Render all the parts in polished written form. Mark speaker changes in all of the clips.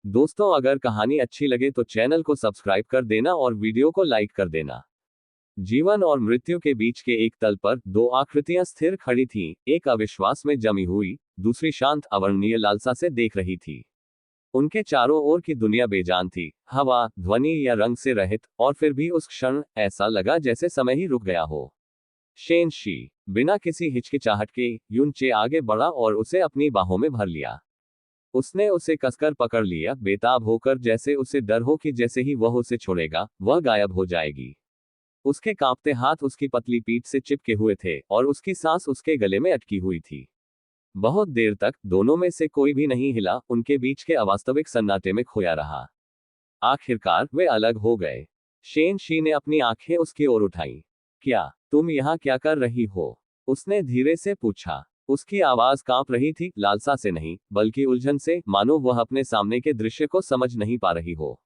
Speaker 1: दोस्तों, अगर कहानी अच्छी लगे तो चैनल को सब्सक्राइब कर देना और वीडियो को लाइक कर देना। जीवन और मृत्यु के बीच के एक तल पर दो आकृतियां स्थिर खड़ी थीं, एक अविश्वास में जमी हुई, दूसरी शांत अवर्णनीय लालसा से देख रही थी। उनके चारों ओर की दुनिया बेजान थी, हवा, ध्वनि या रंग से रहित, और फिर भी उस क्षण ऐसा लगा जैसे समय ही रुक गया हो। शेन शी बिना किसी हिचकिचाहट के युन चे आगे बढ़ा और उसे अपनी बाहों में भर लिया। उसने उसे कसकर पकड़ लिया, बेताब होकर, जैसे उसे डर हो कि जैसे ही वह उसे छोड़ेगा वह गायब हो जाएगी। उसके कांपते हाथ उसकी पतली पीठ से चिपके हुए थे और उसकी सांस उसके गले में अटकी हुई थी। बहुत देर तक दोनों में से कोई भी नहीं हिला, उनके बीच के अवास्तविक सन्नाटे में खोया रहा। आखिरकार वे अलग हो गए। शेन शी ने अपनी आंखें उसकी ओर उठाई। क्या तुम यहाँ क्या कर रही हो? उसने धीरे से पूछा। उसकी आवाज कांप रही थी, लालसा से नहीं बल्कि उलझन से, मानो वह अपने सामने के दृश्य को समझ नहीं पा रही हो।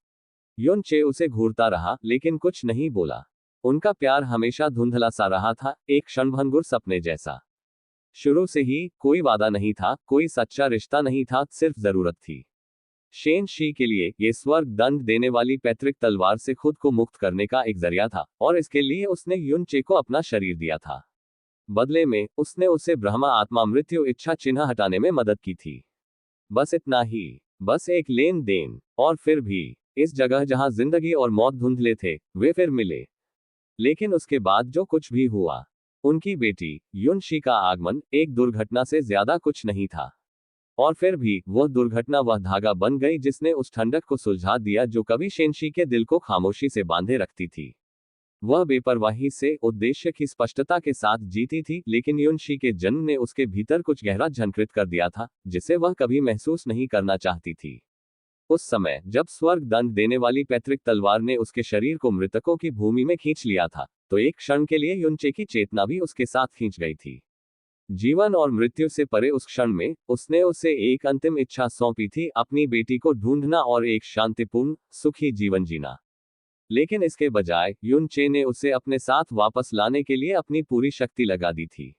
Speaker 1: युन चे उसे घूरता रहा लेकिन कुछ नहीं बोला। उनका प्यार हमेशा धुंधला सा रहा था, एक क्षणभंगुर सपने जैसा। शुरू से ही कोई वादा नहीं था, कोई सच्चा रिश्ता नहीं था, सिर्फ जरूरत थी। शेन शी के लिए ये स्वर्ग दंड देने वाली पैतृक तलवार से खुद को मुक्त करने का एक जरिया था, और इसके लिए उसने युन चे को अपना शरीर दिया था। बदले में उसने उसे ब्रह्मा आत्मा मृत्यु इच्छा चिन्ह हटाने में मदद की थी। बस इतना ही, बस एक लेन देन। और फिर भी इस जगह जहां जिंदगी और मौत धुंधले थे, वे फिर मिले। लेकिन उसके बाद जो कुछ भी हुआ, उनकी बेटी युन शी का आगमन एक दुर्घटना से ज्यादा कुछ नहीं था। और फिर भी वह दुर्घटना वह धागा बन गई जिसने उस ठंडक को सुलझा दिया जो कभी शेनशी के दिल को खामोशी से बांधे रखती थी। वह बेपरवाही से उद्देश्य की स्पष्टता के साथ जीती थी, लेकिन युनशी के जन्म ने उसके भीतर कुछ गहरा झंकृत कर दिया था, जिसे वह कभी महसूस नहीं करना चाहती थी। उस समय जब स्वर्ग दंड देने वाली पैतृक तलवार ने उसके शरीर को मृतकों की भूमि में खींच लिया था, तो एक क्षण के लिए युनचे की चेतना भी उसके साथ खींच गई थी। जीवन और मृत्यु से परे उस क्षण में उसने उसे एक अंतिम इच्छा सौंपी थी, अपनी बेटी को ढूंढना और एक शांतिपूर्ण, सुखी जीवन जीना। लेकिन इसके बजाय युन चे ने उसे अपने साथ वापस लाने के लिए अपनी पूरी शक्ति लगा दी थी।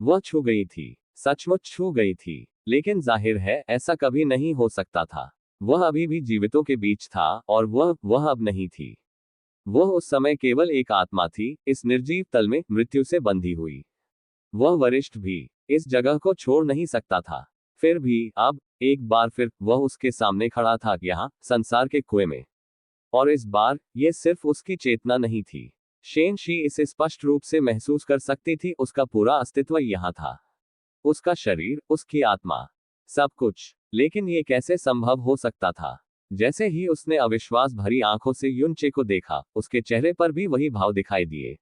Speaker 1: वह छू गई थी, सचमुच छू गई थी। लेकिन जाहिर है ऐसा कभी नहीं हो सकता था। वह अभी भी जीवितों के बीच था, और वह अब नहीं थी। वह उस समय केवल एक आत्मा थी, इस निर्जीव तल में, मृत्यु से बंधी हुई। वह वरिष्ठ भी इस जगह को छोड़ नहीं सकता था। फिर भी अब एक बार फिर वह उसके सामने खड़ा था, यहाँ संसार के कुएं में। और इस बार ये सिर्फ उसकी चेतना नहीं थी। शेन शी इसे स्पष्ट रूप से महसूस कर सकती थी, उसका पूरा अस्तित्व यहाँ था। उसका शरीर, उसकी आत्मा, सब कुछ। लेकिन ये कैसे संभव हो सकता था? जैसे ही उसने अविश्वास भरी आंखों से युनचे को देखा, उसके चेहरे पर भी वही भाव दिखाई दिए।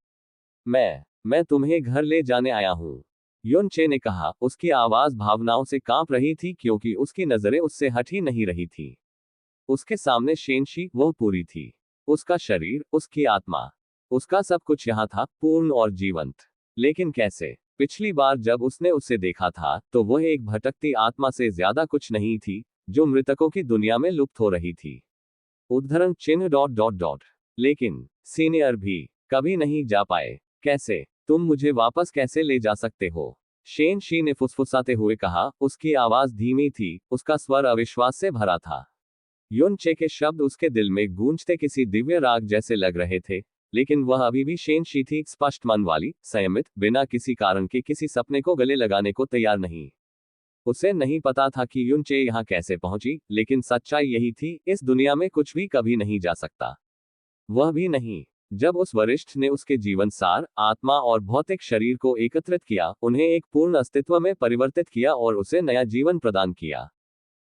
Speaker 1: मैं तुम्हें घर ले जाने आया हूं, युनचे ने कहा। उसकी आवाज भावनाओं से कांप रही थी, क्योंकि उसकी नजरें उससे हट ही नहीं रही थी। उसके सामने शेनशी वह पूरी थी। उसका शरीर, उसकी आत्मा, उसका सब कुछ यहाँ था, पूर्ण और जीवंत। लेकिन कैसे? पिछली बार जब उसने उसे देखा था तो वह एक भटकती आत्मा से ज्यादा कुछ नहीं थी, जो मृतकों की दुनिया में लुप्त हो रही थी। उद्धरण चिन्ह डॉट डॉट डॉट। लेकिन सीनियर भी कभी नहीं जा पाए। कैसे? तुम मुझे वापस कैसे ले जा सकते हो? शेन शी ने फुसफुसाते हुए कहा। उसकी आवाज धीमी थी, उसका स्वर अविश्वास से भरा था। युन चे के शब्द उसके दिल में गूंजते किसी दिव्य राग जैसे लग रहे थे। लेकिन वह अभी भी शेन शी थी, स्पष्ट मन वाली, संयमित, बिना किसी कारण के किसी सपने को गले लगाने को तैयार नहीं। उसे नहीं पता था कि युन चे यहाँ कैसे पहुंची, लेकिन सच्चाई यही थी, इस दुनिया में कुछ भी कभी नहीं जा सकता। वह भी नहीं। जब उस वरिष्ठ ने उसके जीवन सार, आत्मा और भौतिक शरीर को एकत्रित किया, उन्हें एक पूर्ण अस्तित्व में परिवर्तित किया और उसे नया जीवन प्रदान किया।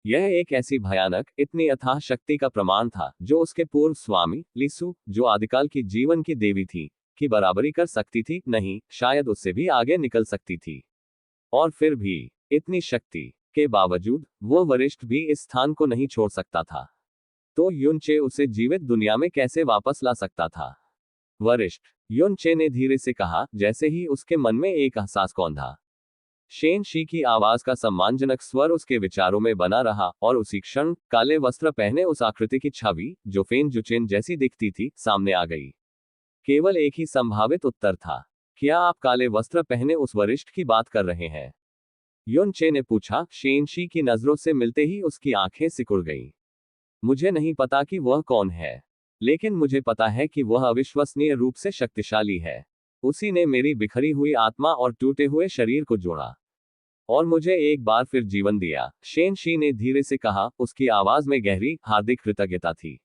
Speaker 1: यह एक ऐसी भयानक, इतनी अथाह शक्ति का प्रमाण था, जो उसके पूर्व स्वामी लिसु, जो आदिकाल की जीवन की देवी थी, की बराबरी कर सकती थी, नहीं, शायद उससे भी आगे निकल सकती थी। और फिर भी इतनी शक्ति के बावजूद वो वरिष्ठ भी इस स्थान को नहीं छोड़ सकता था। तो युनचे उसे जीवित दुनिया में कैसे वापस ला सकता था? वरिष्ठ, युनचे ने धीरे से कहा, जैसे ही उसके मन में एक एहसास कौंधा। शेन शी की आवाज का सम्मानजनक स्वर उसके विचारों में बना रहा, और उसी क्षण काले वस्त्र पहने उस आकृति की छवि, जो फेन जुचेन जैसी दिखती थी, सामने आ गई। केवल एक ही संभावित उत्तर था। क्या आप काले वस्त्र पहने उस वरिष्ठ की बात कर रहे हैं? युन चे ने पूछा। शेन शी की नजरों से मिलते ही उसकी आंखें सिकुड़ गईं। मुझे नहीं पता कि वह कौन है, लेकिन मुझे पता है कि वह अविश्वसनीय रूप से शक्तिशाली है। उसी ने मेरी बिखरी हुई आत्मा और टूटे हुए शरीर को जोड़ा और मुझे एक बार फिर जीवन दिया, शेन शी ने धीरे से कहा, उसकी आवाज में गहरी, हार्दिक कृतज्ञता थी।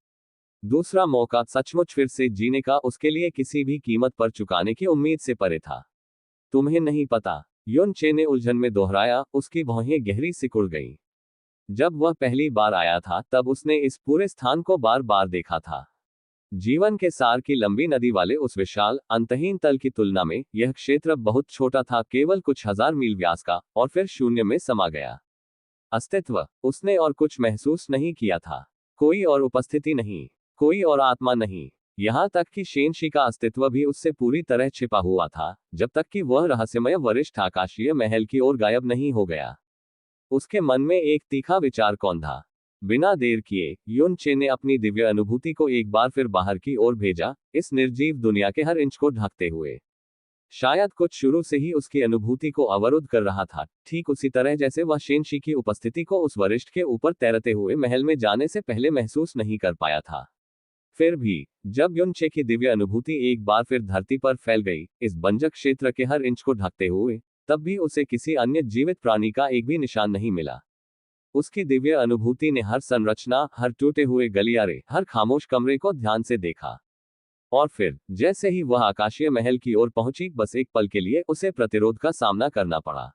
Speaker 1: दूसरा मौका सचमुच फिर से जीने का उसके लिए किसी भी कीमत पर चुकाने की उम्मीद से परे था। तुम्हें नहीं पता, युन चे ने उलझन में दोहराया, उसकी भौहें गहरी सिकुड़ गईं। जब वह पहली बार आया था तब उसने इस पूरे स्थान को बार बार देखा था। जीवन के सार की लंबी नदी वाले उस विशाल, अंतहीन तल की तुलना में यह क्षेत्र बहुत छोटा था, केवल कुछ हजार मील व्यास का, और फिर शून्य में समा गया। अस्तित्व, उसने और कुछ महसूस नहीं किया था। कोई और उपस्थिति नहीं, कोई और आत्मा नहीं। यहां तक कि शेनशी का अस्तित्व भी उससे पूरी तरह छिपा हुआ था, जब तक कि वह रहस्यमय वरिष्ठ आकाशीय महल की ओर गायब नहीं हो गया। उसके मन में एक तीखा विचार कौंधा। बिना देर किए युन चे ने अपनी दिव्य अनुभूति को एक बार फिर बाहर की ओर भेजा, इस निर्जीव दुनिया के हर इंच को ढकते हुए। शायद कुछ शुरू से ही उसकी अनुभूति को अवरुद्ध कर रहा था, ठीक उसी तरह जैसे वह शेनशी की उपस्थिति को उस वरिष्ठ के ऊपर तैरते हुए महल में जाने से पहले महसूस नहीं कर पाया था। फिर भी जब युन चे की दिव्य अनुभूति एक बार फिर धरती पर फैल गई, इस बंजर क्षेत्र के हर इंच को ढकते हुए, तब भी उसे किसी अन्य जीवित प्राणी का एक भी निशान नहीं मिला। उसकी दिव्य अनुभूति ने हर संरचना, हर टूटे हुए गलियारे, हर खामोश कमरे को ध्यान से देखा। और फिर जैसे ही वह आकाशीय महल की ओर पहुंची, बस एक पल के लिए उसे प्रतिरोध का सामना करना पड़ा।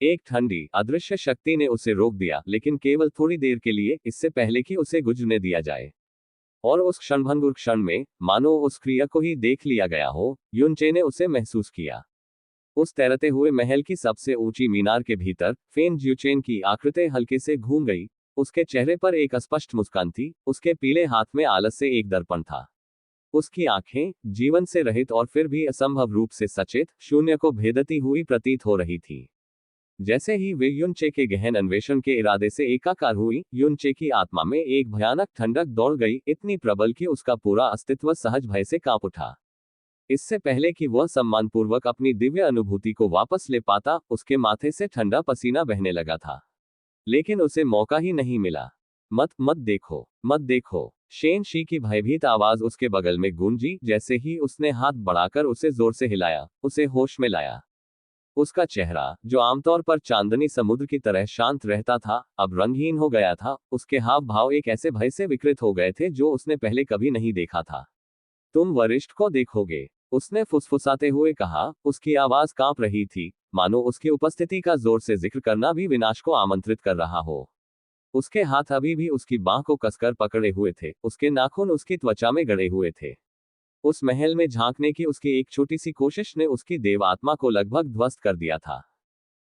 Speaker 1: एक ठंडी, अदृश्य शक्ति ने उसे रोक दिया, लेकिन केवल थोड़ी देर के लिए, इससे पहले कि उसे गुजरने दिया जाए। और उस क्षणभंगुर क्षण में, मानो उस क्रिया को ही देख लिया गया हो, युन चे ने उसे महसूस किया। उस तैरते हुए महल की सबसे ऊंची मीनार के भीतर फेन ज्यूचेन की आकृति हल्के से घूम गई। उसके चेहरे पर एक अस्पष्ट मुस्कान थी, उसके पीले हाथ में आलस से एक दर्पण था। उसकी आंखें, जीवन से रहित और फिर भी असंभव रूप से सचेत, शून्य को भेदती हुई प्रतीत हो रही थी। जैसे ही वे युन चे के गहन अन्वेषण के इरादे से एकाकार हुई, युन चे की आत्मा में एक भयानक ठंडक दौड़ गई, इतनी प्रबल कि उसका पूरा अस्तित्व सहज भय से कांप उठा। इससे पहले कि वह सम्मानपूर्वक अपनी दिव्य अनुभूति को वापस ले पाता, उसके माथे से ठंडा पसीना बहने लगा था। लेकिन उसे मौका ही नहीं मिला। मत मत देखो, मत देखो। शेन शी की भयभीत आवाज उसके बगल में गूंजी, जैसे ही उसने हाथ बढ़ाकर उसे जोर से हिलाया, उसे होश में लाया। उसका चेहरा, जो आमतौर पर चांदनी समुद्र की तरह शांत रहता था, अब रंगहीन हो गया था। उसके हाव भाव एक ऐसे भय से विकृत हो गए थे जो उसने पहले कभी नहीं देखा था। तुम वरिष्ठ को देखोगे, उसने फुसफुसाते हुए कहा। उसकी आवाज कांप रही थी, मानो उसकी उपस्थिति का जोर से जिक्र करना भी विनाश को आमंत्रित कर रहा हो। उसके हाथ अभी भी उसकी बांह को कसकर पकड़े हुए थे, उसके नाखून उसकी त्वचा में गड़े हुए थे। उस महल में झांकने की उसकी एक छोटी सी कोशिश ने उसकी देव आत्मा को लगभग ध्वस्त कर दिया था।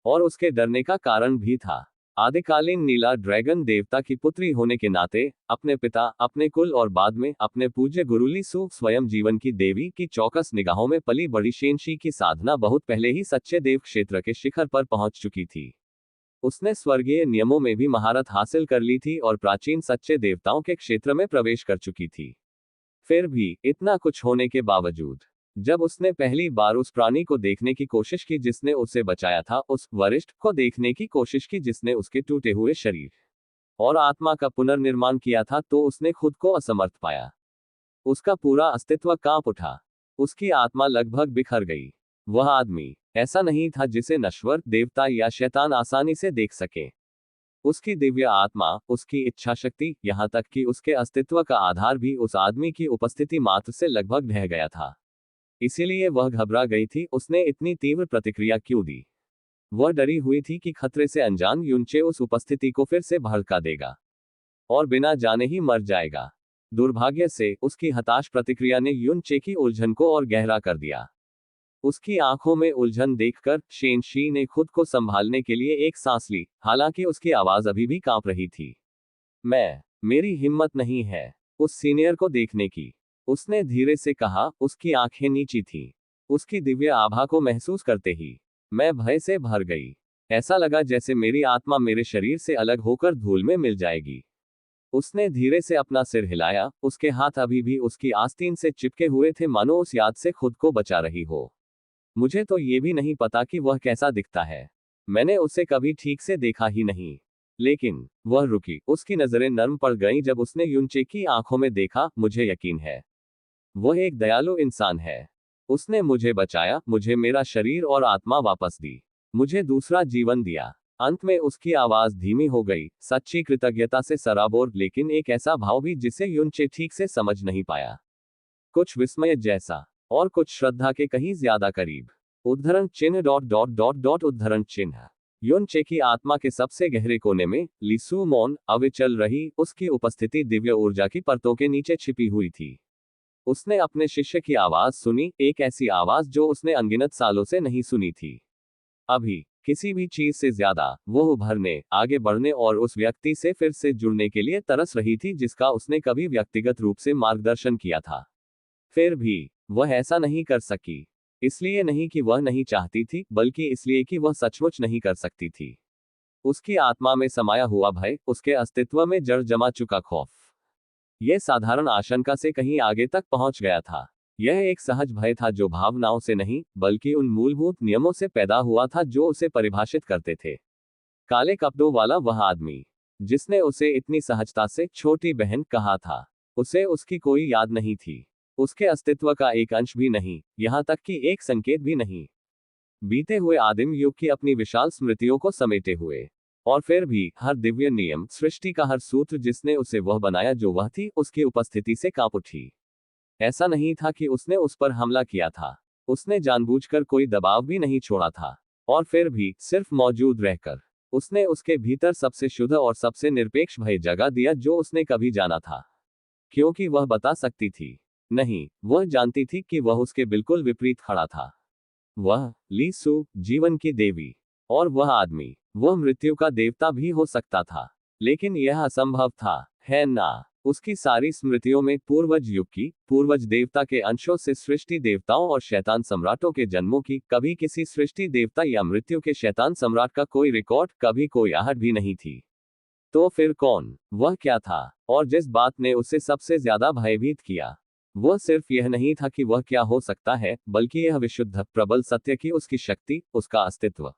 Speaker 1: और उसके डरने का कारण भी था। आदिकालीन नीला ड्रैगन देवता की पुत्री होने के नाते, अपने पिता, अपने कुल और बाद में अपने पूज्य गुरु ली सू स्वयं जीवन की देवी की चौकस निगाहों में पली बड़ी शेनशी की साधना बहुत पहले ही सच्चे देव क्षेत्र के शिखर पर पहुंच चुकी थी। उसने स्वर्गीय नियमों में भी महारत हासिल कर ली थी और प्राचीन सच्चे देवताओं के क्षेत्र में प्रवेश कर चुकी थी। फिर भी इतना कुछ होने के बावजूद, जब उसने पहली बार उस प्राणी को देखने की कोशिश की जिसने उसे बचाया था, उस वरिष्ठ को देखने की कोशिश की जिसने उसके टूटे हुए शरीर और आत्मा का पुनर्निर्माण किया था, तो उसने खुद को असमर्थ पाया। उसका पूरा अस्तित्व कांप उठा। उसकी आत्मा लगभग बिखर गई। वह आदमी ऐसा नहीं था जिसे नश्वर, देवता या शैतान आसानी से देख सके। उसकी दिव्य आत्मा, उसकी इच्छा शक्ति, यहां तक कि उसके अस्तित्व का आधार भी उस आदमी की उपस्थिति मात्र से लगभग ढह गया था। इसीलिए वह घबरा गई थी। उसने इतनी तीव्र प्रतिक्रिया क्यों दी? वह डरी हुई थी कि खतरे से अनजान युनचे उस उपस्थिति को फिर से भड़का देगा और बिना जाने ही मर जाएगा। दुर्भाग्य से उसकी हताश प्रतिक्रिया ने युनचे की उलझन को और गहरा कर दिया। उसकी आंखों में उलझन देखकर शेन शी ने खुद को संभालने के लिए एक सांस ली, हालांकि उसकी आवाज अभी भी कांप रही थी। मेरी हिम्मत नहीं है उस सीनियर को देखने की, उसने धीरे से कहा। उसकी आंखें नीची थीं। उसकी दिव्य आभा को महसूस करते ही मैं भय से भर गई। ऐसा लगा जैसे मेरी आत्मा मेरे शरीर से अलग होकर धूल में मिल जाएगी। उसने धीरे से अपना सिर हिलाया। उसके हाथ अभी भी उसकी आस्तीन से चिपके हुए थे, मानो उस याद से खुद को बचा रही हो। मुझे तो ये भी नहीं पता कि वह कैसा दिखता है। मैंने उसे कभी ठीक से देखा ही नहीं। लेकिन वह रुकी, उसकी नजरें नर्म पड़ गईं जब उसने युनचे की आंखों में देखा। मुझे यकीन है वह एक दयालु इंसान है। उसने मुझे बचाया, मुझे मेरा शरीर और आत्मा वापस दी, मुझे दूसरा जीवन दिया। अंत में उसकी आवाज धीमी हो गई, सच्ची कृतज्ञता से सराबोर, लेकिन एक ऐसा भाव भी जिसे युनचे ठीक से समझ नहीं पाया। कुछ विस्मय जैसा और कुछ श्रद्धा के कहीं ज्यादा करीब। उद्धरण चिन्ह डॉट डॉट डॉट डॉट उद्धरण चिन्ह। युनचे की आत्मा के सबसे गहरे कोने में लिसु मौन अविचल रही, उसकी उपस्थिति दिव्य ऊर्जा की परतों के नीचे छिपी हुई थी। उसने अपने शिष्य की आवाज सुनी, एक ऐसी आवाज जो उसने अनगिनत सालों से नहीं सुनी थी। अभी किसी भी चीज से ज्यादा वो उभरने, आगे बढ़ने और उस व्यक्ति से फिर से जुड़ने के लिए तरस रही थी जिसका उसने कभी व्यक्तिगत रूप से मार्गदर्शन किया था। फिर भी वह ऐसा नहीं कर सकी। इसलिए नहीं कि वह नहीं चाहती थी, बल्कि इसलिए कि वह सचमुच नहीं कर सकती थी। उसकी आत्मा में समाया हुआ भय, उसके अस्तित्व में जड़ जमा चुका खौफ, यह साधारण आशंका से कहीं आगे तक पहुंच गया था। यह एक सहज भय था जो भावनाओं से नहीं, बल्कि उन मूलभूत नियमों से पैदा हुआ था जो उसे परिभाषित करते थे। काले कपड़ों वाला वह आदमी जिसने उसे इतनी सहजता से छोटी बहन कहा था, उसे उसकी कोई याद नहीं थी, उसके अस्तित्व का एक अंश भी नहीं, यहां तक कि एक संकेत भी नहीं। बीते हुए आदिम युग की अपनी विशाल स्मृतियों को समेटे हुए, और फिर भी हर दिव्य नियम, सृष्टि का हर सूत्र जिसने उसे वह बनाया जो वह थी, उसकी उपस्थिति से कांप उठी। ऐसा नहीं था कि उसने उस पर हमला किया था, उसने जानबूझकर कोई दबाव भी नहीं छोड़ा था, और फिर भी सिर्फ मौजूद रहकर उसने उसके भीतर सबसे शुद्ध और सबसे निरपेक्ष भय जगा दिया जो उसने कभी जाना था। क्योंकि वह बता सकती थी, नहीं, वह जानती थी कि वह उसके बिल्कुल विपरीत खड़ा था। वह लीसु, जीवन की देवी, और वह आदमी, वह मृत्यु का देवता भी हो सकता था। लेकिन यह असंभव था, है ना? उसकी सारी स्मृतियों में पूर्वज युग की, पूर्वज देवता के अंशों से सृष्टि देवताओं और शैतान सम्राटों के जन्मों की, कभी किसी सृष्टि देवता या मृत्यु के शैतान सम्राट का कोई रिकॉर्ड, कभी कोई आहट भी नहीं थी। तो फिर कौन, वह क्या था? और जिस बात ने उसे सबसे ज्यादा भयभीत किया, वह सिर्फ यह नहीं था कि वह क्या हो सकता है, बल्कि यह विशुद्ध प्रबल सत्य की उसकी शक्ति, उसका अस्तित्व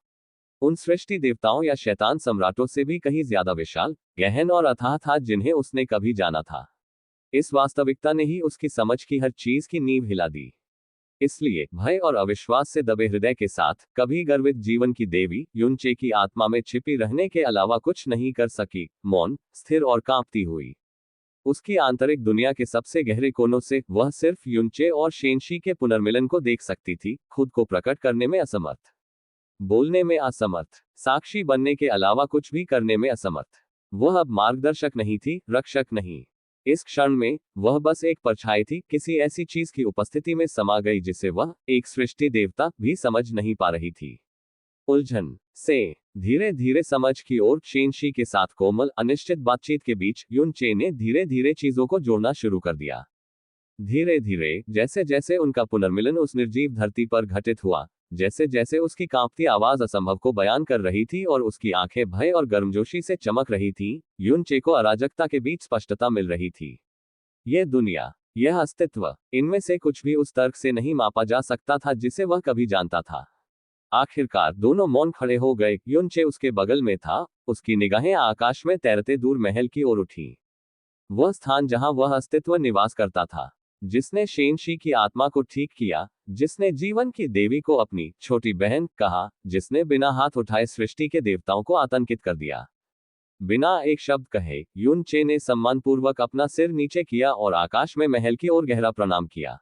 Speaker 1: उन सृष्टि देवताओं या शैतान सम्राटों से भी कहीं ज्यादा विशाल, गहन और अथाह था जिन्हें उसने कभी जाना था। इस वास्तविकता ने ही उसकी समझ की हर चीज की नींव हिला दी। इसलिए भय और अविश्वास से दबे हृदय के साथ कभी गर्वित जीवन की देवी युनचे की आत्मा में छिपी रहने के अलावा कुछ नहीं कर सकी, मौन, स्थिर और कांपती हुई। उसकी आंतरिक दुनिया के सबसे गहरे कोनों से वह सिर्फ युनचे और शेनशी के पुनर्मिलन को देख सकती थी, खुद को प्रकट करने में असमर्थ, बोलने में असमर्थ, साक्षी बनने के अलावा कुछ भी करने में असमर्थ। वह अब मार्गदर्शक नहीं थी, रक्षक नहीं। इस क्षण में वह बस एक परछाई थी, किसी ऐसी चीज की उपस्थिति में समा गई जिसे वह, एक सृष्टि देवता, भी समझ नहीं पा रही थी। उलझन से धीरे धीरे समझ की ओर शेनशी के साथ कोमल अनिश्चित बातचीत के बीच युनचे ने धीरे धीरे चीजों को जोड़ना शुरू कर दिया। धीरे धीरे, जैसे जैसे उनका पुनर्मिलन उस निर्जीव धरती पर घटित हुआ, जैसे जैसे उसकी कांपती आवाज असंभव को बयान कर रही थी और उसकी आंखें भय और गर्मजोशी से चमक रही थीं, युनचे को अराजकता के बीच स्पष्टता मिल रही थी। यह दुनिया, यह अस्तित्व, इनमें से कुछ भी उस तर्क से नहीं मापा जा सकता था जिसे वह कभी जानता था। आखिरकार दोनों मौन खड़े हो गए। युनचे उसके बगल में था, उसकी निगाहें आकाश में तैरते दूर महल की ओर उठी। वह स्थान जहां वह अस्तित्व निवास करता था, जिसने शेनशी की आत्मा को ठीक किया, जिसने जीवन की देवी को अपनी छोटी बहन कहा, जिसने बिना हाथ उठाए सृष्टि के देवताओं को आतंकित कर दिया। बिना एक शब्द कहे युनचे ने सम्मानपूर्वक अपना सिर नीचे किया और आकाश में महल की ओर गहरा प्रणाम किया।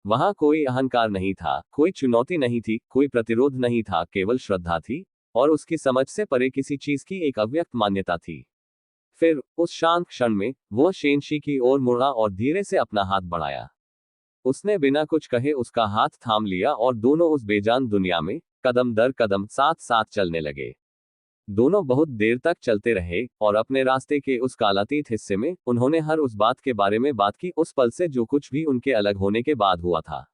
Speaker 1: वहां कोई अहंकार नहीं था, कोई चुनौती नहीं थी, कोई प्रतिरोध नहीं था, केवल श्रद्धा थी, और उसकी समझ से परे किसी चीज की एक अव्यक्त मान्यता थी। फिर उस शांत क्षण में वह शेनशी की ओर मुड़ा और धीरे से अपना हाथ बढ़ाया। उसने बिना कुछ कहे उसका हाथ थाम लिया और दोनों उस बेजान दुनिया में कदम दर कदम साथ साथ चलने लगे। दोनों बहुत देर तक चलते रहे, और अपने रास्ते के उस कालातीत हिस्से में उन्होंने हर उस बात के बारे में बात की, उस पल से जो कुछ भी उनके अलग होने के बाद हुआ था।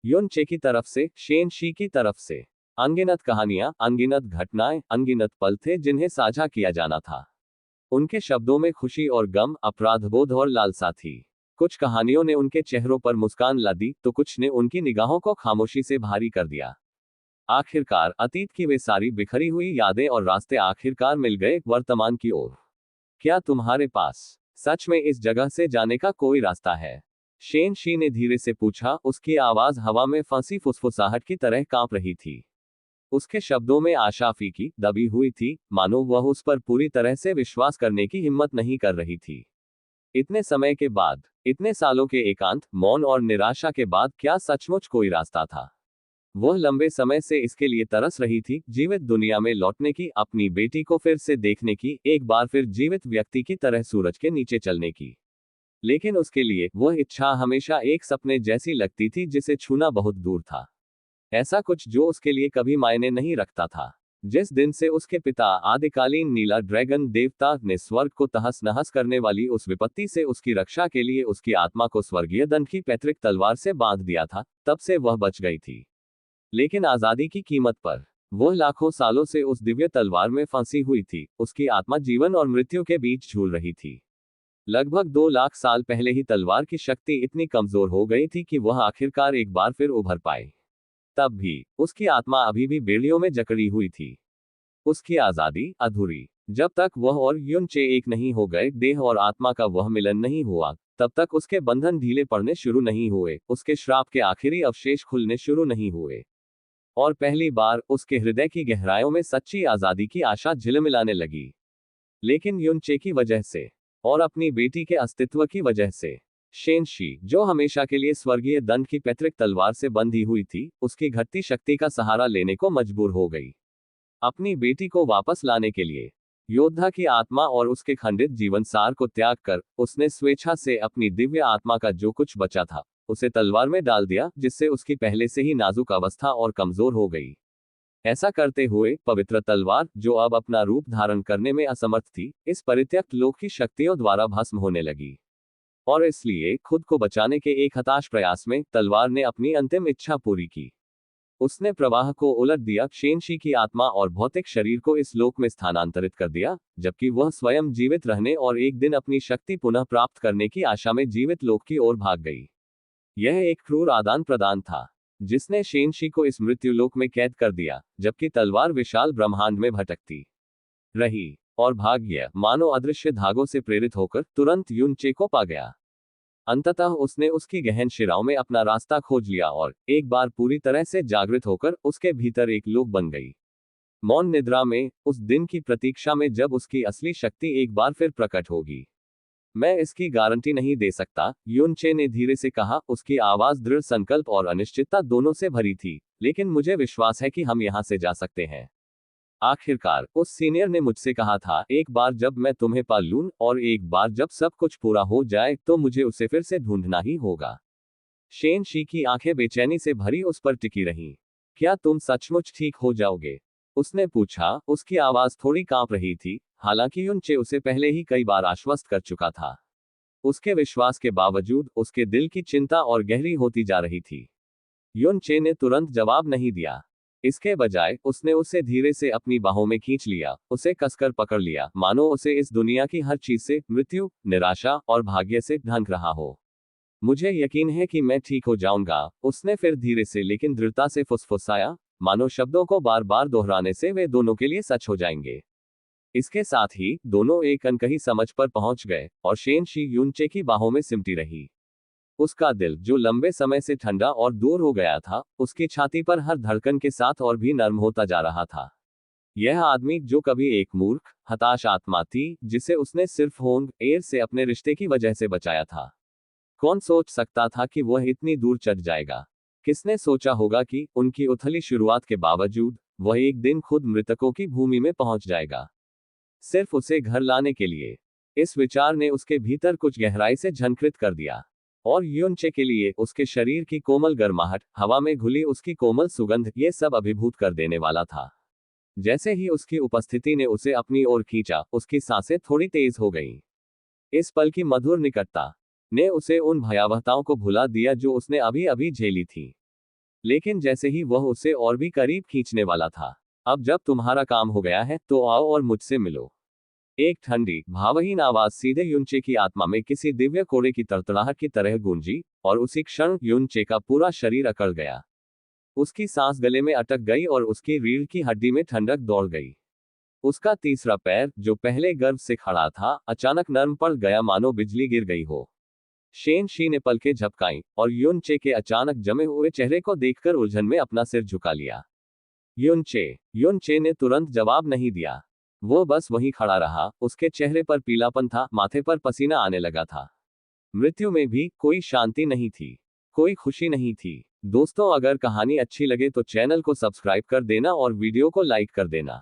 Speaker 1: युनचे की तरफ से, शेनशी की तरफ से, अनगिनत कहानियां, अनगिनत घटनाएं, अनगिनत पल थे जिन्हें साझा किया जाना था। उनके शब्दों में खुशी और गम, अपराधबोध और लालसा थी। कुछ कहानियों ने उनके चेहरों पर मुस्कान ला दी, तो कुछ ने उनकी निगाहों को खामोशी से भारी कर दिया। आखिरकार अतीत की वे सारी बिखरी हुई यादें और रास्ते आखिरकार मिल गए वर्तमान की ओर। क्या तुम्हारे पास सच में इस जगह से जाने का कोई रास्ता है? शेन शी ने धीरे से पूछा, उसकी आवाज हवा में फंसी फुसफुसाहट की तरह कांप रही थी। उसके शब्दों में आशा फीकी दबी हुई थी, मानो वह उस पर पूरी तरह से विश्वास करने की हिम्मत नहीं कर रही थी। इतने समय के बाद, इतने सालों के एकांत, मौन और निराशा के बाद क्या सचमुच कोई रास्ता था? वह लंबे समय से इसके लिए तरस रही थी, जीवित दुनिया में लौटने की, अपनी बेटी को फिर से देखने की, एक बार फिर जीवित व्यक्ति की तरह सूरज के नीचे चलने की। लेकिन उसके लिए वह इच्छा हमेशा एक सपने जैसी लगती थी जिसे छूना बहुत दूर था। ऐसा कुछ जो उसके लिए कभी मायने नहीं रखता था। जिस दिन से उसके पिता आदिकालीन नीला ड्रैगन देवता ने स्वर्ग को तहस नहस करने वाली उस विपत्ति से उसकी रक्षा के लिए उसकी आत्मा को स्वर्गीय दंड की पैतृक तलवार से बांध दिया था, तब से वह बच गई थी। लेकिन आजादी की कीमत पर वह लाखों सालों से उस दिव्य तलवार में फंसी हुई थी, उसकी आत्मा जीवन और मृत्यु के बीच झूल रही थी। लगभग 2 लाख साल पहले ही तलवार की शक्ति इतनी कमजोर हो गई थी कि वह आखिरकार एक बार फिर उभर पाए। तब भी उसकी आत्मा अभी भी बेड़ियों में जकड़ी हुई थी। उसकी आजादी अधूरी। जब तक वह और युनचे एक नहीं हो गए, देह और आत्मा का वह मिलन नहीं हुआ, तब तक उसके बंधन ढीले पड़ने शुरू नहीं हुए, उसके श्राप के आखिरी अवशेष खुलने शुरू नहीं हुए। और पहली बार उसके हृदय की गहराइयों में सच्ची आजादी की आशा झिलमिलाने लगी। लेकिन युनचे की वजह से और अपनी बेटी के अस्तित्व की वजह से, शेन शी, जो हमेशा के लिए स्वर्गीय दंड की पैतृक तलवार से बंधी हुई थी, उसकी घटती शक्ति का सहारा लेने को मजबूर हो गई। अपनी बेटी को वापस लाने के लिए योद्धा की आत्मा और उसके खंडित जीवन सार को त्याग कर उसने स्वेच्छा से अपनी दिव्य आत्मा का जो कुछ बचा था उसे तलवार में डाल दिया, जिससे उसकी पहले से ही नाजुक अवस्था और कमजोर हो गई। ऐसा करते हुए पवित्र तलवार, जो अब अपना रूप धारण करने में असमर्थ थी, इस परित्यक्त लोक की शक्तियों द्वारा भस्म होने लगी। और इसलिए खुद को बचाने के एक हताश प्रयास में तलवार ने अपनी अंतिम इच्छा पूरी की। उसने प्रवाह को उलट दिया, शेनशी की आत्मा और भौतिक शरीर को इस लोक में स्थानांतरित कर दिया, जबकि वह स्वयं जीवित रहने और एक दिन अपनी शक्ति पुनः प्राप्त करने की आशा में जीवित लोक की ओर भाग गई। यह एक क्रूर आदान प्रदान था, जिसने शेनशी को इस मृत्यु लोक में कैद कर दिया, जबकि तलवार विशाल ब्रह्मांड में भटकती रही। और भाग्य, मानो अदृश्य धागों से प्रेरित होकर, तुरंत युनचे को पा गया। अंततः उसने उसकी गहन शिराओं में अपना रास्ता खोज लिया और एक बार पूरी तरह से जागृत होकर उसके भीतर एक लोक बन गई। मौन निद्रा में, उस दिन की प्रतीक्षा में जब उसकी असली शक्ति एक बार फिर प्रकट होगी। मैं इसकी गारंटी नहीं दे सकता, युनचे ने धीरे से कहा, उसकी आवाज दृढ़ संकल्प और अनिश्चितता दोनों से भरी थी, लेकिन मुझे विश्वास है कि हम यहां से जा सकते हैं। आखिरकार उस सीनियर ने मुझसे कहा था, एक बार जब मैं तुम्हें पा लूं और एक बार जब सब कुछ पूरा हो जाए तो मुझे उसे फिर से ढूंढना ही होगा। शेन शी की आंखें बेचैनी से भरी उस पर टिकी रहीं। क्या तुम सचमुच ठीक हो जाओगे? उसने पूछा, उसकी आवाज थोड़ी कांप रही थी, हालांकि युनचे उसे पहले ही कई बार आश्वस्त कर चुका था। उसके विश्वास के बावजूद उसके दिल की चिंता और गहरी होती जा रही थी। युनचे ने तुरंत जवाब नहीं दिया। इसके बजाय उसने उसे धीरे से अपनी बाहों में खींच लिया, उसे कसकर पकड़ लिया, मानो उसे इस दुनिया की हर चीज से, मृत्यु, निराशा और भाग्य से ढंक रहा हो। मुझे यकीन है कि मैं ठीक हो जाऊंगा, उसने फिर धीरे से लेकिन दृढ़ता से फुसफुसाया, मानो शब्दों को बार बार दोहराने से वे दोनों के लिए सच हो जाएंगे। इसके साथ ही दोनों एक अनकही समझ पर पहुंच गए और शेन शी युनचे की बाहों में सिमटी रही। उसका दिल, जो लंबे समय से ठंडा और दूर हो गया था, उसकी छाती पर हर धड़कन के साथ और भी नर्म होता जा रहा था। यह आदमी, जो कभी एक मूर्ख, हताश आत्मा थी, जिसे उसने सिर्फ होंग एयर से अपने रिश्ते की वजह से बचाया था, कौन सोच सकता था कि वह इतनी दूर चढ़ जाएगा? किसने सोचा होगा कि उनकी उथली शुरुआत के बावजूद वह एक दिन खुद मृतकों की भूमि में पहुंच जाएगा, सिर्फ उसे घर लाने के लिए? इस विचार ने उसके भीतर कुछ गहराई से झंकृत कर दिया। और युनचे के लिए उसके शरीर की कोमल गर्माहट, हवा में घुली उसकी कोमल सुगंध, ये सब अभिभूत कर देने वाला था। जैसे ही उसकी उपस्थिति ने उसे अपनी ओर खींचा, उसकी सांसें थोड़ी तेज हो गईं। इस पल की मधुर निकटता ने उसे उन भयावहताओं को भुला दिया जो उसने अभी अभी झेली थी। लेकिन जैसे ही वह उसे और भी करीब खींचने वाला था, अब जब तुम्हारा काम हो गया है तो आओ और मुझसे मिलो। एक ठंडी, भावहीन आवाज सीधे युनचे की आत्मा में किसी दिव्य कोड़े की तड़तड़ाहट की तरह गूंजी, और उसी क्षण युनचे का पूरा शरीर अकड़ गया। उसकी सांस गले में अटक गई और उसकी रीढ़ की हड्डी में ठंडक दौड़ गई। उसका तीसरा पैर, जो पहले गर्व से खड़ा था, अचानक नर्म पड़ गया, मानो बिजली गिर गई हो। शेन शी ने पलकें झपकाईं और युन चे के अचानक जमे हुए चेहरे को देखकर उलझन में अपना सिर झुका लिया। युन चे ने तुरंत जवाब नहीं दिया। वो बस वहीं खड़ा रहा, उसके चेहरे पर पीलापन था, माथे पर पसीना आने लगा था। मृत्यु में भी कोई शांति नहीं थी, कोई खुशी नहीं थी। दोस्तों, अगर कहानी अच्छी लगे तो चैनल को सब्सक्राइब कर देना और वीडियो को लाइक कर देना।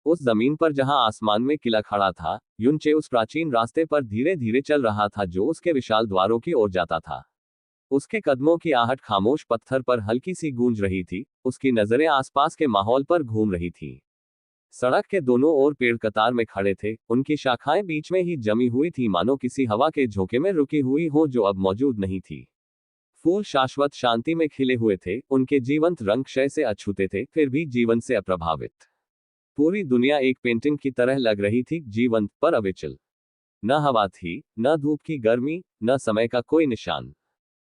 Speaker 1: उस जमीन पर जहां आसमान में किला खड़ा था, युन चे उस प्राचीन रास्ते पर धीरे धीरे चल रहा था जो उसके विशाल द्वारों की ओर जाता था। उसके कदमों की आहट खामोश पत्थर पर हल्की सी गूंज रही थी, उसकी नजरें आसपास के माहौल पर घूम रही थी। सड़क के दोनों ओर पेड़ कतार में खड़े थे, उनकी शाखाएं बीच में ही जमी हुई थी, मानो किसी हवा के झोंके में रुकी हुई हो जो अब मौजूद नहीं थी। फूल शाश्वत शांति में खिले हुए थे, उनके जीवंत रंग क्षय से अछूते थे, फिर भी जीवन से अप्रभावित। पूरी दुनिया एक पेंटिंग की तरह लग रही थी, जीवंत पर अविचल। न हवा थी, न धूप की गर्मी, न समय का कोई निशान।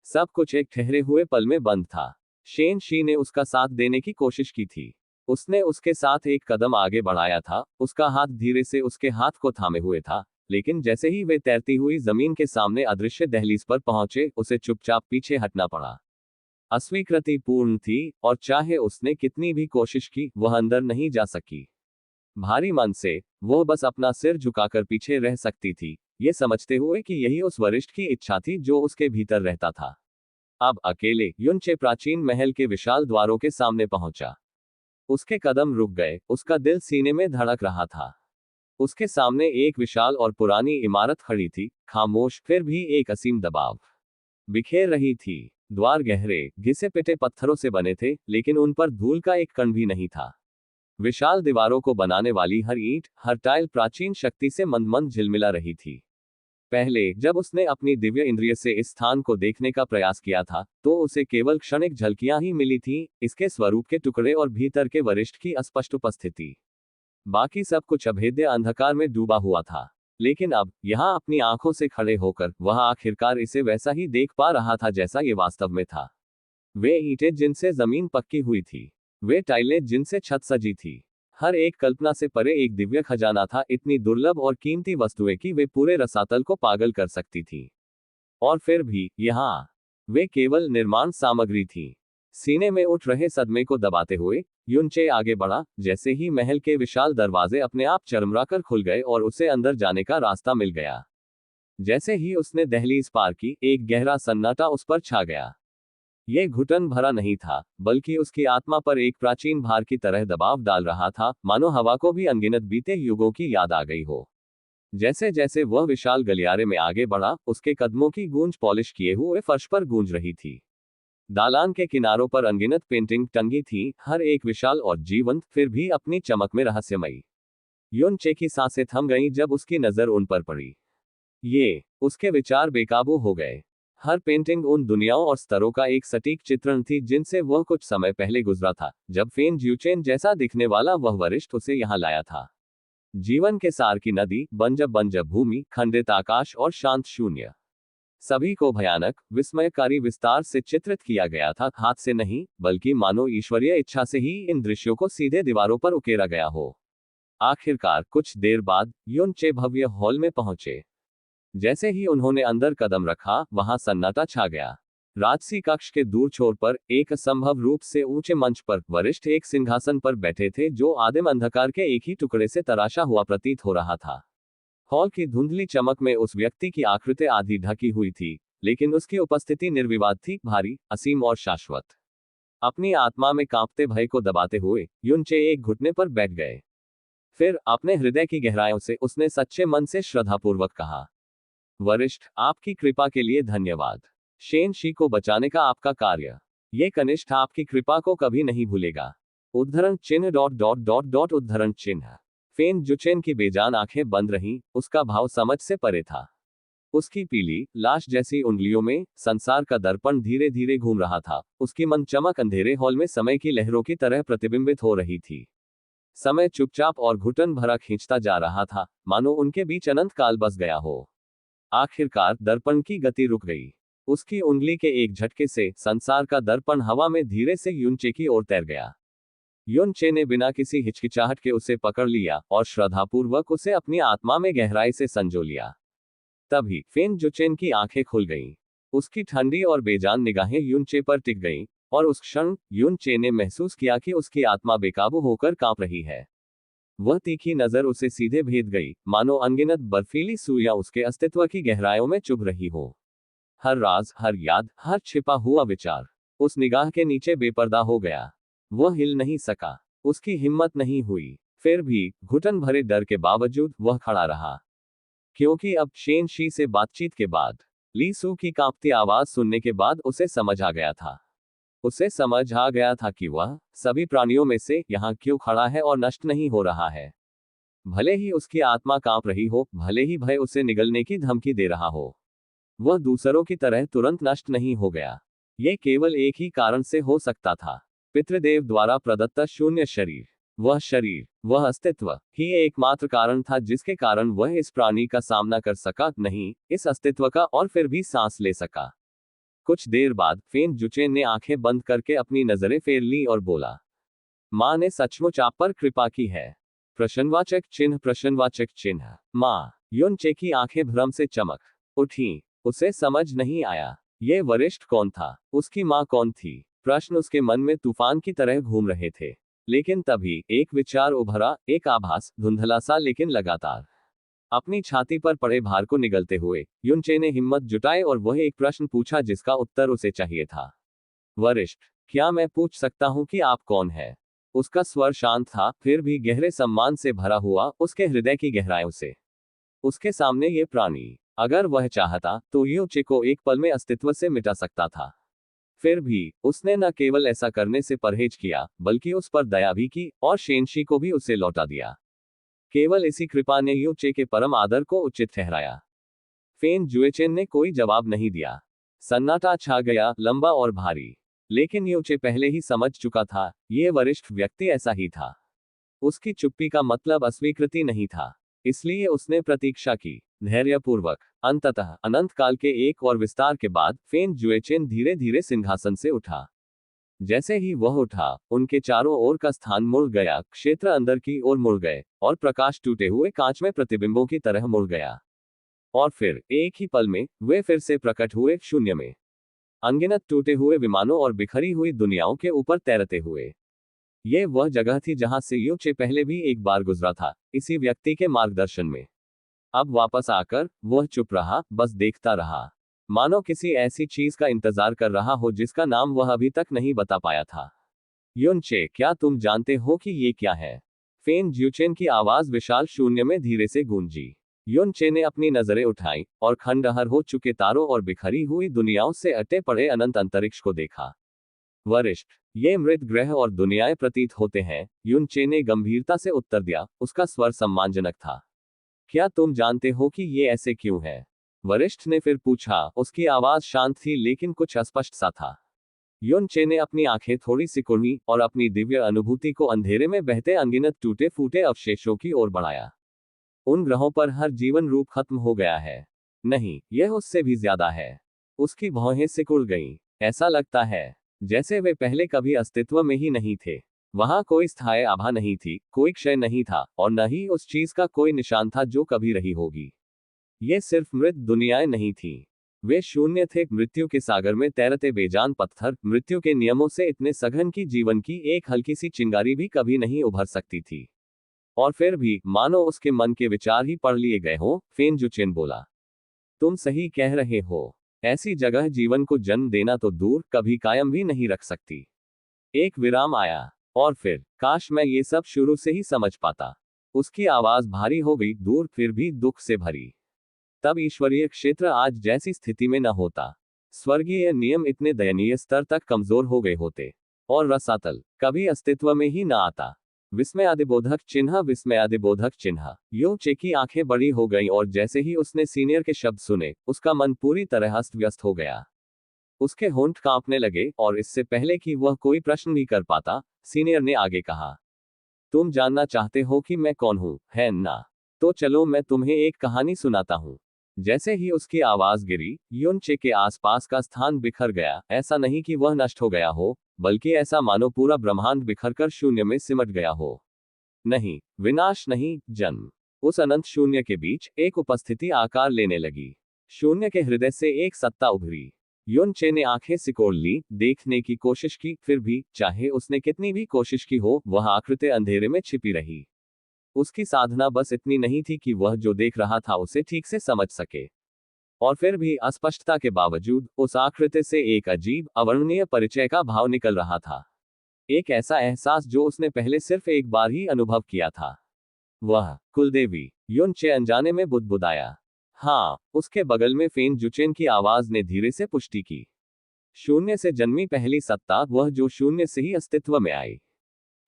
Speaker 1: सब कुछ एक ठहरे हुए पल में बंद था। शेन शी ने उसका साथ देने की कोशिश की थी। उसने उसके साथ एक कदम आगे बढ़ाया था, उसका हाथ धीरे से उसके हाथ को थामे हुए था, लेकिन जैसे ही वे तैरती हुई जमीन के सामने अदृश्य दहलीज पर पहुंचे, उसे चुपचाप पीछे हटना पड़ा। अस्वीकृति पूर्ण थी, और चाहे उसने कितनी भी कोशिश की, वह अंदर नहीं जा सकी। भारी मन से वह बस अपना सिर झुकाकर पीछे रह सकती थी, ये समझते हुए कि यही उस वरिष्ठ की इच्छा थी जो उसके भीतर रहता था। अब अकेले युन चे प्राचीन महल के विशाल द्वारों के सामने पहुंचा। उसके कदम रुक गए, उसका दिल सीने में धड़क रहा था। उसके सामने एक विशाल और पुरानी इमारत खड़ी थी, खामोश, फिर भी एक असीम दबाव बिखेर रही थी। द्वार गहरे, घिसे पिटे पत्थरों से बने थे, लेकिन उन पर धूल का एक कण भी नहीं था। विशाल दीवारों को बनाने वाली हर ईंट, हर टाइल प्राचीन शक्ति से मंद मंद झिलमिला रही थी। पहले जब उसने अपनी दिव्य इंद्रिय से इस स्थान को देखने का प्रयास किया था, तो उसे केवल क्षणिक झलकियां ही मिली थीं, इसके स्वरूप के टुकड़े और भीतर के वरिष्ठ की अस्पष्ट उपस्थिति। बाकी सब कुछ अभेद्य अंधकार में डूबा हुआ था। लेकिन अब यहां अपनी आंखों से खड़े होकर वह आखिरकार इसे वैसा ही देख पा रहा था जैसा ये वास्तव में था। वे ईंटें जिनसे जमीन पक्की हुई थी, वे टाइलें जिनसे छत सजी थी, हर एक कल्पना से परे एक दिव्य खजाना था, इतनी दुर्लभ और कीमती वस्तुएं कि वे पूरे रसातल को पागल कर सकती थी। और फिर भी यहाँ वे केवल निर्माण सामग्री थी। सीने में उठ रहे सदमे को दबाते हुए युन चे आगे बढ़ा। जैसे ही महल के विशाल दरवाजे अपने आप चरमराकर खुल गए और उसे अंदर जाने का रास्ता मिल गया। जैसे ही उसने दहलीज पार की, एक गहरा सन्नाटा उस पर छा गया। ये घुटन भरा नहीं था, बल्कि उसकी आत्मा पर एक प्राचीन भार की तरह दबाव डाल रहा था, मानो हवा को भी अनगिनत बीते युगों की याद आ गई हो। जैसे जैसे वह विशाल गलियारे में आगे बढ़ा, उसके कदमों की गूंज पॉलिश किए हुए फर्श पर गूंज रही थी। दालान के किनारों पर अनगिनत पेंटिंग टंगी थी, हर एक विशाल और जीवंत, फिर भी अपनी चमक में रहस्यमयी। युन चे की सांसें थम गईं जब उसकी नजर उन पर पड़ी। ये उसके विचार बेकाबू हो गए। हर पेंटिंग उन दुनियाओं और स्तरों का एक सटीक चित्रण थी जिनसे वह कुछ समय पहले गुजरा था, जब फेन ज्यूचेन जैसा दिखने वाला वह वरिष्ठ उसे यहाँ लाया था। जीवन के सार की नदी, बंजर भूमि, खंडित आकाश और शांत शून्य, सभी को भयानक, विस्मयकारी विस्तार से चित्रित किया गया था, हाथ से नहीं, बल्कि मानो ईश्वरीय इच्छा से ही इन दृश्यों को सीधे दीवारों पर उकेरा गया हो। आखिरकार कुछ देर बाद युन चे भव्य हॉल में पहुंचे। जैसे ही उन्होंने अंदर कदम रखा, वहां सन्नाटा छा गया। राजसी कक्ष के दूर छोर पर, एक असंभव रूप से ऊंचे मंच पर, वरिष्ठ एक सिंहासन पर बैठे थे जो आदिम अंधकार के एक ही टुकड़े से तराशा हुआ प्रतीत हो रहा था। हॉल की धुंधली चमक में उस व्यक्ति की आकृति आधी ढकी हुई थी, लेकिन उसकी उपस्थिति निर्विवाद थी, भारी, असीम और शाश्वत। अपनी आत्मा में कांपते भय को दबाते हुए युन चे एक घुटने पर बैठ गए। फिर अपने हृदय की गहराइयों से उसने सच्चे मन से श्रद्धापूर्वक कहा, वरिष्ठ, आपकी कृपा के लिए धन्यवाद। शेन शी को बचाने का आपका कार्य, ये कनिष्ठ आपकी कृपा को कभी नहीं भूलेगा। उद्धरण चिन्ह उद्धरण चिन्ह। फेन जुचेन की बेजान आंखें बंद रहीं, उसका भाव समझ से परे था। उसकी पीली, लाश जैसी उंगलियों में संसार का दर्पण धीरे धीरे घूम रहा था, उसकी मन चमक अंधेरे हॉल में समय की लहरों की तरह प्रतिबिंबित हो रही थी। समय चुपचाप और घुटन भरा खींचता जा रहा था, मानो उनके बीच अनंत काल बस गया हो। आखिरकार दर्पण की गति रुक गई। उसकी उंगली के एक झटके से संसार का दर्पण हवा में धीरे से युनचे की ओर तैर गया। युनचे ने बिना किसी हिचकिचाहट के उसे पकड़ लिया और श्रद्धापूर्वक उसे अपनी आत्मा में गहराई से संजो लिया। तभी फेन जुचेन की आंखें खुल गईं। उसकी ठंडी और बेजान निगाहें युनचे पर टिक गईं, और उस क्षण युनचे ने महसूस किया कि उसकी आत्मा बेकाबू होकर कांप रही है। वह तीखी नजर उसे सीधे भेद गई, मानो अनगिनत बर्फीली सुइयां उसके अस्तित्व की गहराइयों में चुभ रही हो। हर राज, हर याद, हर छिपा हुआ विचार उस निगाह के नीचे बेपर्दा हो गया। वह हिल नहीं सका, उसकी हिम्मत नहीं हुई। फिर भी घुटन भरे डर के बावजूद वह खड़ा रहा, क्योंकि अब शेन शी से बातचीत के बाद, ली सू की कांपती आवाज सुनने के बाद उसे समझ आ गया था। उसे समझ आ गया था कि वह सभी प्राणियों में से यहाँ क्यों खड़ा है और नष्ट नहीं हो रहा है। भले ही उसकी आत्मा कांप रही हो, भले ही भय उसे निगलने की धमकी दे रहा हो, वह दूसरों की तरह तुरंत नष्ट नहीं हो गया। यह केवल एक ही कारण से हो सकता था, पितृदेव द्वारा प्रदत्त शून्य शरीर। वह शरीर, वह अस्तित्व ही एकमात्र कारण था जिसके कारण वह इस प्राणी का सामना कर सका, नहीं इस अस्तित्व का, और फिर भी सांस ले सका। कुछ देर बाद फेन जुचेन ने आंखें बंद करके अपनी नजरें फेर ली और बोला, मां ने सचमुच आप पर कृपा की है। प्रश्नवाचक चिन्ह, प्रश्नवाचक चिन्ह। मां। युनचे की आंखें भ्रम से चमक उठी। उसे समझ नहीं आया, ये वरिष्ठ कौन था, उसकी मां कौन थी। प्रश्न उसके मन में तूफान की तरह घूम रहे थे। लेकिन तभी एक विचार उभरा, एक आभास, धुंधला सा लेकिन लगातार। अपनी छाती पर पड़े भार को निगलते हुए युनचे ने हिम्मत जुटाई और वह एक प्रश्न पूछा जिसका उत्तर उसे चाहिए था। वरिष्ठ, क्या मैं पूछ सकता हूं कि आप कौन है? उसका स्वर शांत था, फिर भी गहरे सम्मान से भरा हुआ, उसके हृदय की गहराइयों से। उसके सामने ये प्राणी, अगर वह चाहता तो युनचे को एक पल में अस्तित्व से मिटा सकता था। फिर भी उसने न केवल ऐसा करने से परहेज किया, बल्कि उस पर दया भी की और शेनशी को भी उसे लौटा दिया। केवल इसी कृपा ने युनचे के परम आदर को उचित ठहराया। फेन जुएचेन ने कोई जवाब नहीं दिया। सन्नाटा छा गया, लंबा और भारी। लेकिन युनचे पहले ही समझ चुका था, यह वरिष्ठ व्यक्ति ऐसा ही था। उसकी चुप्पी का मतलब अस्वीकृति नहीं था। इसलिए उसने प्रतीक्षा की, धैर्यपूर्वक। अंततः अनंत काल के एक और विस्तार के बाद फेन जुएचेन धीरे धीरे सिंहासन से उठा। जैसे ही वह उठा, उनके चारों ओर का स्थान मुड़ गया, क्षेत्र अंदर की ओर मुड़ गए, और प्रकाश टूटे हुए कांच में प्रतिबिंबों की तरह मुड़ गया। और फिर एक ही पल में वे फिर से प्रकट हुए शून्य में, अनगिनत टूटे हुए विमानों और बिखरी हुई दुनियाओं के ऊपर तैरते हुए। यह वह जगह थी जहां से युनचे पहले भी एक बार गुजरा था, इसी व्यक्ति के मार्गदर्शन में। अब वापस आकर वह चुप रहा, बस देखता रहा, मानो किसी ऐसी चीज का इंतजार कर रहा हो जिसका नाम वह अभी तक नहीं बता पाया था। युनचे, क्या तुम जानते हो कि ये क्या है? फेन ज्यूचेन की आवाज विशाल शून्य में धीरे से गूंजी। युनचे ने अपनी नजरें उठाई और खंडहर हो चुके तारों और बिखरी हुई दुनियाओं से अटे पड़े अनंत अंतरिक्ष को देखा। वरिष्ठ, ये मृत ग्रह और दुनियाएं प्रतीत होते हैं, युनचे ने गंभीरता से उत्तर दिया, उसका स्वर सम्मानजनक था। क्या तुम जानते हो कि ये ऐसे क्यों है? वरिष्ठ ने फिर पूछा, उसकी आवाज शांत थी लेकिन कुछ अस्पष्ट सा था। युनचे ने अपनी आंखें थोड़ी सिकुड़ी और अपनी दिव्य अनुभूति को अंधेरे में बहते अनगिनत टूटे फूटे अवशेषों की ओर बढ़ाया। उन ग्रहों पर हर जीवन रूप खत्म हो गया है। नहीं, यह उससे भी ज्यादा है। उसकी भौहें सिकुड़ गईं। ऐसा लगता है जैसे वे पहले कभी अस्तित्व में ही नहीं थे। वहां कोई स्थायी आभा नहीं थी, कोई क्षय नहीं था, और न ही उस चीज का कोई निशान था जो कभी रही होगी। ये सिर्फ मृत दुनियाएं नहीं थीं। वे शून्य थे, मृत्यु के सागर में तैरते बेजान पत्थर, मृत्यु के नियमों से इतने सघन की जीवन की एक हल्की सी चिंगारी भी कभी नहीं उभर सकती थी। और फिर भी, मानो उसके मन के विचार ही पढ़ लिए गए हों, फेन जुचेन बोला, तुम सही कह रहे हो। ऐसी जगह जीवन को जन्म देना तो दूर, कभी कायम भी नहीं रख सकती। एक विराम आया, और फिर, काश मैं ये सब शुरू से ही समझ पाता। उसकी आवाज भारी हो गई, दूर, फिर भी दुख से भरी। तब ईश्वरीय क्षेत्र आज जैसी स्थिति में न होता। स्वर्गीय नियम इतने दयनीय स्तर तक कमजोर हो गए होते, और रसातल कभी अस्तित्व में ही न आता। विस्मयादिबोधक चिन्ह, विस्मयादिबोधक चिन्ह। युनचे की आंखें बड़ी हो गईं और जैसे ही उसने सीनियर के शब्द सुने, उसका मन पूरी तरह अस्त व्यस्त हो गया। उसके होंठ कांपने लगे, और इससे पहले कि वह कोई प्रश्न भी कर पाता, सीनियर ने आगे कहा, तुम जानना चाहते हो कि मैं कौन हूं, है ना? तो चलो मैं तुम्हें एक कहानी सुनाता हूं। जैसे ही उसकी आवाज गिरी, युनचे के आसपास का स्थान बिखर गया। ऐसा नहीं कि वह नष्ट हो गया हो, बल्कि ऐसा मानो पूरा ब्रह्मांड बिखरकर शून्य में सिमट गया हो। नहीं, विनाश नहीं, जन्म। उस अनंत शून्य के बीच एक उपस्थिति आकार लेने लगी। शून्य के हृदय से एक सत्ता उभरी। युनचे ने आंखें सिकोड़ ली, देखने की कोशिश की, फिर भी चाहे उसने कितनी भी कोशिश की हो, वह आकृति अंधेरे में छिपी रही। उसकी साधना बस इतनी नहीं थी कि वह जो देख रहा था उसे ठीक से समझ सके, और फिर भी अस्पष्टता के बावजूद उस आकृति से एक अजीब, अवर्णनीय परिचय का भाव निकल रहा था। एक ऐसा एहसास जो उसने पहले सिर्फ एक बार ही अनुभव किया था। वह कुलदेवी। युनचे अनजाने में बुदबुदाया। हाँ, उसके बगल में फेन जुचेन की आवाज ने धीरे से पुष्टि की। शून्य से जन्मी पहली सत्ता, वह जो शून्य से ही अस्तित्व में आई।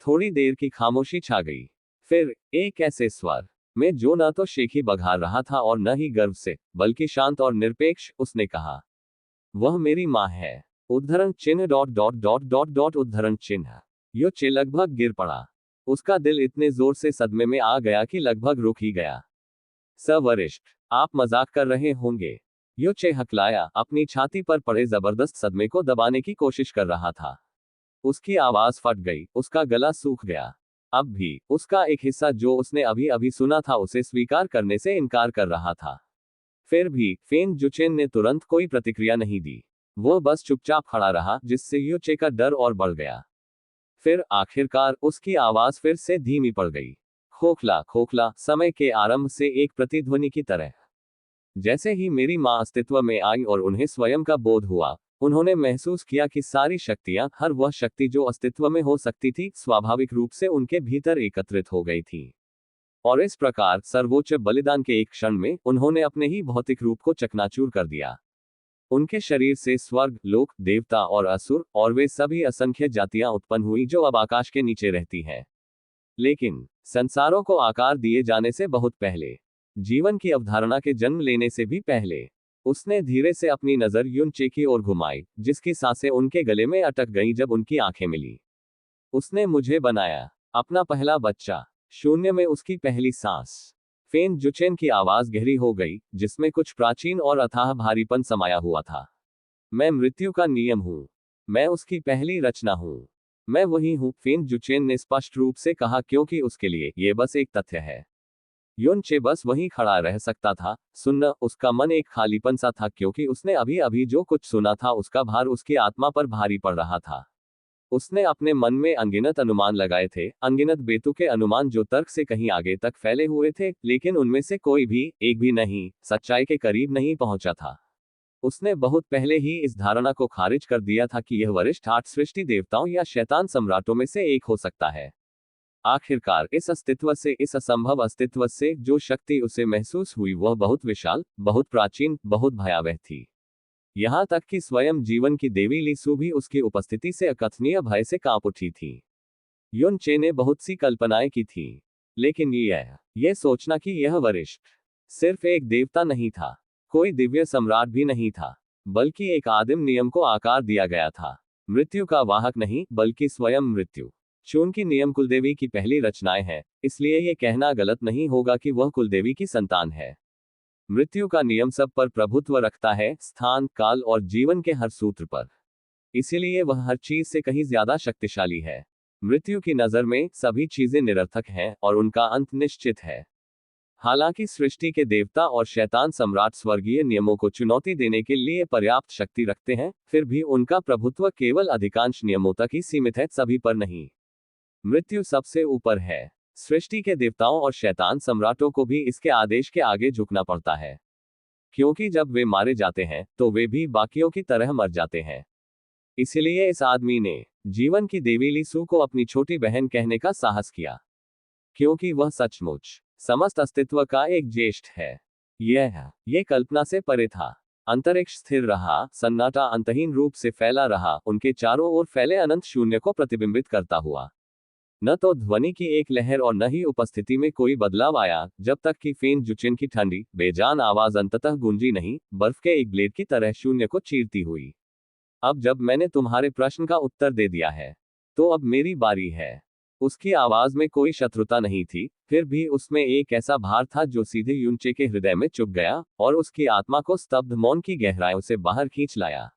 Speaker 1: थोड़ी देर की खामोशी छा गई। फिर एक ऐसे स्वर में जो न तो शेखी बघार रहा था और न ही गर्व से, बल्कि शांत और निरपेक्ष, उसने कहा, वह मेरी माँ है। उद्धरण चिन्ह dot dot dot dot dot उद्धरण चिन्ह। युनचे लगभग गिर पड़ा। उसका दिल इतने जोर से सदमे में आ गया कि लगभग रुक ही गया। वरिष्ठ, आप मजाक कर रहे होंगे। युनचे हकलाया, अपनी छाती पर पड़े जबरदस्त सदमे को दबाने की कोशिश कर रहा था। उसकी आवाज फट गई, उसका गला सूख गया। अब भी उसका एक हिस्सा जो उसने अभी अभी सुना था उसे स्वीकार करने से इनकार कर रहा था। फिर भी फेन जुचेन ने तुरंत कोई प्रतिक्रिया नहीं दी। वह बस चुपचाप खड़ा रहा, जिससे युनचे का डर और बढ़ गया। फिर आखिरकार उसकी आवाज फिर से धीमी पड़ गई, खोखला खोखला, समय के आरंभ से एक प्रतिध्वनि की तरह। जैसे ही मेरी मां अस्तित्व में आई और उन्हें स्वयं का बोध हुआ, उन्होंने महसूस किया कि सारी शक्तियां, हर वह शक्ति जो अस्तित्व में हो सकती थी, स्वाभाविक रूप से उनके भीतर एकत्रित हो गई थी। और इस प्रकार सर्वोच्च बलिदान के एक क्षण में उन्होंने अपने ही भौतिक रूप को चकनाचूर कर दिया। उनके शरीर से स्वर्ग, लोक, देवता और असुर और वे सभी असंख्य जातियां उत्पन्न हुई जो अब आकाश के नीचे रहती हैं। लेकिन संसारों को आकार दिए जाने से बहुत पहले, जीवन की अवधारणा के जन्म लेने से भी पहले, उसने धीरे से अपनी नजर युनचे की ओर घुमाई, जिसकी सांसें उनके गले में अटक गईं जब उनकी आंखें मिली। उसने मुझे बनाया, अपना पहला बच्चा। शून्य में उसकी पहली सांस। फेन जुचेन की आवाज गहरी हो गई, जिसमें कुछ प्राचीन और अथाह भारीपन समाया हुआ था। मैं मृत्यु का नियम हूं। मैं उसकी पहली रचना हूं। मैं वही हूं, फेन जुचेन ने स्पष्ट रूप से कहा, क्योंकि उसके लिए यह बस एक तथ्य है। युनचे बस वहीं खड़ा रह सकता था, सुनना। उसका मन एक खालीपन सा था, क्योंकि उसने अभी अभी जो कुछ सुना था उसका भार उसकी आत्मा पर भारी पड़ रहा था। उसने अपने मन में अनगिनत अनुमान लगाए थे, अनगिनत बेतुके अनुमान जो तर्क से कहीं आगे तक फैले हुए थे, लेकिन उनमें से कोई भी, एक भी नहीं, सच्चाई के करीब नहीं पहुंचा था। उसने बहुत पहले ही इस धारणा को खारिज कर दिया था कि यह वरिष्ठ 8 सृष्टि देवताओं या शैतान सम्राटों में से एक हो सकता है। आखिरकार इस अस्तित्व से, इस असंभव अस्तित्व से जो शक्ति उसे महसूस हुई, वह बहुत विशाल, बहुत प्राचीन, बहुत भयावह थी। यहां तक कि स्वयं जीवन की देवी लीसु भी उसकी उपस्थिति से अकथनीय भय से कांप उठी थी। युनचे ने बहुत सी कल्पनाएं की थी, लेकिन यह सोचना कि यह वरिष्ठ सिर्फ एक देवता नहीं था, कोई दिव्य सम्राट भी नहीं था, बल्कि एक आदिम नियम को आकार दिया गया था। मृत्यु का वाहक नहीं, बल्कि स्वयं मृत्यु। चून की नियम कुलदेवी की पहली रचनाएं हैं, इसलिए यह कहना गलत नहीं होगा कि वह कुलदेवी की संतान है। मृत्यु का नियम सब पर प्रभुत्व रखता है, स्थान, काल और जीवन के हर सूत्र पर। इसीलिए वह हर चीज से कहीं ज्यादा शक्तिशाली है। मृत्यु की नजर में सभी चीजें निरर्थक हैं और उनका अंत निश्चित है। हालांकि सृष्टि के देवता और शैतान सम्राट स्वर्गीय नियमों को चुनौती देने के लिए पर्याप्त शक्ति रखते हैं, फिर भी उनका प्रभुत्व केवल अधिकांश नियमों तक ही सीमित है, सभी पर नहीं। मृत्यु सबसे ऊपर है। सृष्टि के देवताओं और शैतान सम्राटों को भी इसके आदेश के आगे झुकना पड़ता है, क्योंकि जब वे मारे जाते हैं तो वे भी बाकियों की तरह मर जाते हैं। इसलिए इस आदमी ने जीवन की देवी लीसु को अपनी छोटी बहन कहने का साहस किया, क्योंकि वह सचमुच समस्त अस्तित्व का एक ज्येष्ठ है। यह कल्पना से परे था। अंतरिक्ष स्थिर रहा, सन्नाटा अंतहीन रूप से फैला रहा, उनके चारों ओर फैले अनंत शून्य को प्रतिबिंबित करता हुआ। न तो ध्वनि की एक लहर और न ही उपस्थिति में कोई बदलाव आया, जब तक कि फेन जुचेन की ठंडी, बेजान आवाज अंततः गूंजी नहीं, बर्फ के एक ब्लेड की तरह शून्य को चीरती हुई। अब जब मैंने तुम्हारे प्रश्न का उत्तर दे दिया है, तो अब मेरी बारी है। उसकी आवाज में कोई शत्रुता नहीं थी, फिर भी उसमें एक ऐसा भार था जो सीधे युनचे के हृदय में चुभ गया और उसकी आत्मा को स्तब्ध मौन की गहराइयों से बाहर खींच लाया।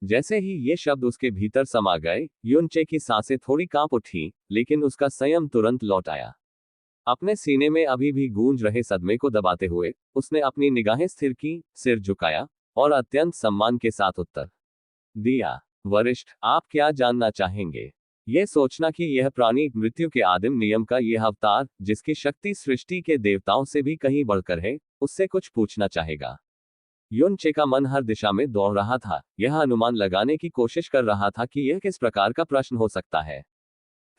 Speaker 1: जैसे ही ये शब्द उसके भीतर समा गए, युनचे की सांसें थोड़ी कांप उठी, लेकिन उसका संयम तुरंत लौट आया। अपने सीने में अभी भी गूंज रहे सदमे को दबाते हुए उसने अपनी निगाहें स्थिर की, सिर झुकाया और अत्यंत सम्मान के साथ उत्तर दिया, वरिष्ठ, आप क्या जानना चाहेंगे? यह सोचना कि यह प्राणी मृत्यु के आदिम नियम का यह अवतार, जिसकी शक्ति सृष्टि के देवताओं से भी कहीं बढ़कर है, उससे कुछ पूछना चाहेगा। युनचे का मन हर दिशा में दौड़ रहा था, यह अनुमान लगाने की कोशिश कर रहा था कि यह किस प्रकार का प्रश्न हो सकता है।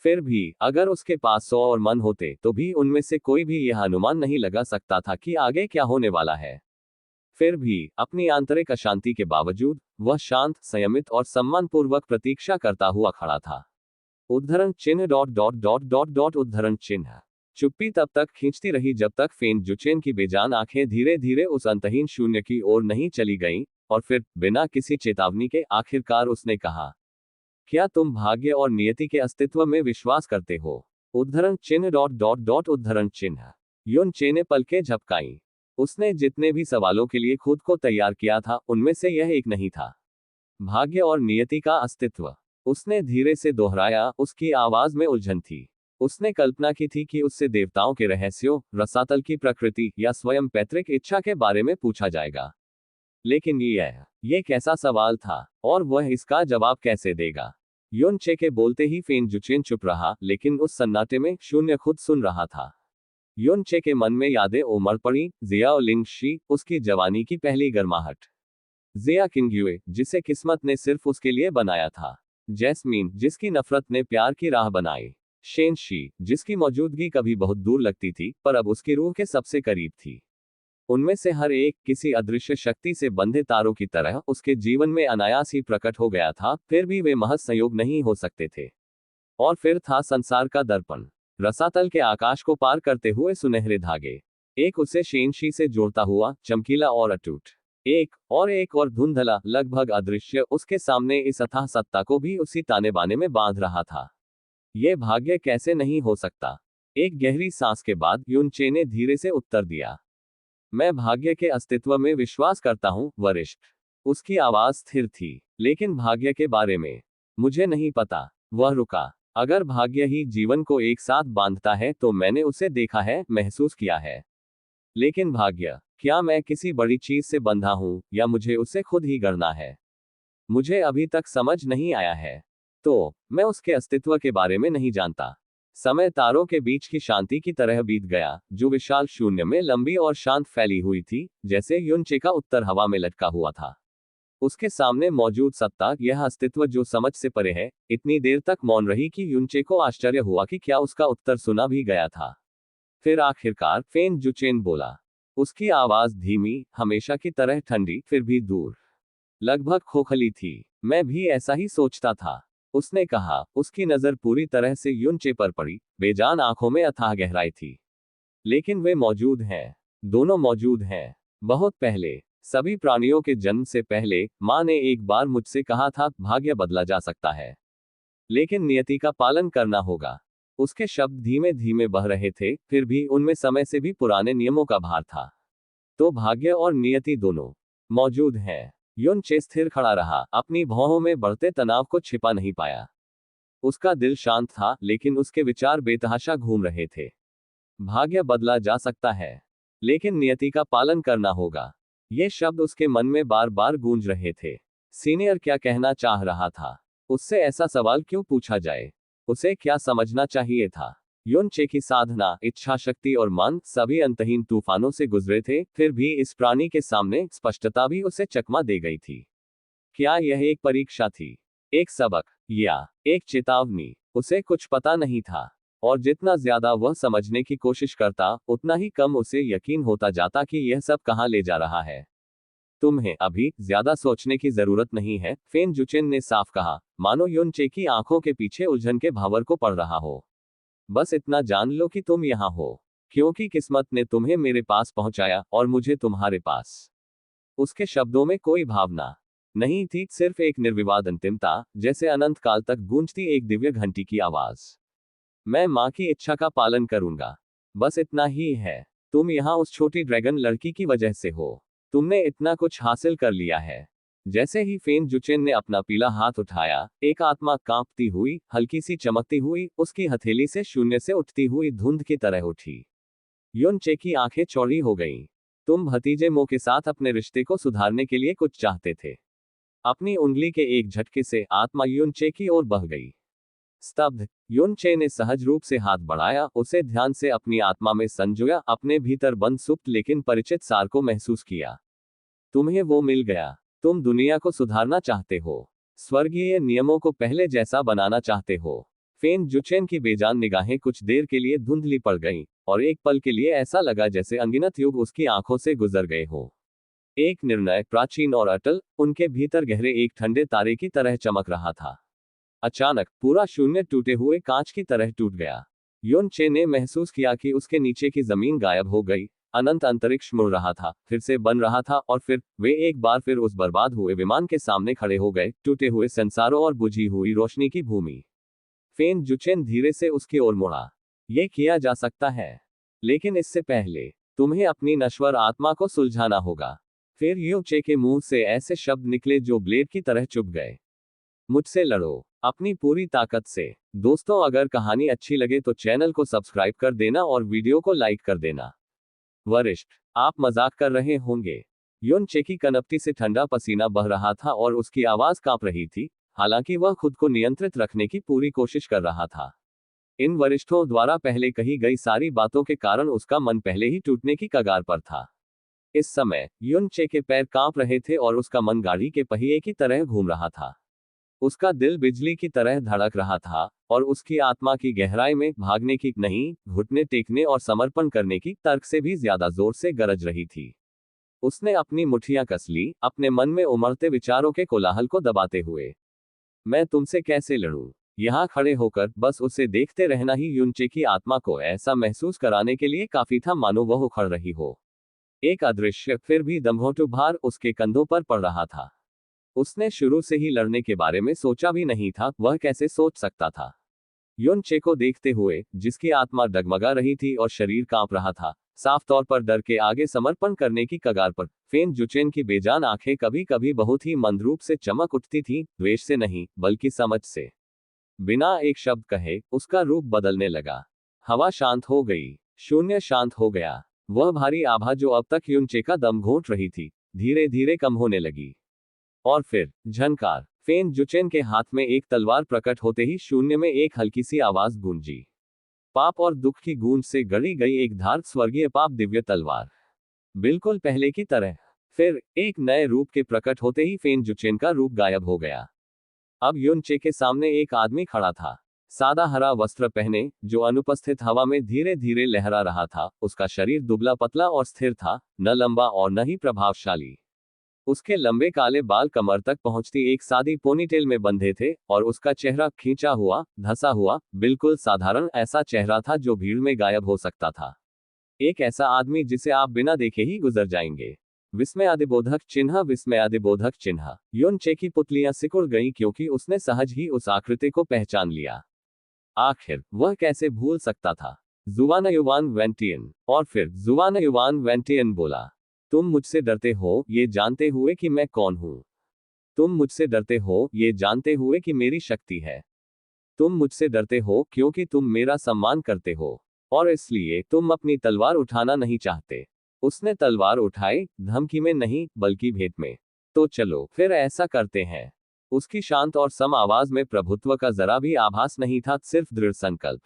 Speaker 1: फिर भी अगर उसके पास 100 और मन होते तो भी उनमें से कोई भी यह अनुमान नहीं लगा सकता था कि आगे क्या होने वाला है। फिर भी अपनी आंतरिक अशांति के बावजूद वह शांत, संयमित और सम्मानपूर्वक प्रतीक्षा करता हुआ खड़ा था। उद्धरण चिन्ह dot dot dot dot dot उद्धरण चिन्ह। चुप्पी तब तक खींचती रही जब तक फेन जुचेन की बेजान आंखें धीरे धीरे उस अंतहीन शून्य की ओर नहीं चली गईं, और फिर बिना किसी चेतावनी के आखिरकार उसने कहा, क्या तुम भाग्य और नियति के अस्तित्व में विश्वास करते हो? उद्धरण चिन्ह डॉट डॉट डॉट उद्धरण चिन्ह। युनचे ने पलकें झपकाईं। उसने जितने भी सवालों के लिए खुद को तैयार किया था उनमें से यह एक नहीं था। भाग्य और नियति का अस्तित्व, उसने धीरे से दोहराया, उसकी आवाज में उलझन थी। उसने कल्पना की थी कि उससे देवताओं के रहस्यों, रसातल की प्रकृति या स्वयं पैतृक इच्छा के बारे में पूछा जाएगा। लेकिन ये कैसा सवाल था, और वह इसका जवाब कैसे देगा? युनचे के बोलते ही फेन जुचेन चुप रहा, लेकिन उस सन्नाटे में शून्य खुद सुन रहा था। युनचे के मन में यादें उमड़ पड़ी, जियाओ लिंगशी, उसकी जवानी की पहली गर्माहट। जिया किंगयुए, जिसे किस्मत ने सिर्फ उसके लिए बनाया था। जैस्मीन, जिसकी नफरत ने प्यार की राह बनाई। शेनशी, जिसकी मौजूदगी कभी बहुत दूर लगती थी पर अब उसकी रूह के सबसे करीब थी। उनमें से हर एक किसी अदृश्य शक्ति से बंधे तारों की तरह उसके जीवन में अनायास ही प्रकट हो गया था, फिर भी वे महज संयोग नहीं हो सकते थे। और फिर था संसार का दर्पण, रसातल के आकाश को पार करते हुए सुनहरे धागे। एक उसे शेनशी से जोड़ता हुआ, चमकीला और अटूट। एक और धुंधला, लगभग अदृश्य, उसके सामने इस अथाह सत्ता को भी उसी ताने बाने में बांध रहा था। यह भाग्य कैसे नहीं हो सकता? एक गहरी सांस के बाद युनचे ने धीरे से उत्तर दिया, मैं भाग्य के अस्तित्व में विश्वास करता हूं, वरिष्ठ। उसकी आवाज स्थिर थी। लेकिन भाग्य के बारे में मुझे नहीं पता। वह रुका। अगर भाग्य ही जीवन को एक साथ बांधता है तो मैंने उसे देखा है, महसूस किया है। लेकिन भाग्य, क्या मैं किसी बड़ी चीज से बंधा हूं, या मुझे उसे खुद ही गढ़ना है? मुझे अभी तक समझ नहीं आया है। तो मैं उसके अस्तित्व के बारे में नहीं जानता। समय तारों के बीच की शांति की तरह बीत गया, जो विशाल शून्य में लंबी और शांत फैली हुई थी, जैसे युनचे का उत्तर हवा में लटका हुआ था। उसके सामने मौजूद सत्ता, यह अस्तित्व जो समझ से परे है, इतनी देर तक मौन रही कि युनचे को आश्चर्य हुआ कि क्या उसका उत्तर सुना भी गया था। फिर आखिरकार फेन जुचेन बोला। उसकी आवाज धीमी, हमेशा की तरह ठंडी, फिर भी दूर, लगभग खोखली थी। मैं भी ऐसा ही सोचता था, उसने कहा। उसकी नजर पूरी तरह से युनचे पर पड़ी, बेजान आंखों में अथाह गहराई थी। लेकिन वे मौजूद हैं। दोनों मौजूद हैं। बहुत पहले, सभी प्राणियों के जन्म से पहले, मां ने एक बार मुझसे कहा था, भाग्य बदला जा सकता है, लेकिन नियति का पालन करना होगा। उसके शब्द धीमे धीमे बह रहे थे, फिर भी उनमें समय से भी पुराने नियमों का भार था। तो भाग्य और नियति दोनों मौजूद हैं। युनचे स्थिर खड़ा रहा, अपनी भौहों में बढ़ते तनाव को छिपा नहीं पाया। उसका दिल शांत था, लेकिन उसके विचार बेतहाशा घूम रहे थे। भाग्य बदला जा सकता है, लेकिन नियति का पालन करना होगा। ये शब्द उसके मन में बार बार गूंज रहे थे। सीनियर क्या कहना चाह रहा था? उससे ऐसा सवाल क्यों पूछा जाए? उसे क्या समझना चाहिए था? युनचे की साधना, इच्छा शक्ति और मन, सभी अंतहीन तूफानों से गुजरे थे, फिर भी इस प्राणी के सामने स्पष्टता भी उसे चकमा दे गई थी। क्या यह एक परीक्षा थी? एक सबक? या एक चेतावनी? उसे कुछ पता नहीं था। और जितना ज्यादा वह समझने की कोशिश करता, उतना ही कम उसे यकीन होता जाता कि यह सब कहां ले जा रहा है। तुम्हें अभी ज्यादा सोचने की जरूरत नहीं है, फेन जुचेन ने साफ कहा, मानो युनचे की आंखों के पीछे उलझन के भावर को पढ़ रहा हो। बस इतना जान लो कि तुम यहां हो, क्योंकि किस्मत ने तुम्हें मेरे पास पहुंचाया, और मुझे तुम्हारे पास। उसके शब्दों में कोई भावना नहीं थी, सिर्फ एक निर्विवाद अंतिमता, जैसे अनंत काल तक गूंजती एक दिव्य घंटी की आवाज। मैं माँ की इच्छा का पालन करूंगा। बस इतना ही है। तुम यहाँ उस छोटी ड्रैगन लड़की की वजह से हो। तुमने इतना कुछ हासिल कर लिया है। जैसे ही फेन जुचेन ने अपना पीला हाथ उठाया, एक आत्मा कांपती हुई, हल्की सी चमकती हुई, उसकी हथेली से शून्य से उठती हुई धुंध की तरह उठी। युन चे की आंखें चौड़ी हो गईं। तुम भतीजे मो के साथ अपने रिश्ते को सुधारने के लिए कुछ चाहते थे। अपनी उंगली के एक झटके से आत्मा युन चे की ओर बह गई। स्तब्ध, युन चे ने सहज रूप से हाथ बढ़ाया, उसे ध्यान से अपनी आत्मा में संजोया, अपने भीतर बंद सुप्त लेकिन परिचित सार को महसूस किया। तुम्हें वो मिल गया। तुम दुनिया को सुधारना चाहते हो। स्वर्गीय नियमों को पहले जैसा बनाना चाहते हो। फेन जुचेन की बेजान निगाहें कुछ देर के लिए धुंधली पड़ गईं, और एक पल के लिए ऐसा लगा जैसे अनगिनत युग उसकी आंखों से गुजर गए हो। एक निर्णय, प्राचीन और अटल, उनके भीतर गहरे एक ठंडे तारे की तरह चमक रहा था। अचानक पूरा शून्य टूटे हुए कांच की तरह टूट गया। युन चे ने महसूस किया कि उसके नीचे की जमीन गायब हो गई। अनंत अंतरिक्ष मुड़ रहा था, फिर से बन रहा था, और फिर वे एक बार फिर उस बर्बाद हुए विमान के सामने खड़े हो गए, टूटे हुए संसारों और बुझी हुई रोशनी की भूमि। फेन जुचेन धीरे से उसकी ओर मुड़ा। यह किया जा सकता है, लेकिन इससे पहले तुम्हें अपनी नश्वर आत्मा को सुलझाना होगा। फिर यू चे के मुंह से ऐसे शब्द निकले जो ब्लेड की तरह चुभ गए। मुझसे लड़ो, अपनी पूरी ताकत से। दोस्तों, अगर कहानी अच्छी लगे तो चैनल को सब्सक्राइब कर देना और वीडियो को लाइक कर देना। वरिष्ठ, आप मजाक कर रहे होंगे। युन चे की कनपटी से ठंडा पसीना बह रहा था और उसकी आवाज कांप रही थी, हालांकि वह खुद को नियंत्रित रखने की पूरी कोशिश कर रहा था। इन वरिष्ठों द्वारा पहले कही गई सारी बातों के कारण उसका मन पहले ही टूटने की कगार पर था। इस समय युन चे के पैर कांप रहे थे और उसका मन गाड़ी के पहिए की तरह घूम रहा था। उसका दिल बिजली की तरह धड़क रहा था, और उसकी आत्मा की गहराई में भागने की नहीं, घुटने टेकने और समर्पण करने की तर्क से भी ज्यादा जोर से गरज रही थी। उसने अपनी मुट्ठियां कस ली, अपने मन में उमड़ते विचारों के कोलाहल को दबाते हुए। मैं तुमसे कैसे लड़ूं? यहाँ खड़े होकर बस उसे देखते रहना ही युनचे की आत्मा को ऐसा महसूस कराने के लिए काफी था मानो वह उखड़ रही हो। एक अदृश्य फिर भी दमघोंटू भार उसके कंधों पर पड़ रहा था। उसने शुरू से ही लड़ने के बारे में सोचा भी नहीं था, वह कैसे सोच सकता था। युन चे को देखते हुए, जिसकी आत्मा डगमगा रही थी और शरीर कांप रहा था, साफ तौर पर डर के आगे समर्पण करने की कगार पर, फेन जुचेन की बेजान आंखें कभी कभी बहुत ही मंदरूप से चमक उठती थीं, द्वेष से नहीं, बल्कि समझ से। बिना एक शब्द कहे, उसका रूप बदलने लगा। हवा शांत हो गई, शून्य शांत हो गया। वह भारी आभा जो अब तक युन चे का दम घोंट रही थी, धीरे धीरे कम होने लगी। और फिर झनकार, फेन जुचेन के हाथ में एक तलवार प्रकट होते ही शून्य में एक हल्की सी आवाज गूंजी। पाप और दुख की गूंज से गढ़ी गई एक धार, स्वर्गीय पाप दिव्य तलवार, बिल्कुल पहले की तरह। फिर एक नए रूप के प्रकट होते ही फेन जुचेन का रूप गायब हो गया। अब युन चे के सामने एक आदमी खड़ा था, सादा हरा वस्त्र पहने, जो अनुपस्थित हवा में धीरे धीरे लहरा रहा था। उसका शरीर दुबला पतला और स्थिर था, न लंबा और न ही प्रभावशाली। उसके लंबे काले बाल कमर तक पहुंचती एक सादी पोनीटेल में बंधे थे, और उसका चेहरा खींचा हुआ, धंसा हुआ, बिल्कुल साधारण ऐसा चेहरा था जो भीड़ में गायब हो सकता था। एक ऐसा आदमी जिसे आप बिना देखे ही गुजर जाएंगे। विस्मयादिबोधक चिन्ह, विस्मयादिबोधक चिन्ह। युन चे की पुतलियां सिकुड़ गईं क्योंकि उसने सहज ही उस आकृति को पहचान लिया। आखिर वह कैसे भूल सकता था? जुवान युवान वेंटियन। और फिर जुवान युवान वेंटियन बोला, तुम मुझसे डरते हो, ये जानते हुए कि मैं कौन हूं। तुम मुझसे डरते हो, ये जानते हुए कि मेरी शक्ति है। तुम मुझसे डरते हो क्योंकि तुम मेरा सम्मान करते हो, और इसलिए तुम अपनी तलवार उठाना नहीं चाहते। उसने तलवार उठाई, धमकी में नहीं, बल्कि भेंट में। तो चलो फिर ऐसा करते हैं। उसकी शांत और सम आवाज में प्रभुत्व का जरा भी आभास नहीं था, सिर्फ दृढ़ संकल्प।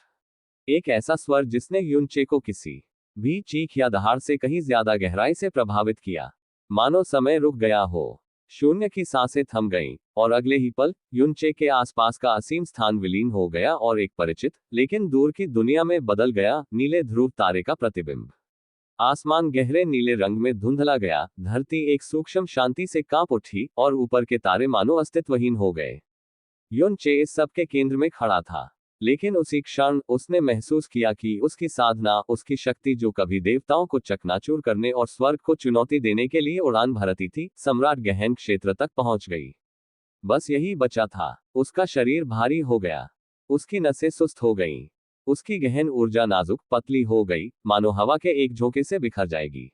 Speaker 1: एक ऐसा स्वर जिसने युन चे को किसी भी चीख या दहाड़ से कहीं ज्यादा गहराई से प्रभावित किया। मानो समय रुक गया हो, शून्य की सांसें थम गईं, और अगले ही पल युन चे के आसपास का असीम स्थान विलीन हो गया और एक परिचित लेकिन दूर की दुनिया में बदल गया, नीले ध्रुव तारे का प्रतिबिंब। आसमान गहरे नीले रंग में धुंधला गया, धरती एक सूक्ष्म शांति से कांप उठी, और ऊपर के तारे मानो अस्तित्वहीन हो गए। युन चे इस सब के केंद्र में खड़ा था, लेकिन उसी क्षण उसने महसूस किया कि उसकी साधना, उसकी शक्ति जो कभी देवताओं को चकनाचूर करने और स्वर्ग को चुनौती देने के लिए उड़ान भरती थी, सम्राट गहन क्षेत्र तक पहुंच गई। बस यही बचा था। उसका शरीर भारी हो गया, उसकी नसें सुस्त हो गईं, उसकी गहन ऊर्जा नाजुक पतली हो गई, मानो हवा के एक झोंके से बिखर जाएगी।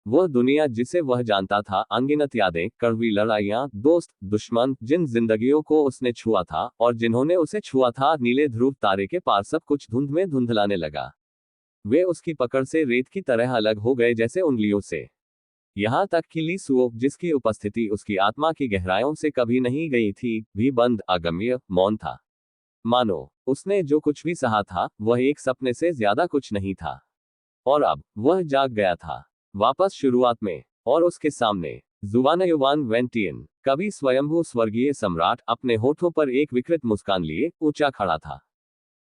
Speaker 1: वह दुनिया जिसे वह जानता था, अनगिनत यादें, कड़वी लड़ाइयां, दोस्त, दुश्मन, जिन जिंदगियों को उसने छुआ था और जिन्होंने उसे छुआ था, नीले ध्रुव तारे के पार सब कुछ धुंध में धुंधलाने लगा। वे उसकी पकड़ से रेत की तरह अलग हो गए, जैसे उंगलियों से। यहाँ तक कि ली सुओ, जिसकी उपस्थिति उसकी आत्मा की गहराइयों से कभी नहीं गई थी, भी बंद, अगम्य, मौन था। मानो उसने जो कुछ भी सहा था, वह एक सपने से ज्यादा कुछ नहीं था। और अब वह जाग गया था, वापस शुरुआत में। और उसके सामने जुवानयुवान वेंटियन, कभी स्वयंभू स्वर्गीय सम्राट, अपने होठों पर एक विकृत मुस्कान लिए ऊंचा खड़ा था।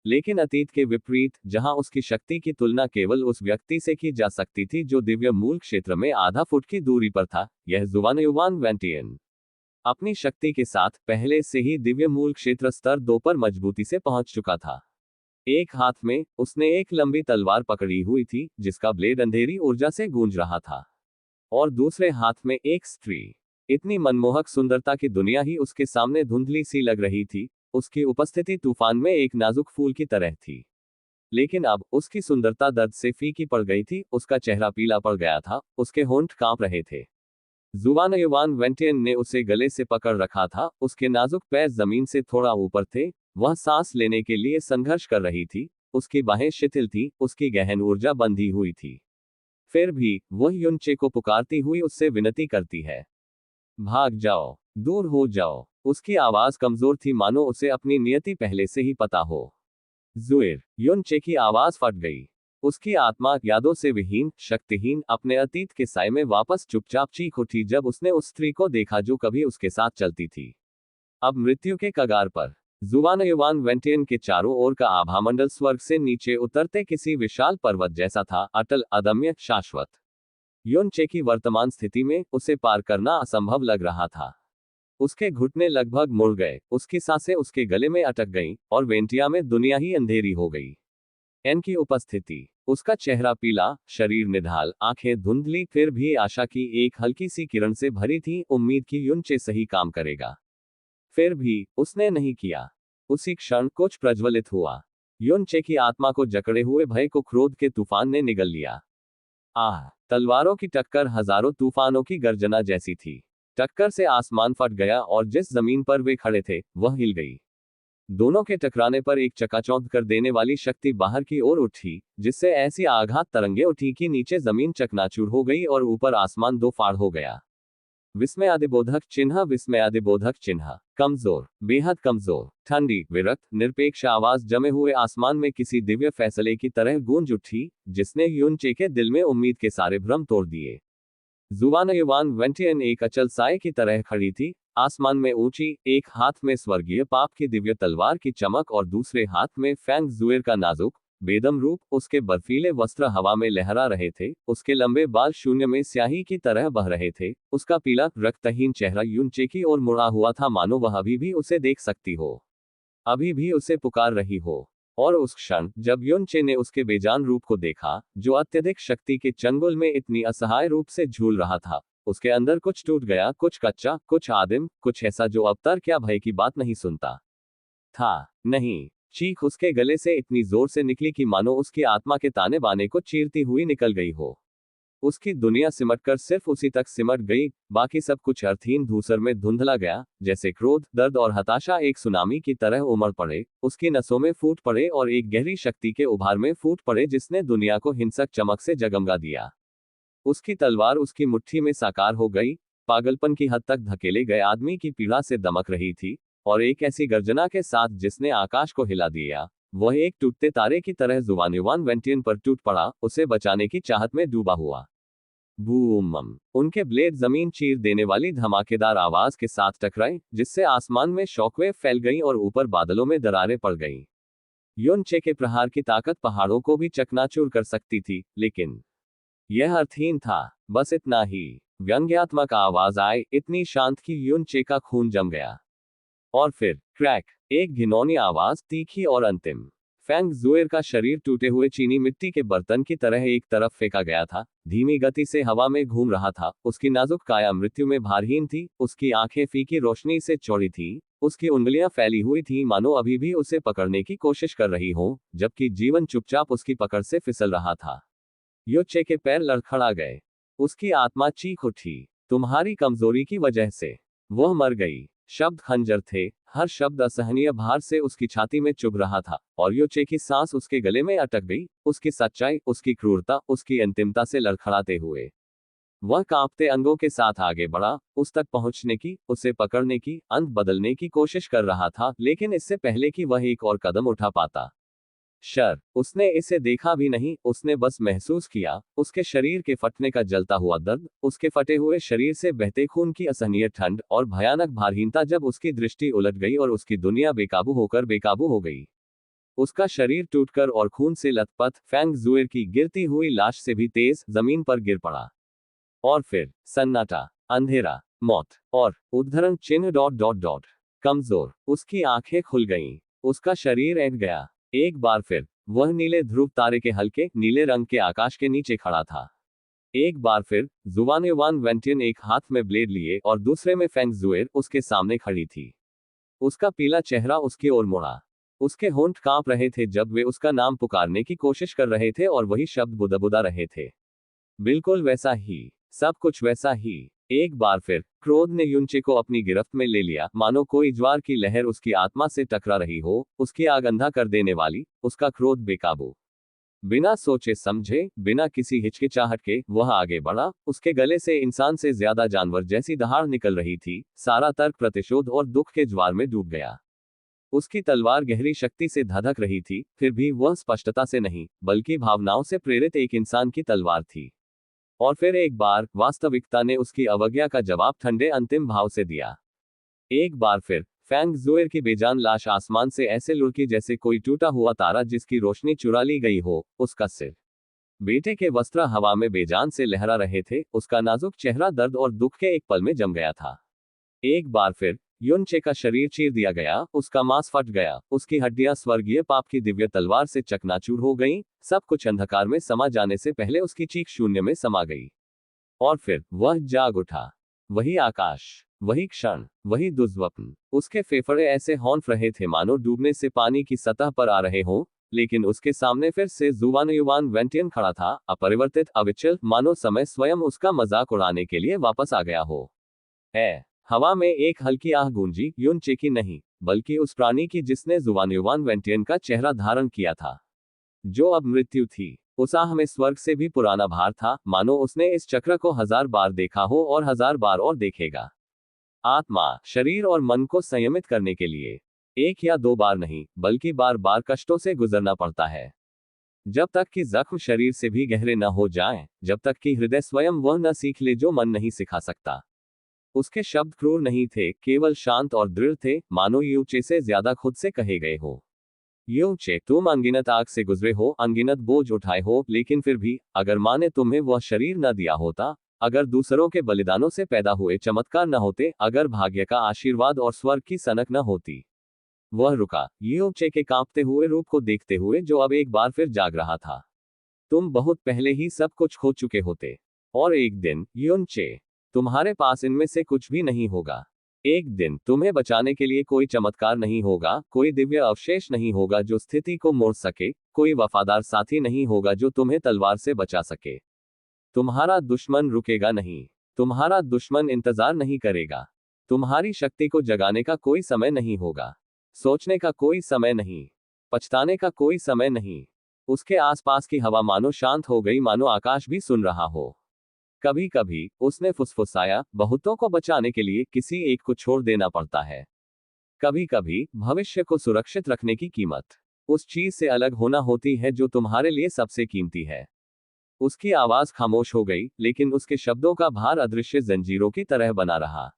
Speaker 1: लेकिन अतीत के विपरीत, जहां उसकी शक्ति की तुलना केवल उस व्यक्ति से की जा सकती थी जो दिव्य मूल क्षेत्र में आधा फुट की दूरी पर था, यह जुवानयुवान वेंटियन अपनी शक्ति के साथ पहले से ही दिव्य मूल क्षेत्र स्तर 2 पर मजबूती से पहुंच चुका था। एक हाथ में उसने एक लंबी तलवार पकड़ी हुई थी, जिसका ब्लेड अंधेरी ऊर्जा से गूंज रहा था, और दूसरे हाथ में एक स्त्री। इतनी मनमोहक सुंदरता की दुनिया ही उसके सामने धुंधली सी लग रही थी। उसकी उपस्थिति तूफान में एक नाजुक फूल की तरह थी। लेकिन अब उसकी सुंदरता दर्द से फीकी पड़ गई थी, उसका चेहरा पीला पड़ गया था, उसके होंठ कांप रहे थे। जुवानयुवान वेंटियन ने उसे गले से पकड़ रखा था, उसके नाजुक पैर जमीन से थोड़ा ऊपर थे। वह सांस लेने के लिए संघर्ष कर रही थी, उसकी बाहें शिथिल थी, उसकी गहन ऊर्जा बंधी हुई थी। फिर भी वह युनचे को पुकारती हुई उससे विनती करती है, भाग जाओ, दूर हो जाओ। उसकी आवाज कमजोर थी, मानो उसे अपनी नियति पहले से ही पता हो। जुएर, युनचे की आवाज फट गई। उसकी आत्मा, यादों से विहीन, शक्तिहीन, अपने अतीत के साए में वापस चुपचाप चीख उठी जब उसने उस स्त्री को देखा जो कभी उसके साथ चलती थी, अब मृत्यु के कगार पर। जुवानयुवान वेंटियन के चारों ओर का आभामंडल स्वर्ग से नीचे उतरते किसी विशाल पर्वत जैसा था, अटल, अदम्य, शाश्वत। युनचे की वर्तमान स्थिति में उसे पार करना असंभव लग रहा था। उसके घुटने लगभग मुड़ गए, उसकी सांसें उसके गले में अटक गईं, और वेंटिया में दुनिया ही अंधेरी हो गई। एन की उपस्थिति, उसका चेहरा पीला, शरीर निढाल, आंखें धुंधली, फिर भी आशा की एक हल्की सी किरण से भरी थी, उम्मीद की युनचे सही काम करेगा। फिर भी उसने नहीं किया। उसी क्षण कुछ प्रज्वलित हुआ। युनचे की आत्मा को जकड़े हुए भय को क्रोध के तूफान ने निगल लिया। आह! तलवारों की टक्कर हजारों तूफानों की गर्जना जैसी थी। टक्कर से आसमान फट गया और जिस जमीन पर वे खड़े थे, वह हिल गई। दोनों के टकराने पर एक चकाचौंध कर देने वाली शक्ति बाहर की ओर उठी, जिससे ऐसी आघात तरंगे उठी कि नीचे जमीन चकनाचूर हो गई और ऊपर आसमान दो फाड़ हो गया। विस्मयादिबोधक चिन्ह, विस्मयादिबोधक चिन्ह। कमजोर, बेहद कमजोर, ठंडी, विरक्त, निरपेक्ष आवाज जमे हुए आसमान में किसी दिव्य फैसले की तरह गूंज उठी, जिसने युनचे के दिल में उम्मीद के सारे भ्रम तोड़ दिए। जुवानयुवान वेंटियन एक अचल साए की तरह खड़ी थी, आसमान में ऊंची, एक हाथ में स्वर्गीय पाप की दिव्य तलवार की चमक और दूसरे हाथ में फैंग जुएर का नाजुक, बेदम रूप। उसके बर्फीले वस्त्र हवा में लहरा रहे थे, उसके लंबे बाल शून्य में स्याही की तरह बह रहे थे, उसका पीला, रक्तहीन चेहरा युनचे की ओर मुड़ा हुआ था, मानो वह अभी भी उसे देख सकती हो, अभी भी उसे पुकार रही हो। और उस क्षण जब युनचे ने उसके बेजान रूप को देखा, जो अत्यधिक शक्ति के चंगुल में इतनी असहाय रूप से झूल रहा था, उसके अंदर कुछ टूट गया, कुछ कच्चा, कुछ आदिम, कुछ ऐसा जो अब तक क्या भय की बात नहीं सुनता था। नहीं, चीख उसके गले से इतनी जोर से निकली कि मानो उसकी आत्मा के ताने बाने को चीरती हुई निकल गई हो। उसकी दुनिया सिमटकर सिर्फ उसी तक सिमट गई, बाकी सब कुछ अर्थहीन धूसर में धुंधला गया, जैसे क्रोध, दर्द और हताशा एक सुनामी की तरह उमड़ पड़े, उसकी नसों में फूट पड़े और एक गहरी शक्ति के उभार में फूट पड़े जिसने दुनिया को हिंसक चमक से जगमगा दिया। उसकी तलवार उसकी मुट्ठी में साकार हो गई, पागलपन की हद तक धकेले गए आदमी की पीड़ा से दमक रही थी, और एक ऐसी गर्जना के साथ जिसने आकाश को हिला दिया। वह एक टूटते तारे की तरह जुवानयुवान वेंटियन पर टूट पड़ा, उसे बचाने की चाहत में डूबा हुआ। बूम! उनके ब्लेड जमीन चीर देने वाली धमाकेदार आवाज के साथ टकराए, जिससे आसमान में शॉकवेव फैल गई और ऊपर बादलों में दरारें पड़ गईं। युनचे के प्रहार की ताकत पहाड़ों को भी चकनाचूर कर सकती थी, लेकिन यह अर्थहीन था। बस इतना ही। व्यंग्यात्मक आवाज आए, इतनी शांत कि युनचे का खून जम गया। और फिर क्रैक, एक घिनौनी आवाज, तीखी और अंतिम। फैंग जुएर का शरीर टूटे हुए चीनी मिट्टी के बर्तन की तरह एक तरफ फेंका गया था, धीमी गति से हवा में घूम रहा था। उसकी नाजुक काया मृत्यु में भारहीन थी, उसकी आंखें फीकी रोशनी से चौड़ी थी, उसकी उंगलियां फैली हुई थीं, मानो अभी भी उसे पकड़ने की कोशिश कर रही हो, जबकि जीवन चुपचाप उसकी पकड़ से फिसल रहा था। युचे के पैर लड़खड़ा गए। उसकी आत्मा चीख उठी, तुम्हारी कमजोरी की वजह से वह मर गई। शब्द खंजर थे, हर शब्द असहनीय भार से उसकी छाती में चुभ रहा था, और युचे की सांस उसके गले में अटक गई, उसकी सच्चाई, उसकी क्रूरता, उसकी अंतिमता से लड़खड़ाते हुए। वह कांपते अंगों के साथ आगे बढ़ा, उस तक पहुंचने की, उसे पकड़ने की, अंत बदलने की कोशिश कर रहा था, लेकिन इससे पहले कि वह एक और कदम उठा पाता। उसने इसे देखा भी नहीं, उसने बस महसूस किया, उसके शरीर के फटने का जलता हुआ दर्द, उसके फटे हुए शरीर से बहते खून की असहनीय ठंड और भयानक भारहीनता जब उसकी दृष्टि उलट गई और उसकी दुनिया बेकाबू हो गई। उसका शरीर टूटकर और खून से लथपथ, फैंग जुएर की गिरती हुई लाश से भी तेज जमीन पर गिर पड़ा। और फिर सन्नाटा, अंधेरा, मौत और उद्धरण चिन्ह डॉट डॉट डॉट। कमजोर, उसकी आंखें खुल गईं, उसका शरीर ऐंठ गया। एक बार फिर वह नीले ध्रुव तारे के हल्के नीले रंग के आकाश के नीचे खड़ा था। एक बार फिर जुवान युवान वेंटियन एक हाथ में ब्लेड लिए और दूसरे में फेंग जुएर उसके सामने खड़ी थी। उसका पीला चेहरा उसकी ओर मुड़ा। उसके होंठ कांप रहे थे जब वे उसका नाम पुकारने की कोशिश कर रहे थे और वही शब्द बुदबुदा रहे थे। बिल्कुल वैसा ही, सब कुछ वैसा ही। एक बार फिर क्रोध ने युनचे को अपनी गिरफ्त में ले लिया, मानो कोई ज्वार की लहर उसकी आत्मा से टकरा रही हो, उसकी आग अंधा कर देने वाली, उसका क्रोध बेकाबू। बिना सोचे समझे, बिना किसी हिचकिचाहट के वह आगे बढ़ा, उसके गले से इंसान से ज्यादा जानवर जैसी दहाड़ निकल रही थी, सारा तर्क प्रतिशोध और दुख के ज्वार में डूब गया। उसकी तलवार गहरी शक्ति से धधक रही थी, फिर भी वह स्पष्टता से नहीं, बल्कि भावनाओं से प्रेरित एक इंसान की तलवार थी। और फिर एक बार वास्तविकता ने उसकी अवज्ञा का जवाब ठंडे अंतिम भाव से दिया। एक बार फिर फैंग जुएर की बेजान लाश आसमान से ऐसे लुढ़की जैसे कोई टूटा हुआ तारा जिसकी रोशनी चुरा ली गई हो। उसका सिर, बेटे के वस्त्र हवा में बेजान से लहरा रहे थे, उसका नाजुक चेहरा दर्द और दुख के एक पल में जम गया था। एक बार फिर युनचे का शरीर चीर दिया गया, उसका मांस फट गया, उसकी हड्डियां स्वर्गीय पाप की दिव्य तलवार से चकनाचूर हो गईं, सब कुछ अंधकार में समा जाने से पहले उसकी चीख शून्य में समा गई। और फिर वह जाग उठा। वही आकाश, वही क्षण, वही दुर्स्वप्न। उसके फेफड़े ऐसे हौंफ रहे थे मानो डूबने से पानी की सतह पर आ रहे हों, लेकिन उसके सामने फिर से जुवान युवान वेंटियन खड़ा था, अपरिवर्तित, अविचल, मानो समय स्वयं उसका मजाक उड़ाने के लिए वापस आ गया हो। है हवा में एक हल्की आह गूंजी, युनचे की नहीं, बल्कि उस प्राणी की जिसने जुवान युवान वेंटियन का चेहरा धारण किया था, जो अब मृत्यु थी। उस आह में स्वर्ग से भी पुराना भार था, मानो उसने इस चक्र को 1000 बार देखा हो और 1000 बार और देखेगा। आत्मा, शरीर और मन को संयमित करने के लिए एक या दो बार नहीं, बल्कि बार बार कष्टों से गुजरना पड़ता है। जब तक कि जख्म शरीर से भी गहरे न हो जाएं, जब तक कि हृदय स्वयं वह न सीख ले जो मन नहीं सिखा सकता। उसके शब्द क्रूर नहीं थे, केवल शांत और दृढ़ थे, मानो युचे से ज्यादा खुद से कहे गए हो। युचे, तुम अनगिनत आग से गुजरे हो, अनगिनत बोझ उठाए हो, लेकिन फिर भी, अगर माँ ने तुम्हें वह शरीर न दिया होता, अगर दूसरों के बलिदानों से पैदा हुए चमत्कार न होते, अगर भाग्य का आशीर्वाद और स्वर्ग की सनक न होती। वह रुका, युचे के कांपते हुए रूप को देखते हुए, जो अब एक बार फिर जाग रहा था। तुम बहुत पहले ही सब कुछ खो चुके होते। और एक दिन, युनचे, तुम्हारे पास इनमें से कुछ भी नहीं होगा। एक दिन तुम्हें बचाने के लिए कोई चमत्कार नहीं होगा, कोई दिव्य अवशेष नहीं होगा जो स्थिति को मोड़ सके, कोई वफादार साथी नहीं होगा जो तुम्हें तलवार से बचा सके। तुम्हारा दुश्मन रुकेगा नहीं। तुम्हारा दुश्मन इंतजार नहीं करेगा। तुम्हारी शक्ति को जगाने का कोई समय नहीं होगा। सोचने का कोई समय नहीं। पछताने का कोई समय नहीं। उसके आसपास की हवा मानो शांत हो गई, मानो आकाश भी सुन रहा हो। कभी कभी उसने फुसफुसाया, बहुतों को बचाने के लिए किसी एक को छोड़ देना पड़ता है। कभी कभी भविष्य को सुरक्षित रखने की कीमत उस चीज से अलग होना होती है जो तुम्हारे लिए सबसे कीमती है। उसकी आवाज खामोश हो गई, लेकिन उसके शब्दों का भार अदृश्य जंजीरों की तरह बना रहा।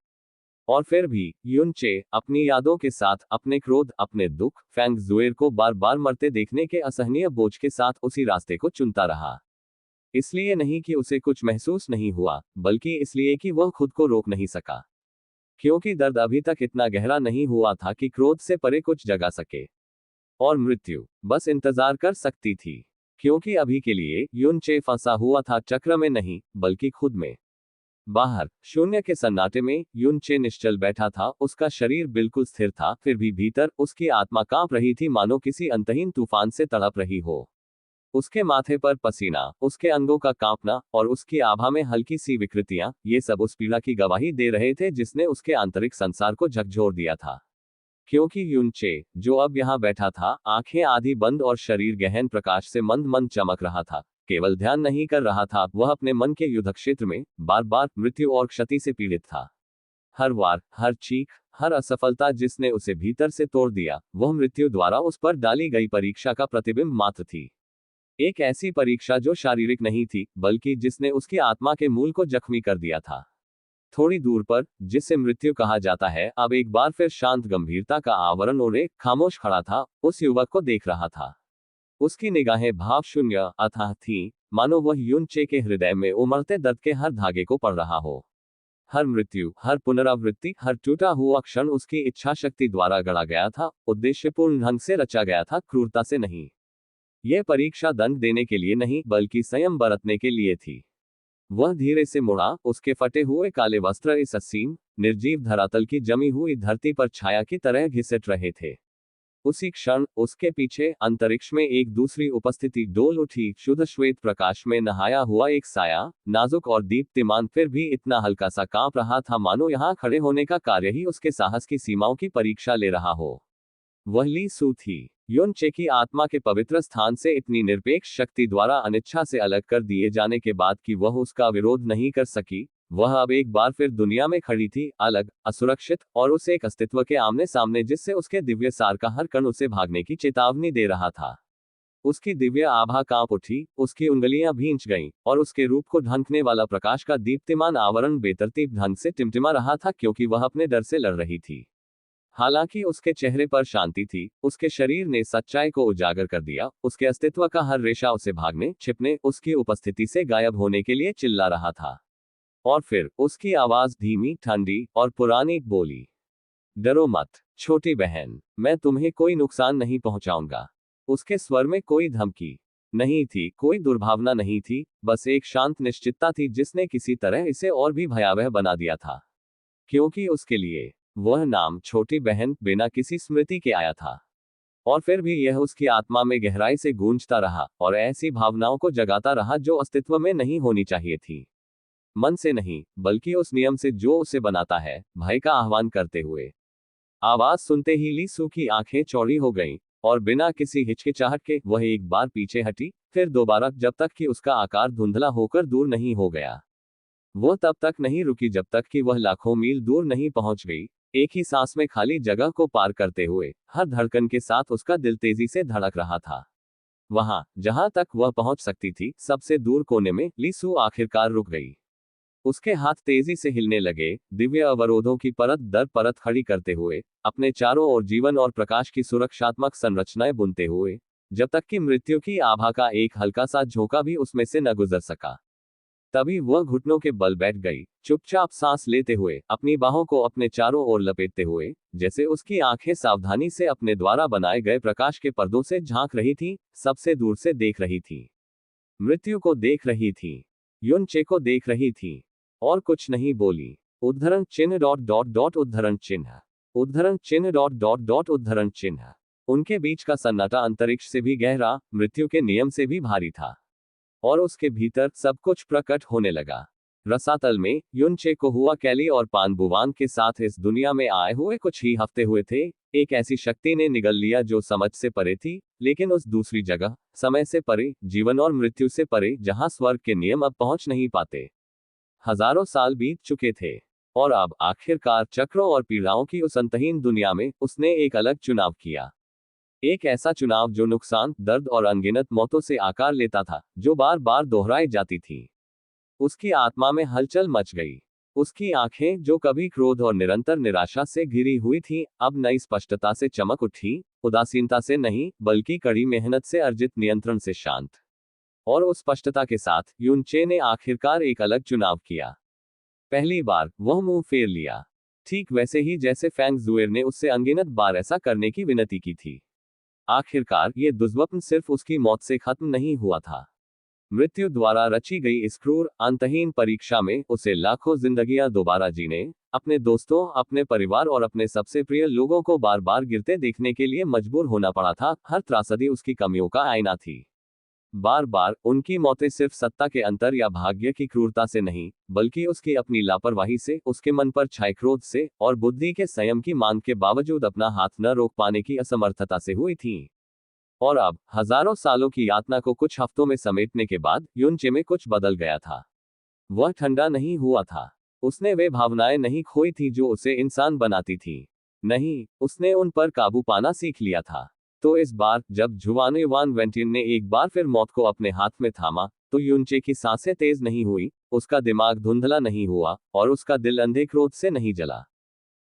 Speaker 1: और फिर भी युनचे अपनी यादों के साथ, अपने क्रोध, अपने दुख, फैंग जुएर को बार बार मरते देखने के असहनीय बोझ के साथ उसी रास्ते को चुनता रहा। इसलिए नहीं कि उसे कुछ महसूस नहीं हुआ, बल्कि इसलिए कि वह खुद को रोक नहीं सका। क्योंकि दर्द अभी तक इतना गहरा नहीं हुआ था कि क्रोध से परे कुछ जगा सके। और मृत्यु बस इंतजार कर सकती थी। क्योंकि अभी के लिए युनचे फंसा हुआ था चक्र में नहीं, बल्कि खुद में। बाहर शून्य के सन्नाटे में युन चे निश्चल बैठा था। उसका शरीर बिल्कुल स्थिर था, फिर भी भीतर उसकी आत्मा कांप रही थी, मानो किसी अंतहीन तूफान से तड़प रही हो। उसके माथे पर पसीना, उसके अंगों का कांपना और उसकी आभा में हल्की सी विकृतियां, ये सब उस पीड़ा की गवाही दे रहे थे जिसने उसके आंतरिक संसार को झकझोर दिया था। क्योंकि युनचे, जो अब यहाँ बैठा था, आंखें आधी बंद और शरीर गहन प्रकाश से मंद मंद चमक रहा था, केवल ध्यान नहीं कर रहा था, वह अपने मन के युद्ध क्षेत्र में बार बार मृत्यु और क्षति से पीड़ित था। हर वार, हर चीख, हर असफलता जिसने उसे भीतर से तोड़ दिया, वह मृत्यु द्वारा उस पर डाली गई परीक्षा का प्रतिबिंब मात्र थी। एक ऐसी परीक्षा जो शारीरिक नहीं थी, बल्कि जिसने उसकी आत्मा के मूल को जख्मी कर दिया था। थोड़ी दूर पर, जिसे मृत्यु कहा जाता है, अब एक बार फिर शांत गंभीरता का आवरण ओढ़े खामोश खड़ा था, उस युवक को देख रहा था। उसकी निगाहें भाव शून्य अथाह थीं, मानो वह युन चे के हृदय में उमड़ते दर्द के हर धागे को पढ़ रहा हो। हर मृत्यु, हर पुनरावृत्ति, हर टूटा हुआ क्षण उसकी इच्छा शक्ति द्वारा गढ़ा गया था, उद्देश्यपूर्ण ढंग से रचा गया था, क्रूरता से नहीं। यह परीक्षा दंड देने के लिए नहीं, बल्कि संयम बरतने के लिए थी। वह धीरे से मुड़ा, उसके फटे हुए काले वस्त्र इस असीम निर्जीव धरातल की जमी हुई धरती पर छाया की तरह घिसट रहे थे। उसी क्षण उसके पीछे अंतरिक्ष में एक दूसरी उपस्थिति डोल उठी, शुद्ध श्वेत प्रकाश में नहाया हुआ एक साया, नाजुक और दीप्तिमान, फिर भी इतना हल्का सा कांप रहा था मानो यहाँ खड़े होने का कार्य ही उसके साहस की सीमाओं की परीक्षा ले रहा हो। वह ली सू थी, युन चे की आत्मा के पवित्र स्थान से इतनी निरपेक्ष शक्ति द्वारा अनिच्छा से अलग कर दिए जाने के बाद कि वह उसका विरोध नहीं कर सकी। वह अब एक बार फिर दुनिया में खड़ी थी, अलग, असुरक्षित और उस एक अस्तित्व के आमने सामने जिससे उसके दिव्य सार का हर कण उसे भागने की चेतावनी दे रहा था। उसकी दिव्य आभा कांप उठी, उसकी उंगलियां भींच गईं, और उसके रूप को ढंकने वाला प्रकाश का दीप्तिमान आवरण बेतरतीब ढंग से टिमटिमा रहा था, क्योंकि वह अपने डर से लड़ रही थी। हालांकि उसके चेहरे पर शांति थी, उसके शरीर ने सच्चाई को उजागर कर दिया, उसके अस्तित्व का हर रेशा उसे भागने, छिपने, उसकी उपस्थिति से गायब होने के लिए चिल्ला रहा था। और फिर उसकी आवाज धीमी, ठंडी और पुरानी बोली, डरो मत छोटी बहन, मैं तुम्हें कोई नुकसान नहीं पहुंचाऊंगा। उसके स्वर में कोई धमकी नहीं थी, कोई दुर्भावना नहीं थी, बस एक शांत निश्चितता थी जिसने किसी तरह इसे और भी भयावह बना दिया था। क्योंकि उसके लिए वह नाम छोटी बहन बिना किसी स्मृति के आया था। और फिर भी यह उसकी आत्मा में गहराई से गूंजता रहा और ऐसी भावनाओं को जगाता रहा जो अस्तित्व में नहीं होनी चाहिए थी। मन से नहीं, बल्कि उस नियम से जो उसे बनाता है, भय का आह्वान करते हुए। आवाज सुनते ही ली सू की आंखें चौड़ी हो गईं, और बिना किसी हिचकिचाहट के वह एक बार पीछे हटी, फिर दोबारा, जब तक कि उसका आकार धुंधला होकर दूर नहीं हो गया। वो तब तक नहीं रुकी जब तक कि वह लाखों मील दूर नहीं पहुंच गई, एक ही सांस में खाली जगह को पार करते हुए, हर धड़कन के साथ उसका दिल तेजी से धड़क रहा था। वहां जहां तक वह पहुंच सकती थी, सबसे दूर कोने में, ली सू आखिरकार रुक गई। उसके हाथ तेजी से हिलने लगे, दिव्य अवरोधों की परत दर परत खड़ी करते हुए, अपने चारों ओर जीवन और प्रकाश की सुरक्षात्मक संरचनाएं बुनते हुए, जब तक कि मृत्यु की आभा का एक हल्का सा झोंका भी उसमें से न गुजर सका। तभी वह घुटनों के बल बैठ गई, चुपचाप सांस लेते हुए, अपनी बाहों को अपने चारों ओर लपेटते हुए, जैसे उसकी आंखें सावधानी से अपने द्वारा बनाए गए प्रकाश के पर्दों से झांक रही थी, सबसे दूर से देख रही थी। मृत्यु को देख रही थी, युन चे को देख रही थी, और कुछ नहीं बोली। उद्धरण चिन्ह डॉट डॉट डॉट उद्धरण चिन्ह, उद्धरण चिन्ह डॉट डॉट डॉट उद्धरण चिन्ह। उनके बीच का सन्नाटा अंतरिक्ष से भी गहरा, मृत्यु के नियम से भी भारी था। और उसके भीतर सब कुछ प्रकट होने लगा। रसातल में युन चे को हुआ कैली और पान बुवान के साथ इस दुनिया में आए हुए कुछ ही हफ्ते हुए थे। एक ऐसी शक्ति ने निगल लिया जो समझ से परे थी, लेकिन उस दूसरी जगह, समय से परे, जीवन और मृत्यु से परे, जहां स्वर्ग के नियम अब पहुंच नहीं पाते। हजारों साल बीत चुके थे, और अब आखिरकार चक्रों और पीड़ाओं की उस अंतहीन दुनिया में उसने एक अलग चुनाव किया। एक ऐसा चुनाव जो नुकसान, दर्द और अनगिनत मौतों से आकार लेता था, जो बार बार दोहराई जाती थी। उसकी आत्मा में हलचल मच गई। उसकी आंखें, जो कभी क्रोध और निरंतर निराशा से घिरी हुई थीं, अब नई स्पष्टता से चमक उठी, उदासीनता से नहीं, बल्कि कड़ी मेहनत से अर्जित नियंत्रण से शांत। और उस स्पष्टता के साथ युन चे ने आखिरकार एक अलग चुनाव किया। पहली बार वह मुंह फेर लिया, ठीक वैसे ही जैसे फैंग जुएर ने उससे अनगिनत बार ऐसा करने की विनती की थी। आखिरकार ये दुष्स्वप्न सिर्फ उसकी मौत से खत्म नहीं हुआ था। मृत्यु द्वारा रची गई इस क्रूर अंतहीन परीक्षा में उसे लाखों जिंदगियां दोबारा जीने, अपने दोस्तों, अपने परिवार और अपने सबसे प्रिय लोगों को बार बार गिरते देखने के लिए मजबूर होना पड़ा था। हर त्रासदी उसकी कमियों का आईना थी। बार बार उनकी मौतें सिर्फ सत्ता के अंतर या भाग्य की क्रूरता से नहीं, बल्कि उसकी अपनी लापरवाही से, उसके मन पर छाए क्रोध से और बुद्धि के संयम की मांग के बावजूद अपना हाथ न रोक पाने की असमर्थता से हुई थी। और अब हजारों सालों की यातना को कुछ हफ्तों में समेटने के बाद युनचे में कुछ बदल गया था। वह ठंडा नहीं हुआ था। उसने वे भावनाएं नहीं खोई थी जो उसे इंसान बनाती थी। नहीं, उसने उन पर काबू पाना सीख लिया था। तो इस बार जब जुआन युवान वेंटिन ने एक बार फिर मौत को अपने हाथ में थामा, तो युनचे की सांसें तेज नहीं हुई, उसका दिमाग धुंधला नहीं हुआ और उसका दिल अंधे क्रोध से नहीं जला।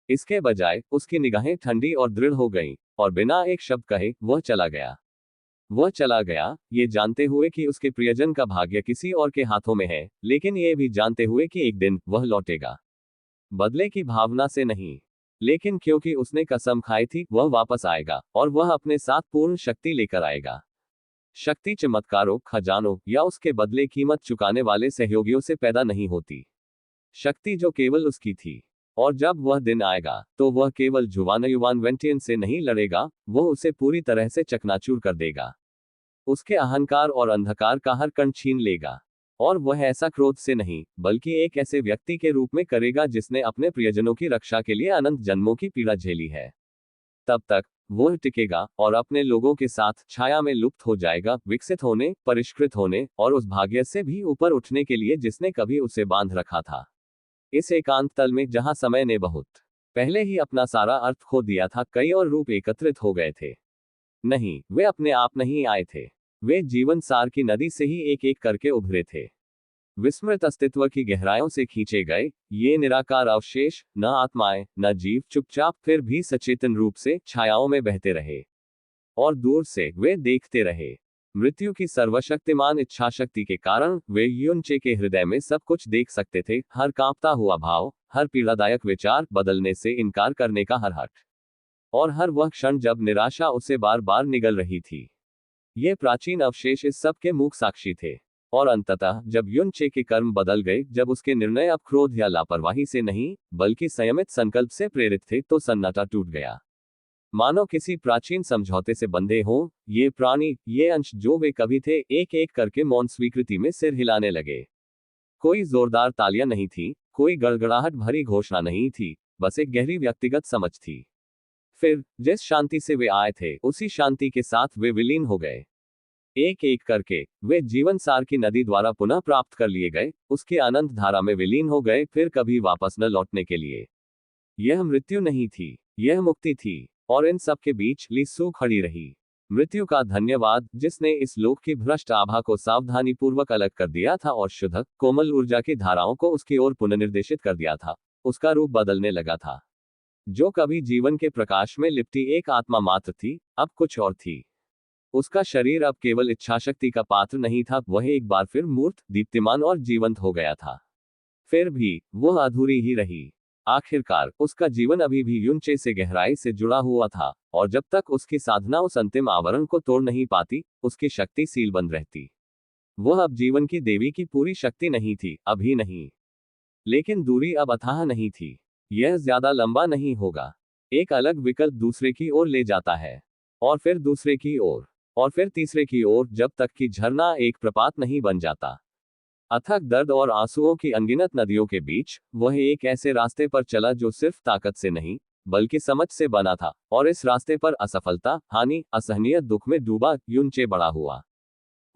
Speaker 1: इसके बजाय उसकी निगाहें ठंडी और दृढ़ हो गईं, और बिना एक शब्द कहे वह चला गया। वह चला गया, ये जानते हुए कि उसके प्रियजन का भाग्य किसी और के हाथों में है, लेकिन ये भी जानते हुए कि एक दिन वह लौटेगा। बदले की भावना से नहीं, लेकिन क्योंकि उसने कसम खाई थी वह वापस आएगा, और वह अपने साथ पूर्ण शक्ति लेकर आएगा। शक्ति चमत्कारों, खजानों या उसके बदले कीमत चुकाने वाले सहयोगियों से पैदा नहीं होती। शक्ति जो केवल उसकी थी। और जब वह दिन आएगा, तो वह केवल जुआन युवान वेंटियन से नहीं लड़ेगा, वह उसे पूरी तरह से चकनाचूर कर देगा। उसके अहंकार और अंधकार का हर कण छीन लेगा। और वह ऐसा क्रोध से नहीं, बल्कि एक ऐसे व्यक्ति के रूप में करेगा जिसने अपने प्रियजनों की रक्षा के लिए अनंत जन्मों की पीड़ा झेली है। तब तक वह टिकेगा और अपने लोगों के साथ छाया में लुप्त हो जाएगा, विकसित होने, परिष्कृत होने और उस भाग्य से भी ऊपर उठने के लिए जिसने कभी उसे बांध रखा था। इस एकांत तल में जहां समय ने बहुत पहले ही अपना सारा अर्थ खो दिया था, कई और रूप एकत्रित हो गए थे। नहीं, वे अपने आप नहीं आए थे। वे जीवन सार की नदी से ही एक एक करके उभरे थे। विस्मृत अस्तित्व की गहराइयों से खींचे गए ये निराकार अवशेष, न आत्माएं न जीव, चुपचाप फिर भी सचेतन रूप से छायाओं में बहते रहे। और दूर से वे देखते रहे। मृत्यु की सर्वशक्तिमान इच्छाशक्ति के कारण वे युनचे के हृदय में सब कुछ देख सकते थे, हर कांपता हुआ भाव, हर पीड़ादायक विचार, बदलने से इनकार करने का हर हट, और हर वह क्षण जब निराशा उसे बार बार निगल रही थी। ये प्राचीन अवशेष इस सब के मूक साक्षी थे। और अंततः जब युनचे के कर्म बदल गए, जब उसके निर्णय अब क्रोध या लापरवाही से नहीं, बल्कि संयमित संकल्प से प्रेरित थे, तो सन्नाटा टूट गया। मानो किसी प्राचीन समझौते से बंधे हों, ये प्राणी, ये अंश जो वे कभी थे, एक एक करके मौन स्वीकृति में सिर हिलाने लगे। कोई जोरदार तालियां नहीं थी, कोई गड़गड़ाहट भरी घोषणा नहीं थी, बस एक गहरी व्यक्तिगत समझ थी। फिर जिस शांति से वे आए थे, उसी शांति के साथ वे विलीन हो गए। एक एक करके वे जीवन सार की नदी द्वारा पुनः प्राप्त कर लिए गए, उसके अनंत धारा में विलीन हो गए, फिर कभी वापस न लौटने के लिए। यह मृत्यु नहीं थी, यह मुक्ति थी। और इन सब के बीच लिस्सू खड़ी रही। मृत्यु का धन्यवाद, जिसने इस लोक की भ्रष्ट आभा को सावधानी पूर्वक अलग कर दिया था और शुद्ध, कोमल ऊर्जा की धाराओं को उसकी ओर पुनर्निर्देशित कर दिया था। उसका रूप बदलने लगा था। जो कभी जीवन के प्रकाश में लिपटी एक आत्मा मात्र थी, अब कुछ और थी। उसका शरीर अब केवल इच्छाशक्ति का पात्र नहीं था, वह एक बार फिर मूर्त, दीप्तिमान और जीवंत हो गया था। फिर भी वह अधूरी ही रही। आखिरकार उसका जीवन अभी भी युनचे से गहराई से जुड़ा हुआ था, और जब तक उसकी साधना उस अंतिम आवरण को तोड़ नहीं पाती, उसकी शक्ति सीलबंद रहती। वह अब जीवन की देवी की पूरी शक्ति नहीं थी, अभी नहीं। लेकिन दूरी अब अथाह नहीं थी। यह ज्यादा लंबा नहीं होगा। एक अलग विकल्प दूसरे की ओर ले जाता है, और फिर दूसरे की ओर, और फिर तीसरे की ओर, जब तक कि झरना एक प्रपात नहीं बन जाता। अथक दर्द और आंसुओं की अनगिनत नदियों के बीच वह एक ऐसे रास्ते पर चला जो सिर्फ ताकत से नहीं, बल्कि समझ से बना था। और इस रास्ते पर असफलता, हानि, असहनीय दुख में डूबा युनचे बड़ा हुआ।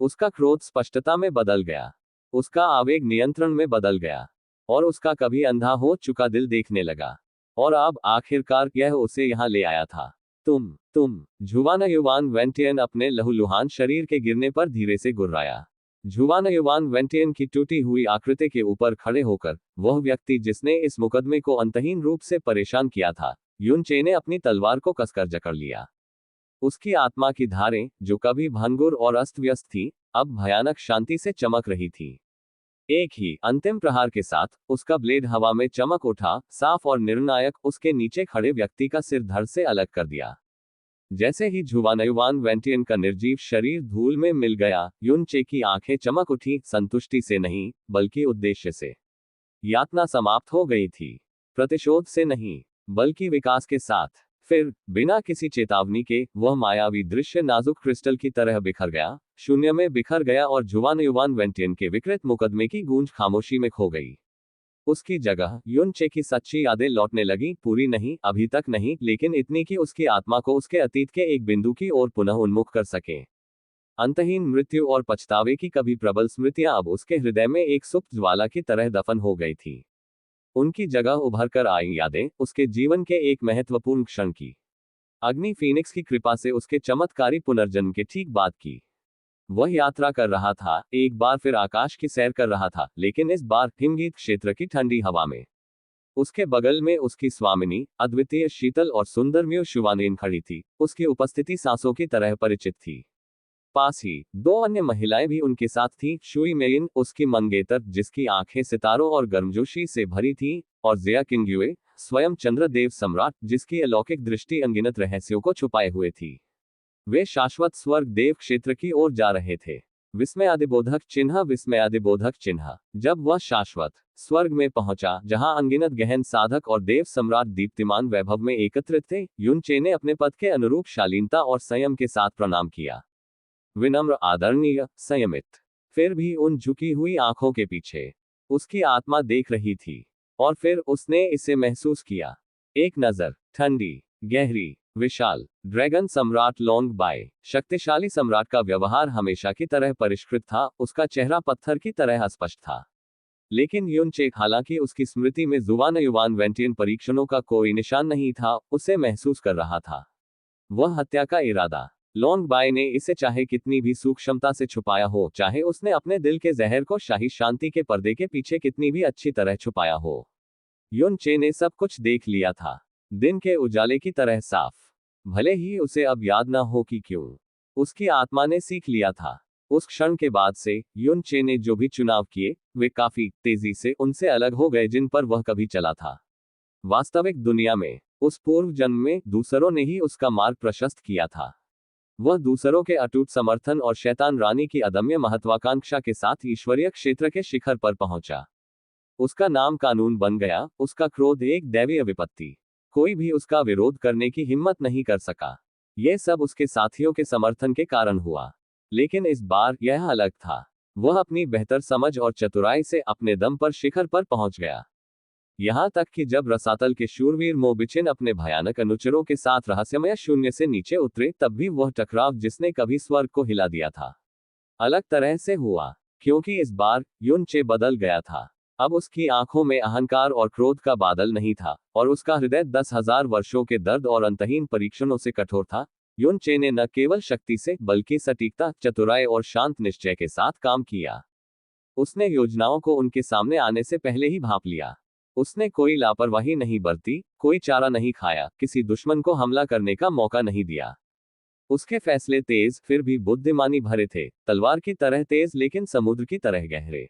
Speaker 1: उसका क्रोध स्पष्टता में बदल गया, उसका आवेग नियंत्रण में बदल गया, और उसका कभी अंधा हो चुका दिल देखने लगा। और अब आखिरकार यह उसे यहां ले आया था। तुम जुवान युवान वेंटियन अपने लहूलुहान शरीर के गिरने पर धीरे से गुर्राया। जुवान युवान वेंटियन की टूटी हुई आकृति के ऊपर खड़े होकर, वह व्यक्ति जिसने इस मुकदमे को अंतहीन रूप से परेशान किया था, युनचे ने अपनी तलवार को कसकर जकड़ लिया। उसकी आत्मा की धारें, जो कभी भंगुर और अस्त व्यस्त थी, अब भयानक शांति से चमक रही थी। एक ही अंतिम प्रहार के साथ उसका ब्लेड हवा में चमक उठा, साफ और निर्णायक, उसके नीचे खड़े व्यक्ति का सिर धड़ से अलग कर दिया। जैसे ही जुवानयुवान वेंटियन का निर्जीव शरीर धूल में मिल गया, युन चे की आंखें चमक उठी, संतुष्टि से नहीं, बल्कि उद्देश्य से। यातना समाप्त हो गई थी। प्रतिशोध से नहीं, बल्कि विकास के साथ। फिर, बिना किसी चेतावनी के, वह मायावी दृश्य नाजुक क्रिस्टल की तरह बिखर गया, शून्य में बिखर गया और जुवानयुवान वेंटियन के विकृत मुकदमे की गूंज खामोशी में खो गई। उसकी जगह युन चे की सच्ची यादें लौटने लगी, पूरी नहीं, अभी तक नहीं, लेकिन इतनी कि उसकी आत्मा को उसके अतीत के एक बिंदु की ओर पुनः उन्मुख कर सके। अंतहीन मृत्यु और पछतावे की कभी प्रबल स्मृतियां अब उसके हृदय में एक सुप्त ज्वाला की तरह दफन हो गई थी। उनकी जगह उभर कर आई यादें, उसके जीवन के एक महत्वपूर्ण क्षण की। अग्नि फीनिक्स की कृपा से उसके चमत्कारी पुनर्जन्म के ठीक बाद की। वह यात्रा कर रहा था, एक बार फिर आकाश की सैर कर रहा था, लेकिन इस बार हिमगीत क्षेत्र की ठंडी हवा में। उसके बगल में उसकी स्वामिनी, अद्वितीय शीतल और सुंदर म्यू शिवानेन खड़ी थी। उसकी उपस्थिति सांसों की तरह परिचित थी। पास ही दो अन्य महिलाएं भी उनके साथ थीं, शुई मेइन, उसकी मंगेतर जिसकी आंखें सितारों और गर्मजोशी से भरी थीं, और जिया किंग्युए, स्वयं चंद्रदेव सम्राट, जिसकी अलौकिक दृष्टि अनगिनत रहस्यों को छुपाए हुए थी। वे शाश्वत स्वर्ग देव क्षेत्र की ओर जा रहे थे। विस्मयादिबोधक चिन्ह, विस्मयादिबोधक चिन्ह। जब वह शाश्वत स्वर्ग में पहुंचा, जहां अनगिनत गहन साधक और देव सम्राट दीप्तिमान वैभव में एकत्रित थे, युन चे ने अपने पद के अनुरूप शालीनता और संयम के साथ प्रणाम किया। विनम्र, आदरणीय, संयमित। फिर भी उन झुकी हुई आंखों के पीछे उसकी आत्मा देख रही थी। और फिर उसने इसे महसूस किया। एक नजर, ठंडी, गहरी, विशाल। ड्रैगन सम्राट लोंग बाय, शक्तिशाली सम्राट का व्यवहार हमेशा की तरह परिष्कृत था, उसका चेहरा पत्थर की तरह अस्पष्ट था। लेकिन युन चे, हालांकि उसकी स्मृति में जुवानयुवान वेंटियन परीक्षणों का कोई निशान नहीं था, उसे महसूस कर रहा था। वह हत्या का इरादा। लोंग बाय ने इसे चाहे कितनी भी सूक्ष्मता से छुपाया हो, चाहे उसने अपने दिल के जहर को शाही शांति के पर्दे के पीछे कितनी भी अच्छी तरह छुपाया हो, युन चे ने सब कुछ देख लिया था। दिन के उजाले की तरह साफ। भले ही उसे अब याद ना हो कि क्यों। उसकी आत्मा ने सीख लिया था। उस क्षण के बाद से युन चे ने जो भी चुनाव किए, वे काफी तेजी से उनसे अलग हो गए जिन पर वह कभी चला था। वास्तविक दुनिया में, उस पूर्व जन्म में, दूसरों ने ही उसका मार्ग प्रशस्त किया था। वह दूसरों के अटूट समर्थन और शैतान रानी की अदम्य महत्वाकांक्षा के साथ ईश्वरीय क्षेत्र के शिखर पर पहुंचा। उसका नाम कानून बन गया, उसका क्रोध एक दैवीय विपत्ति। कोई भी उसका विरोध करने की हिम्मत नहीं कर सका। यह सब उसके साथियों के समर्थन के कारण हुआ। लेकिन इस बार यह अलग था। वह अपनी बेहतर समझ और चतुराई से अपने दम पर शिखर पर पहुंच गया। यहां तक कि जब रसातल के शूरवीर मोबिचिन अपने भयानक अनुचरों के साथ रहस्यमय शून्य से नीचे उतरे, तब भी वह टकराव जिसने कभी स्वर्ग को हिला दिया था, अलग तरह से हुआ। क्योंकि इस बार युन चे बदल गया था। अब उसकी आंखों में अहंकार और क्रोध का बादल नहीं था, और उसका हृदय 10,000 वर्षों के दर्द और अंतहीन परीक्षणों से कठोर था। युन चे ने न केवल शक्ति से, बल्कि सटीकता, चतुराई और शांत निश्चय के साथ काम किया। उसने योजनाओं को उनके सामने आने से पहले ही भांप लिया। उसने कोई लापरवाही नहीं बरती, कोई चारा नहीं खाया, किसी दुश्मन को हमला करने का मौका नहीं दिया। उसके फैसले तेज, फिर भी बुद्धिमानी भरे थे, तलवार की तरह तेज लेकिन समुद्र की तरह गहरे।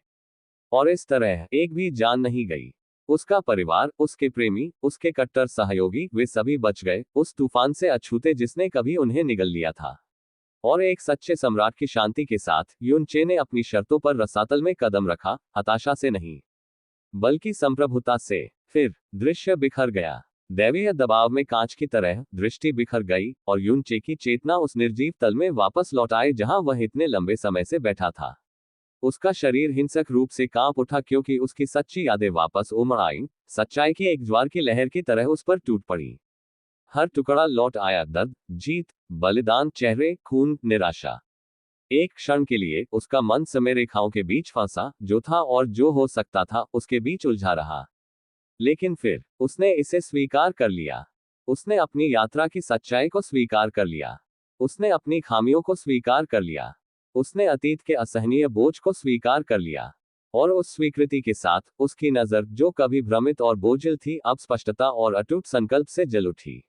Speaker 1: और इस तरह एक भी जान नहीं गई। उसका परिवार, उसके प्रेमी, उसके कट्टर सहयोगी, वे सभी बच गए, उस तूफान से अछूते जिसने कभी उन्हें निगल लिया था। और एक सच्चे सम्राट की शांति के साथ, युन चे ने अपनी शर्तों पर रसातल में कदम रखा, हताशा से नहीं, बल्कि संप्रभुता से। फिर दृश्य बिखर गया। दैवीय दबाव में कांच की तरह दृष्टि बिखर गई, और युन चे की चेतना उस निर्जीव तल में वापस लौट आई जहां वह इतने लंबे समय से बैठा था। उसका शरीर हिंसक रूप से कांप उठा, क्योंकि उसकी सच्ची यादें वापस उमड़ आईं, सच्चाई की एक ज्वार की लहर की तरह उस पर टूट पड़ी। हर टुकड़ा लौट आया, दर्द, जीत, बलिदान, चेहरे, खून, निराशा। एक क्षण के लिए उसका मन समय रेखाओं के बीच फंसा, जो था और जो हो सकता था उसके बीच उलझा रहा। लेकिन फिर उसने इसे स्वीकार कर लिया। उसने अपनी यात्रा की सच्चाई को स्वीकार कर लिया। उसने अपनी खामियों को स्वीकार कर लिया। उसने अतीत के असहनीय बोझ को स्वीकार कर लिया। और उस स्वीकृति के साथ, उसकी नजर, जो कभी भ्रमित और बोझिल थी, अब स्पष्टता और अटूट संकल्प से जल उठी।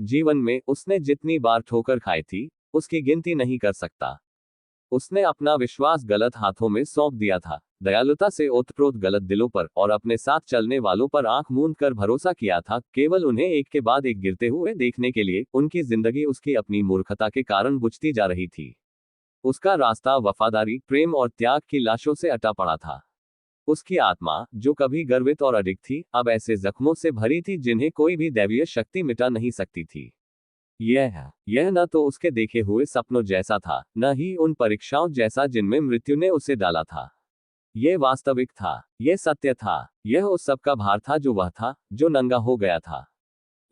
Speaker 1: जीवन में उसने जितनी बार ठोकर खाई थी, उसकी गिनती नहीं कर सकता। उसने अपना विश्वास गलत हाथों में सौंप दिया था, दयालुता से ओतप्रोत गलत दिलों पर और अपने साथ चलने वालों पर आंख मूंद कर भरोसा किया था, केवल उन्हें एक के बाद एक गिरते हुए देखने के लिए। उनकी जिंदगी उसकी अपनी मूर्खता के कारण बुझती जा रही थी। उसका रास्ता वफादारी, प्रेम और त्याग की लाशों से अटा पड़ा था। उसकी आत्मा, जो कभी गर्वित और अडिग थी, अब ऐसे जख्मों से भरी थी जिन्हें कोई भी दैवीय शक्ति मिटा नहीं सकती थी। यह न तो उसके देखे हुए सपनों जैसा था, न ही उन परीक्षाओं जैसा जिनमें मृत्यु ने उसे डाला था। यह वास्तविक था, यह सत्य था, यह उस सब का भार था जो वह था, जो नंगा हो गया था।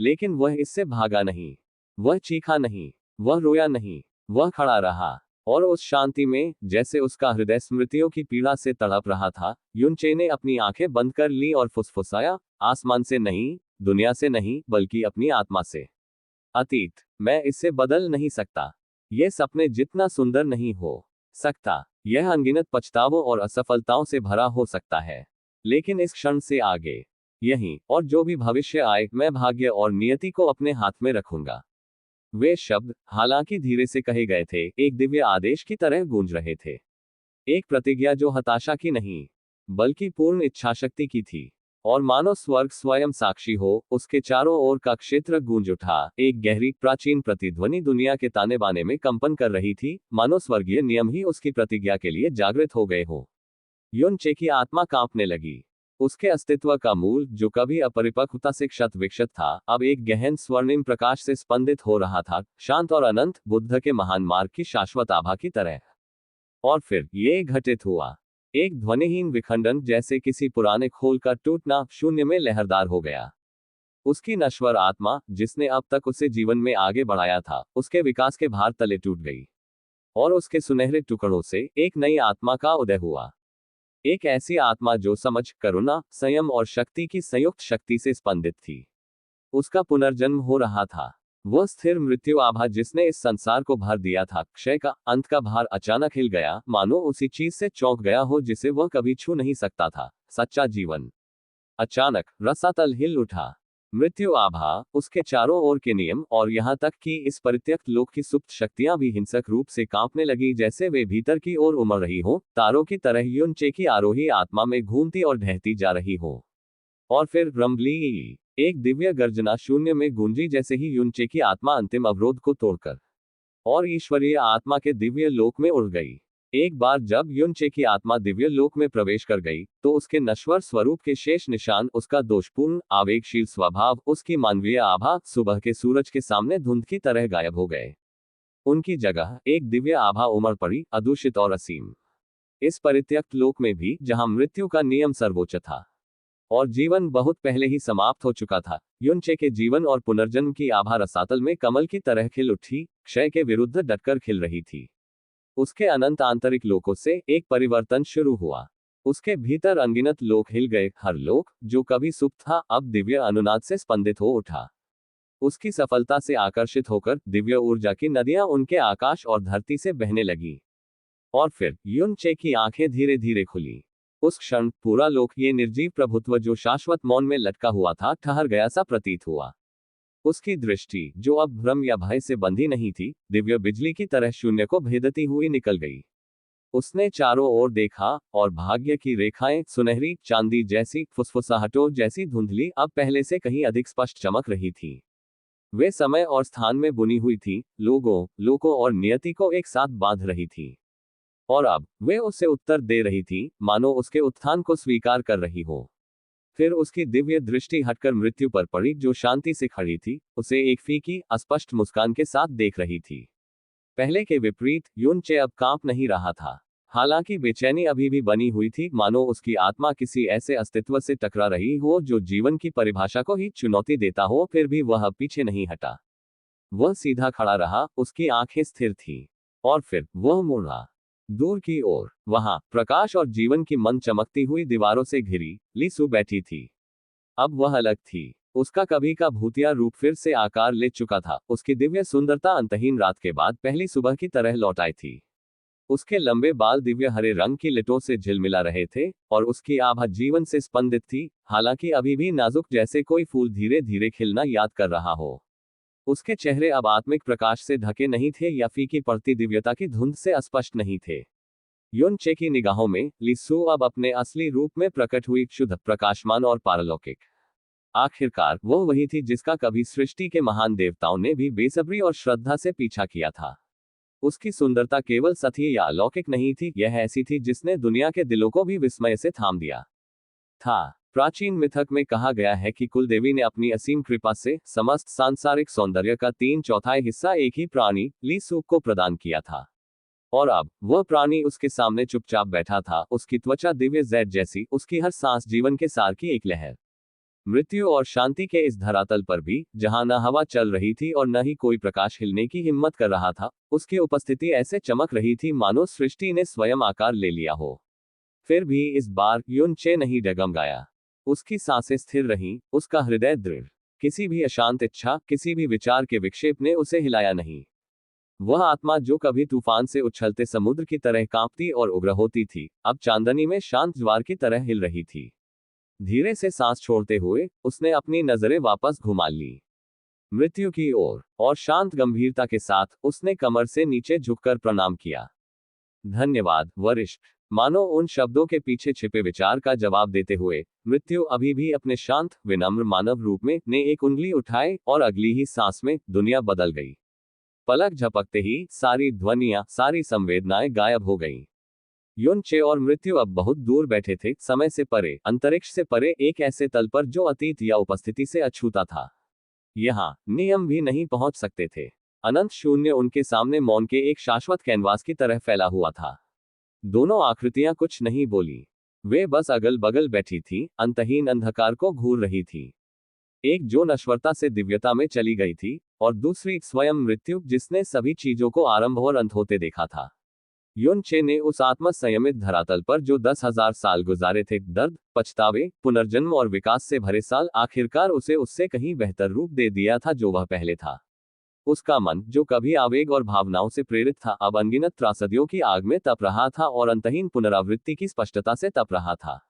Speaker 1: लेकिन वह इससे भागा नहीं, वह चीखा नहीं, वह रोया नहीं, वह खड़ा रहा। और उस शांति में, जैसे उसका हृदय स्मृतियों की पीड़ा से तड़प रहा था, युनचे ने अपनी आंखें बंद कर ली और फुसफुसाया, आसमान से नहीं, दुनिया से नहीं, बल्कि अपनी आत्मा से। अतीत, मैं इससे बदल नहीं सकता। यह सपने जितना सुंदर नहीं हो सकता। यह अनगिनत पछतावों और असफलताओं से भरा हो सकता है। लेकिन इस क्षण से आगे, यही और जो भी भविष्य आए, मैं भाग्य और नियति को अपने हाथ में रखूंगा। वे शब्द, हालांकि धीरे से कहे गए थे, एक दिव्य आदेश की तरह गूंज रहे थे। एक प्रतिज्ञा जो हताशा की नहीं, बल्कि पूर्ण इच्छाशक्ति की थी। और मानो स्वर्ग स्वयं साक्षी हो, उसके चारों ओर का क्षेत्र गूंज उठा। एक गहरी प्राचीन प्रतिध्वनि दुनिया के ताने बाने में कंपन कर रही थी, मानो स्वर्गीय नियम ही उसकी प्रतिज्ञा के लिए जागृत हो गए हो। युनचे की आत्मा कांपने लगी। उसके अस्तित्व का मूल, जो कभी अपरिपक्वता से क्षत विक्षत था, अब एक गहन स्वर्णिम प्रकाश से स्पंदित हो रहा था, शांत और अनंत, बुद्ध के महान मार्ग की शाश्वत आभा की तरह। और फिर ये घटित हुआ। एक ध्वनिहीन विखंडन, जैसे किसी पुराने खोल का टूटना, शून्य में लहरदार हो गया। उसकी नश्वर आत्मा, जिसने अब तक उसे जीवन में आगे बढ़ाया था, उसके विकास के भार तले टूट गई। और उसके सुनहरे टुकड़ों से एक नई आत्मा का उदय हुआ। एक ऐसी आत्मा जो समझ, करुणा, संयम और शक्ति की संयुक्त शक्ति से स्पंदित थी। उसका पुनर्जन्म हो रहा था। वह स्थिर मृत्यु आभा जिसने इस संसार को भर दिया था, क्षय का, अंत का भार अचानक हिल गया, मानो उसी चीज से चौंक गया हो जिसे वह कभी छू नहीं सकता था, सच्चा जीवन। अचानक रसातल हिल उठा। मृत्यु आभा, उसके चारों ओर के नियम, और यहाँ तक कि इस परित्यक्त लोक की सुप्त शक्तियां भी हिंसक रूप से कांपने लगी, जैसे वे भीतर की ओर उमड़ रही हो, तारों की तरह युनचे की आरोही आत्मा में घूमती और ढहती जा रही हो। और फिर रंबली, एक दिव्य गर्जना शून्य में गूंजी, जैसे ही युनचे की आत्मा अंतिम अवरोध को तोड़कर और ईश्वरीय आत्मा के दिव्य लोक में उड़ गई। एक बार जब युनचे की आत्मा दिव्य लोक में प्रवेश कर गई, तो उसके नश्वर स्वरूप के शेष निशान, उसका दोषपूर्ण, आवेगशील स्वभाव, उसकी मानवीय आभा, सुबह के सूरज के सामने धुंध की तरह गायब हो गए। उनकी जगह एक दिव्य आभा उमड़ पड़ी, अदूषित और असीम। इस परित्यक्त लोक में भी, जहां मृत्यु का नियम सर्वोच्च था और जीवन बहुत पहले ही समाप्त हो चुका था, युनचे के जीवन और पुनर्जन्म की आभा रसातल में कमल की तरह खिल उठी, क्षय के विरुद्ध डटकर खिल रही थी। उसके अनंत आंतरिक लोकों से एक परिवर्तन शुरू हुआ। उसके भीतर अनगिनत लोक हिल गए, हर लोक, जो कभी सुप्त था, अब दिव्य अनुनाद से स्पंदित हो उठा। उसकी सफलता से आकर्षित होकर दिव्य ऊर्जा की नदियां उनके आकाश और धरती से बहने लगी। और फिर युनचे की आंखें धीरे धीरे खुली। उस क्षण पूरा लोक, ये निर्जीव प्रभुत्व जो शाश्वत मौन में लटका हुआ था, ठहर गया सा प्रतीत हुआ। उसकी दृष्टि, जो अब भ्रम या भय से बंधी नहीं थी, दिव्य बिजली की तरह शून्य को भेदती हुई निकल गई। उसने चारों ओर देखा, और भाग्य की रेखाएं, सुनहरी, चांदी जैसी, फुसफुसाहटों जैसी धुंधली, अब पहले से कहीं अधिक स्पष्ट चमक रही थी। वे समय और स्थान में बुनी हुई थी, लोगों और नियति को एक साथ बांध रही थी। और अब वे उसे उत्तर दे रही थी, मानो उसके उत्थान को स्वीकार कर रही हो। फिर उसकी दिव्य दृष्टि हटकर मृत्यु पर पड़ी, जो शांति से खड़ी थी, उसे एक फीकी, अस्पष्ट मुस्कान के साथ देख रही थी। पहले के विपरीत, युनचे अब कांप नहीं रहा था। हालांकि बेचैनी अभी भी बनी हुई थी, मानो उसकी आत्मा किसी ऐसे अस्तित्व से टकरा रही हो जो जीवन की परिभाषा को ही चुनौती देता हो। फिर भी वह पीछे नहीं हटा। वह सीधा खड़ा रहा, उसकी आंखें स्थिर थीं। और फिर वह मुड़ा दूर की ओर। वहां प्रकाश और जीवन की मन चमकती हुई दीवारों से घिरी लीसु बैठी थी। अब वह अलग थी। उसका कभी का भूतिया रूप फिर से आकार ले चुका था। उसकी दिव्य सुंदरता अंतहीन रात के बाद पहली सुबह की तरह लौट आई थी। उसके लंबे बाल दिव्य हरे रंग की लिटों से झिलमिला रहे थे, और उसकी आभा जीवन से स्पंदित थी, हालांकि अभी भी नाजुक, जैसे कोई फूल धीरे धीरे खिलना याद कर रहा हो। उसके चेहरे अब आत्मिक प्रकाश से ढके नहीं थे या फीकी पड़ती दिव्यता की धुंध से अस्पष्ट नहीं थे। युन चे की निगाहों में लिसु अब अपने असली रूप में प्रकट हुई, शुद्ध, प्रकाशमान और पारलौकिक। आखिरकार वो वही थी जिसका कभी सृष्टि के महान देवताओं ने भी बेसब्री और श्रद्धा से पीछा किया था। उसकी सुंदरता केवल सतही या अलौकिक नहीं थी, यह ऐसी थी जिसने दुनिया के दिलों को भी विस्मय से थाम दिया था। प्राचीन मिथक में कहा गया है कि कुल देवी ने अपनी असीम कृपा से समस्त सांसारिक सौंदर्य का 3/4 हिस्सा एक ही प्राणी ली सूक को प्रदान किया था। और अब वह प्राणी उसके सामने चुपचाप बैठा था, उसकी त्वचा दिव्य जैद जैसी, उसकी हर सांस जीवन के सार की एक लहर। मृत्यु और शांति के इस धरातल पर भी, जहां न हवा चल रही थी और न ही कोई प्रकाश हिलने की हिम्मत कर रहा था, उसकी उपस्थिति ऐसे चमक रही थी मानो सृष्टि ने स्वयं आकार ले लिया हो। फिर भी इस बार युन चे नहीं डगमगाया। उसकी सांसें स्थिर रहीं, उसका हृदय दृढ़। किसी भी अशांत इच्छा, किसी भी विचार के विक्षेप ने उसे हिलाया नहीं। वह आत्मा जो कभी तूफान से उछलते समुद्र की तरह कांपती और उग्र होती थी, अब चांदनी में शांत ज्वार की तरह हिल रही थी। धीरे से सांस छोड़ते हुए उसने अपनी नजरें वापस घुमा ली मृत्यु की ओर, और शांत गंभीरता के साथ उसने कमर से नीचे झुककर प्रणाम किया। धन्यवाद वरिष्ठ। मानो उन शब्दों के पीछे छिपे विचार का जवाब देते हुए मृत्यु अभी भी अपने शांत विनम्र मानव रूप में ने एक उंगली उठाए, और अगली ही सांस में दुनिया बदल गई। पलक झपकते ही सारी ध्वनियां, सारी संवेदनाएं गायब हो गईं। युन चे और मृत्यु अब बहुत दूर बैठे थे, समय से परे, अंतरिक्ष से परे, एक ऐसे तल पर जो अतीत या उपस्थिति से अछूता था। यहाँ नियम भी नहीं पहुंच सकते थे। अनंत शून्य उनके सामने मौन के एक शाश्वत कैनवास की तरह फैला हुआ था। दोनों आकृतियां कुछ नहीं बोली। वे बस अगल बगल बैठी थी, अंतहीन अंधकार को घूर रही थी। एक जो नश्वरता से दिव्यता में चली गई थी, और दूसरी स्वयं मृत्यु जिसने सभी चीजों को आरंभ और अंत होते देखा था। युन चे ने उस आत्म संयमित धरातल पर जो 10,000 साल गुजारे थे, दर्द, पछतावे, पुनर्जन्म और विकास से भरे साल, आखिरकार उसे उससे कहीं बेहतर रूप दे दिया था जो वह पहले था। उसका मन, जो कभी आवेग और भावनाओं से प्रेरित था, अब अनगिनत त्रासदियों की आग में तप रहा था और अंतहीन पुनरावृत्ति की स्पष्टता से तप रहा था।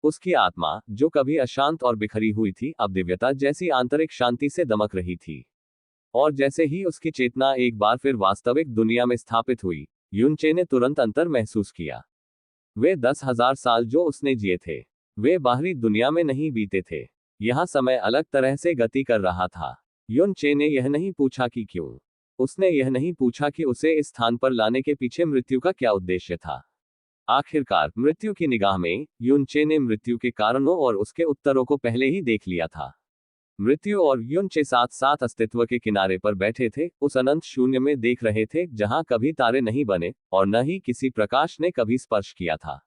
Speaker 1: उसकी आत्मा, जो कभी अशांत और बिखरी हुई थी, अब दिव्यता जैसी आंतरिक शांति से दमक रही थी। और जैसे ही उसकी चेतना एक बार फिर वास्तविक दुनिया में स्थापित हुई, युन चे ने तुरंत अंतर महसूस किया। वे 10,000 साल जो उसने जिए थे, वे बाहरी दुनिया में नहीं बीते थे। यहाँ समय अलग तरह से गति कर रहा था। युन चे ने यह नहीं पूछा कि क्यों। उसने यह नहीं पूछा कि उसे इस स्थान पर लाने के पीछे मृत्यु का क्या उद्देश्य था। आखिरकार मृत्यु की निगाह में युन चे ने मृत्यु के कारणों और उसके उत्तरों को पहले ही देख लिया था। मृत्यु और युन चे साथ साथ अस्तित्व के किनारे पर बैठे थे, उस अनंत शून्य में देख रहे थे जहां कभी तारे नहीं बने और न ही किसी प्रकाश ने कभी स्पर्श किया था।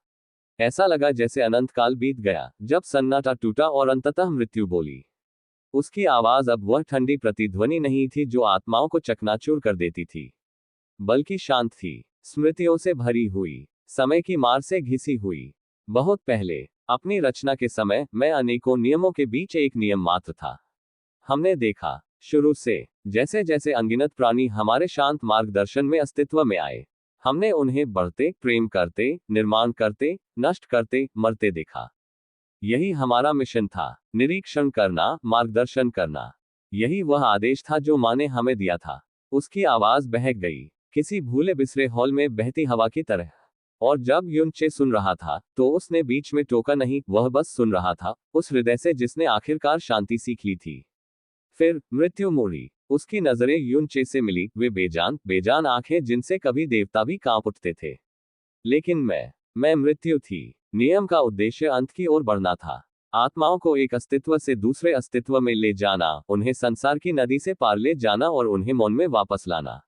Speaker 1: ऐसा लगा जैसे अनंत काल बीत गया, जब सन्नाटा टूटा और अंततः मृत्यु बोली। उसकी आवाज अब वह ठंडी प्रतिध्वनि नहीं थी जो आत्माओं को चकनाचूर कर देती थी, बल्कि शांत थी, स्मृतियों से भरी हुई, समय की मार से घिसी हुई। बहुत पहले, अपनी रचना के समय, मैं अनेकों नियमों के बीच एक नियम मात्र था। हमने देखा, शुरू से, जैसे जैसे अनगिनत प्राणी हमारे शांत मार्गदर्शन में अस्तित्व में आए, हमने उन्हें बढ़ते, प्रेम करते, निर्माण करते, नष्ट करते, मरते देखा। यही हमारा मिशन था, निरीक्षण करना, मार्गदर्शन करना। यही वह आदेश था जो माँ ने हमें दिया था। उसकी आवाज बहक गई, किसी भूले बिसरे हॉल में बहती हवा की तरह। और जब युन चे सुन रहा था, तो उसने बीच में टोका नहीं, वह बस सुन रहा था, उस हृदय से जिसने आखिरकार शांति सीख ली थी। फिर मृत्यु मुड़ी, उसकी नजरें युन चे से मिली, वे बेजान आंखें जिनसे कभी देवता भी कांप उठते थे। लेकिन मैं मृत्यु थी। नियम का उद्देश्य अंत की ओर बढ़ना था। आत्माओं को एक अस्तित्व से दूसरे अस्तित्व में ले जाना, उन्हें संसार की नदी से पार ले जाना और उन्हें मौन में वापस लाना।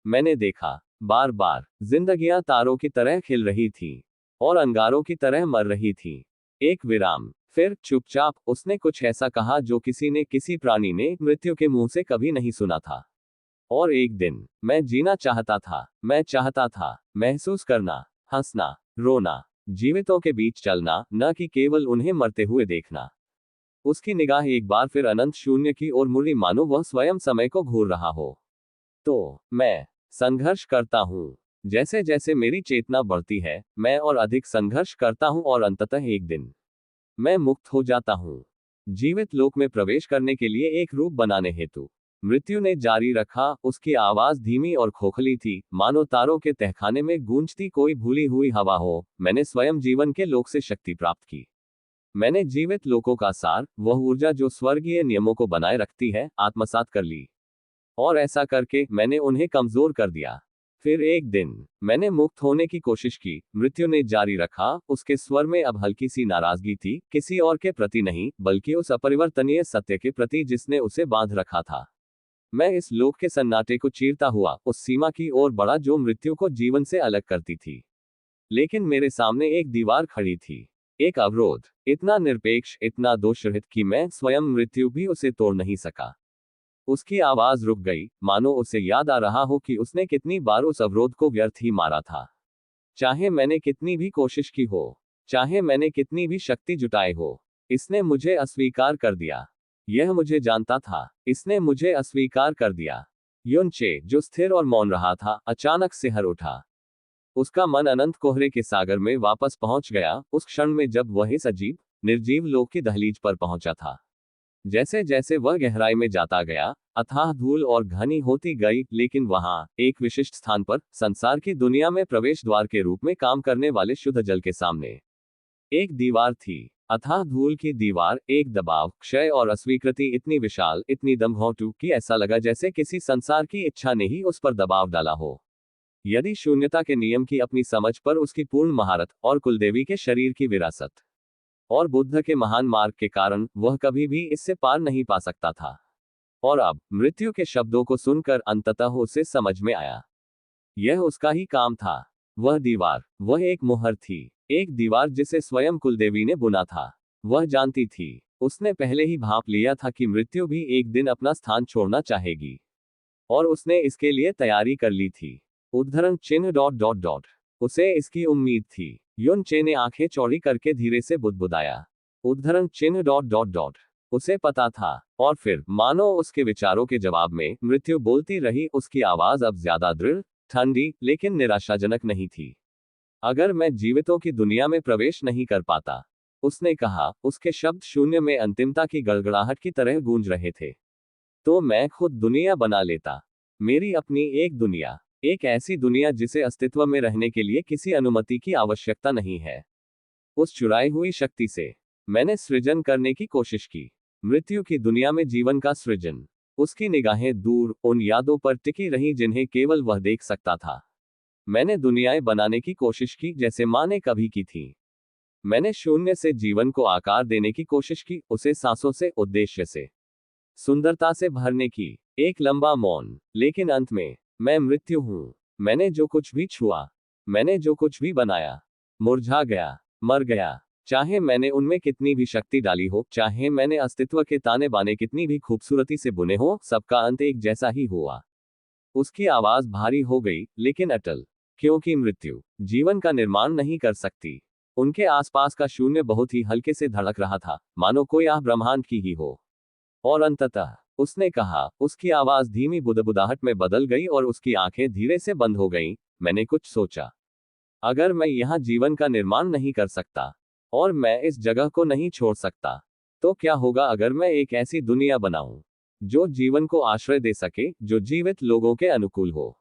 Speaker 1: मैंने देखा, बार बार, जिंदगियां तारों की तरह खिल रही थी, और अंगारों की तरह मर रही थी। एक विराम, फिर चुपचाप उसने कुछ ऐसा कहा जो किसी प्राणी ने मृत्यु के मुंह से कभी नहीं सुना था। और एक दिन, मैं जीना चाहता था, मैं चाहता था महसूस करना, हंसना, रोना, जीवितों के बीच चलना, न कि केवल उन्हें मरते हुए देखना। उसकी निगाह एक बार फिर अनंत शून्य की ओर मुड़ी, मानो वह स्वयं समय को घूर रहा हो। तो मैं संघर्ष करता हूँ। जैसे जैसे मेरी चेतना बढ़ती है, मैं और अधिक संघर्ष करता हूँ, और अंततः एक दिन मैं मुक्त हो जाता हूँ, जीवित लोक में प्रवेश करने के लिए एक रूप बनाने हेतु। मृत्यु ने जारी रखा, उसकी आवाज धीमी और खोखली थी, मानो तारों के तहखाने में गूंजती कोई भूली हुई हवा हो। मैंने स्वयं जीवन के लोक से शक्ति प्राप्त की। मैंने जीवित लोकों का सार, वह ऊर्जा जो स्वर्गीय नियमों को बनाए रखती है, आत्मसात कर ली। और ऐसा करके मैंने उन्हें कमजोर कर दिया। फिर एक दिन मैंने मुक्त होने की कोशिश की। मृत्यु ने जारी रखा, उसके स्वर में अब हल्की सी नाराजगी थी, किसी और के प्रति नहीं, बल्कि उस अपरिवर्तनीय सत्य के प्रति जिसने उसे बांध रखा था। मैं इस लोक के सन्नाटे को चीरता हुआ उस सीमा की ओर बढ़ा जो मृत्यु को जीवन से अलग करती थी। लेकिन मेरे सामने एक दीवार खड़ी थी, एक अवरोध, इतना निरपेक्ष, इतना दोषरहित कि मैं स्वयं मृत्यु भी उसे तोड़ नहीं सका। उसकी आवाज रुक गई, मानो उसे याद आ रहा हो कि उसने कितनी बार उस अवरोध को व्यर्थ ही मारा था। चाहे मैंने कितनी भी कोशिश की हो, चाहे मैंने कितनी भी शक्ति जुटाई हो, इसने मुझे अस्वीकार कर दिया। यह मुझे जानता था, इसने मुझे अस्वीकार कर दिया। युनचे, जो स्थिर और मौन रहा था, अचानक सिहर उठा। उसका मन अनंत कोहरे के सागर में वापस पहुंच गया, उस क्षण में जब वह इस अजीब, निर्जीव लोक की दहलीज पर पहुंचा था। जैसे जैसे वह गहराई में जाता गया, अथाह धूल और घनी होती गई, लेकिन वहां, एक विशिष्ट स्थान पर, संसार की दुनिया में प्रवेश द्वार के रूप में काम करने वाले शुद्ध जल के सामने एक दीवार थी। अथाह धूल की दीवार, एक दबाव, क्षय और अस्वीकृति इतनी विशाल, इतनी दमघोंटू कि ऐसा लगा जैसे किसी संसार की इच्छा ने ही उस पर दबाव डाला हो। यदि शून्यता के नियम की अपनी समझ पर उसकी पूर्ण महारत, और कुलदेवी के शरीर की विरासत, और बुद्ध के महान मार्ग के कारण वह कभी भी इससे पार नहीं पा सकता था। और अब मृत्यु के शब्दों को सुनकर अंततः उसे समझ में आया, यह उसका ही काम था। वह दीवार, वह एक मुहर थी, एक दीवार जिसे स्वयं कुलदेवी ने बुना था। वह जानती थी, उसने पहले ही भांप लिया था कि मृत्यु भी एक दिन अपना स्थान छोड़ना चाहेगी, और उसने इसके लिए तैयारी कर ली थी। उद्धरण चिन्ह डॉट डॉट डॉट उसे इसकी उम्मीद थी। युनचे ने आंखें चौड़ी करके धीरे से बुदबुदाया। उद्धरण चिन्ह डॉट डॉट डॉट उसे पता था। और फिर, मानो उसके विचारों के जवाब में, मृत्यु बोलती रही, उसकी आवाज अब ज्यादा दृढ़, ठंडी, लेकिन निराशाजनक नहीं थी। अगर मैं जीवितों की दुनिया में प्रवेश नहीं कर पाता, उसने कहा, उसके शब्द शून्य में अंतिमता की गड़गड़ाहट की तरह गूंज रहे थे, तो मैं खुद दुनिया बना लेता। मेरी अपनी एक दुनिया, एक ऐसी दुनिया जिसे अस्तित्व में रहने के लिए किसी अनुमति की आवश्यकता नहीं है। उस चुराई हुई शक्ति से मैंने सृजन करने की कोशिश की, मृत्यु की दुनिया में जीवन का सृजन। उसकी निगाहें दूर, उन यादों पर टिकी रहीं जिन्हें केवल वह देख सकता था। मैंने दुनियाएं बनाने की कोशिश की जैसे माँ ने कभी की थी। मैंने शून्य से जीवन को आकार देने की कोशिश की, उसे सांसों से, उद्देश्य से, सुंदरता से भरने की। एक लंबा मौन, लेकिन अंत में, मैं मृत्यु हूं। मैंने जो कुछ भी छुआ, मैंने जो कुछ भी बनाया, मुरझा गया, मर गया। चाहे मैंने उनमें कितनी भी शक्ति डाली हो, चाहे मैंने अस्तित्व के ताने बाने कितनी भी खूबसूरती से बुने हो, सबका अंत एक जैसा ही हुआ। उसकी आवाज भारी हो गई, लेकिन अटल, क्योंकि मृत्यु जीवन का निर्माण नहीं कर सकती। उनके आसपास का शून्य बहुत ही हल्के से धड़क रहा था, मानो कोई आह ब्रह्मांड की ही हो। और अंततः उसने कहा, उसकी आवाज धीमी बुदबुदाहट में बदल गई और उसकी आंखें धीरे से बंद हो गईं। मैंने कुछ सोचा, अगर मैं यहां जीवन का निर्माण नहीं कर सकता, और मैं इस जगह को नहीं छोड़ सकता, तो क्या होगा अगर मैं एक ऐसी दुनिया बनाऊं जो जीवन को आश्रय दे सके, जो जीवित लोगों के अनुकूल हो,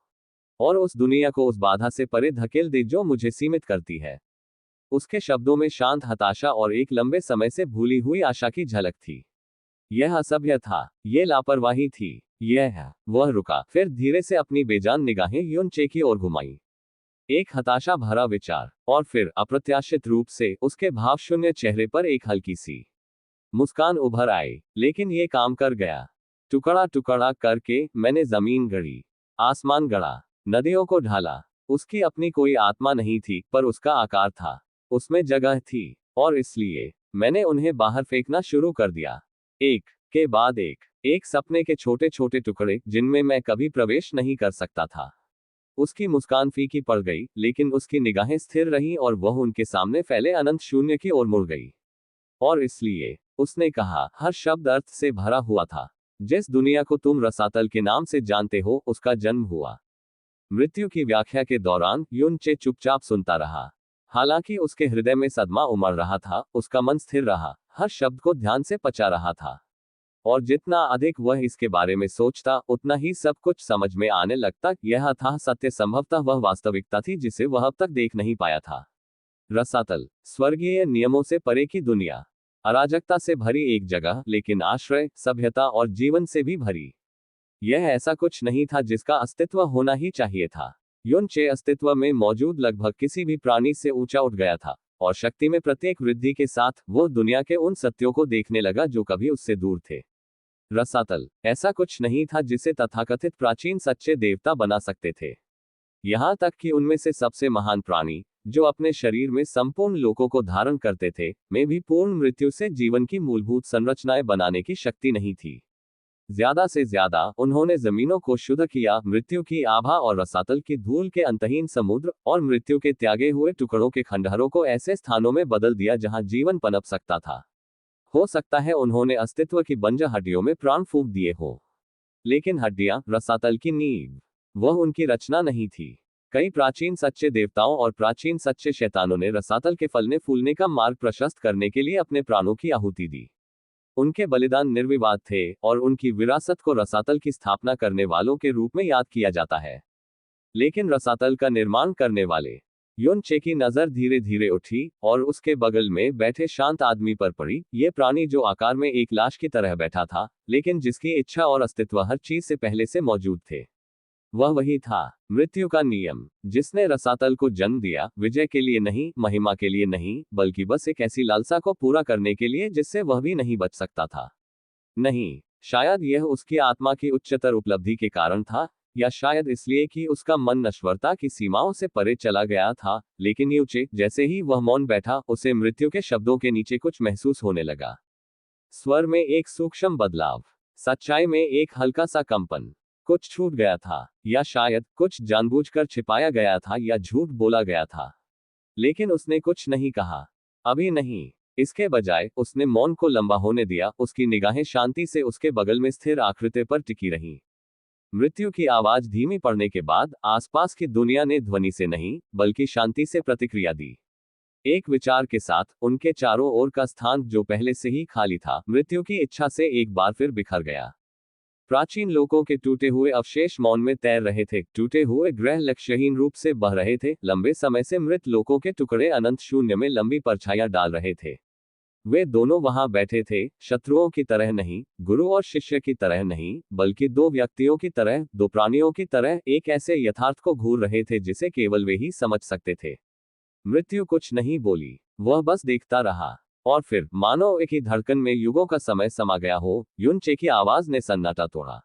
Speaker 1: और उस दुनिया को उस बाधा से परे धकेल दे जो मुझे सीमित करती है। उसके शब्दों में शांत हताशा और एक लंबे समय से भूली हुई आशा की झलक थी। यह असभ्य था, यह लापरवाही थी, यह। वह रुका, फिर धीरे से अपनी बेजान निगाहें युनचे की ओर घुमाई। एक हताशा भरा विचार, और फिर अप्रत्याशित रूप से उसके भावशून्य चेहरे पर एक हल्की सी मुस्कान उभर आई। लेकिन यह काम कर गया। टुकड़ा टुकड़ा करके मैंने जमीन गढ़ी, आसमान गढ़ा, नदियों को ढाला। उसकी अपनी कोई आत्मा नहीं थी, पर उसका आकार था, उसमें जगह थी, और इसलिए मैंने उन्हें बाहर फेंकना शुरू कर दिया, एक के बाद एक सपने के छोटे छोटे टुकड़े जिनमें मैं कभी प्रवेश नहीं कर सकता था। उसकी मुस्कान फीकी पड़ गई, लेकिन उसकी निगाहें स्थिर रहीं और वह उनके सामने फैले अनंत शून्य की ओर मुड़ गई। और इसलिए उसने कहा, हर शब्द अर्थ से भरा हुआ था। जिस दुनिया को तुम रसातल के नाम से जानते हो, उसका जन्म हुआ। मृत्यु की व्याख्या के दौरान युनचे चुपचाप सुनता रहा। हालांकि उसके हृदय में सदमा उमड़ रहा था, उसका मन स्थिर रहा, हर शब्द को ध्यान से पचा रहा था। और जितना अधिक वह इसके बारे में सोचता उतना ही सब कुछ समझ में आने लगता। यह अथाह सत्य संभवतः वह वास्तविकता थी जिसे वह अब तक देख नहीं पाया था। रसातल, स्वर्गीय नियमों से परे की दुनिया, अराजकता से भरी एक जगह, लेकिन आश्रय, सभ्यता और जीवन से भी भरी। यह ऐसा कुछ नहीं था जिसका अस्तित्व होना ही चाहिए था। युनचे अस्तित्व में मौजूद लगभग किसी भी प्राणी से ऊंचा उठ गया था, और शक्ति में प्रत्येक वृद्धि के साथ वो दुनिया के उन सत्यों को देखने लगा जो कभी उससे दूर थे। रसातल, ऐसा कुछ नहीं था जिसे तथाकथित प्राचीन सच्चे देवता बना सकते थे। यहां तक कि उनमें से सबसे महान प्राणी, जो अपने शरीर में संपूर्ण लोकों को धारण करते थे, में भी पूर्ण मृत्यु से जीवन की मूलभूत संरचनाएं बनाने की शक्ति नहीं थी। ज्यादा से ज्यादा उन्होंने जमीनों को शुद्ध किया, मृत्यु की आभा और रसातल की धूल के अंतहीन समुद्र और मृत्यु के त्यागे हुए टुकड़ों के खंडहरों को ऐसे स्थानों में बदल दिया जहां जीवन पनप सकता था। हो सकता है उन्होंने अस्तित्व की बंजर हड्डियों में प्राण फूंक दिए हो, लेकिन हड्डियां रसातल की नींव, वह उनकी रचना नहीं थी। कई प्राचीन सच्चे देवताओं और प्राचीन सच्चे शैतानों ने रसातल के फलने फूलने का मार्ग प्रशस्त करने के लिए अपने प्राणों की आहुति दी। उनके बलिदान निर्विवाद थे और उनकी विरासत को रसातल की स्थापना करने वालों के रूप में याद किया जाता है। लेकिन रसातल का निर्माण करने वाले युनचे की नजर धीरे धीरे उठी और उसके बगल में बैठे शांत आदमी पर पड़ी। ये प्राणी जो आकार में एक लाश की तरह बैठा था, लेकिन जिसकी इच्छा और अस्तित्व हर चीज से पहले से मौजूद थे, वह वही था, मृत्यु का नियम, जिसने रसातल को जन्म दिया, विजय के लिए नहीं, महिमा के लिए नहीं, बल्कि बस एक ऐसी लालसा को पूरा करने के लिए जिससे वह भी नहीं बच सकता था। नहीं, शायद यह उसकी आत्मा की उच्चतर उपलब्धि के कारण था, या शायद इसलिए कि उसका मन नश्वरता की सीमाओं से परे चला गया था। लेकिन यूचे, जैसे ही वह मौन बैठा, उसे मृत्यु के शब्दों के नीचे कुछ महसूस होने लगा। स्वर में एक सूक्ष्म बदलाव, सच्चाई में एक हल्का सा कंपन। कुछ छूट गया था, या शायद कुछ जानबूझकर छिपाया गया था या झूठ बोला गया था। लेकिन उसने कुछ नहीं कहा, अभी नहीं। इसके बजाय उसने मौन को लंबा होने दिया। उसकी निगाहें शांति से उसके बगल में स्थिर आकृति पर टिकी रहीं। मृत्यु की आवाज धीमी पड़ने के बाद आसपास की दुनिया ने ध्वनि से नहीं, बल्कि शांति से प्रतिक्रिया दी। एक विचार के साथ उनके चारों ओर का स्थान, जो पहले से ही खाली था, मृत्यु की इच्छा से एक बार फिर बिखर गया। प्राचीन लोकों के टूटे हुए अवशेष मौन में तैर रहे थे। टूटे हुए ग्रह लक्ष्यहीन रूप से बह रहे थे। लंबे समय से मृत लोकों के टुकड़े अनंत शून्य में लंबी परछाइयां डाल रहे थे। वे दोनों वहां बैठे थे, शत्रुओं की तरह नहीं, गुरु और शिष्य की तरह नहीं, बल्कि दो व्यक्तियों की तरह, दो प्राणियों की तरह, एक ऐसे यथार्थ को घूर रहे थे जिसे केवल वे ही समझ सकते थे। मृत्यु कुछ नहीं बोली, वह बस देखता रहा। और फिर, मानो एक ही धड़कन में युगों का समय समा गया हो, युनचे की आवाज ने सन्नाटा तोड़ा।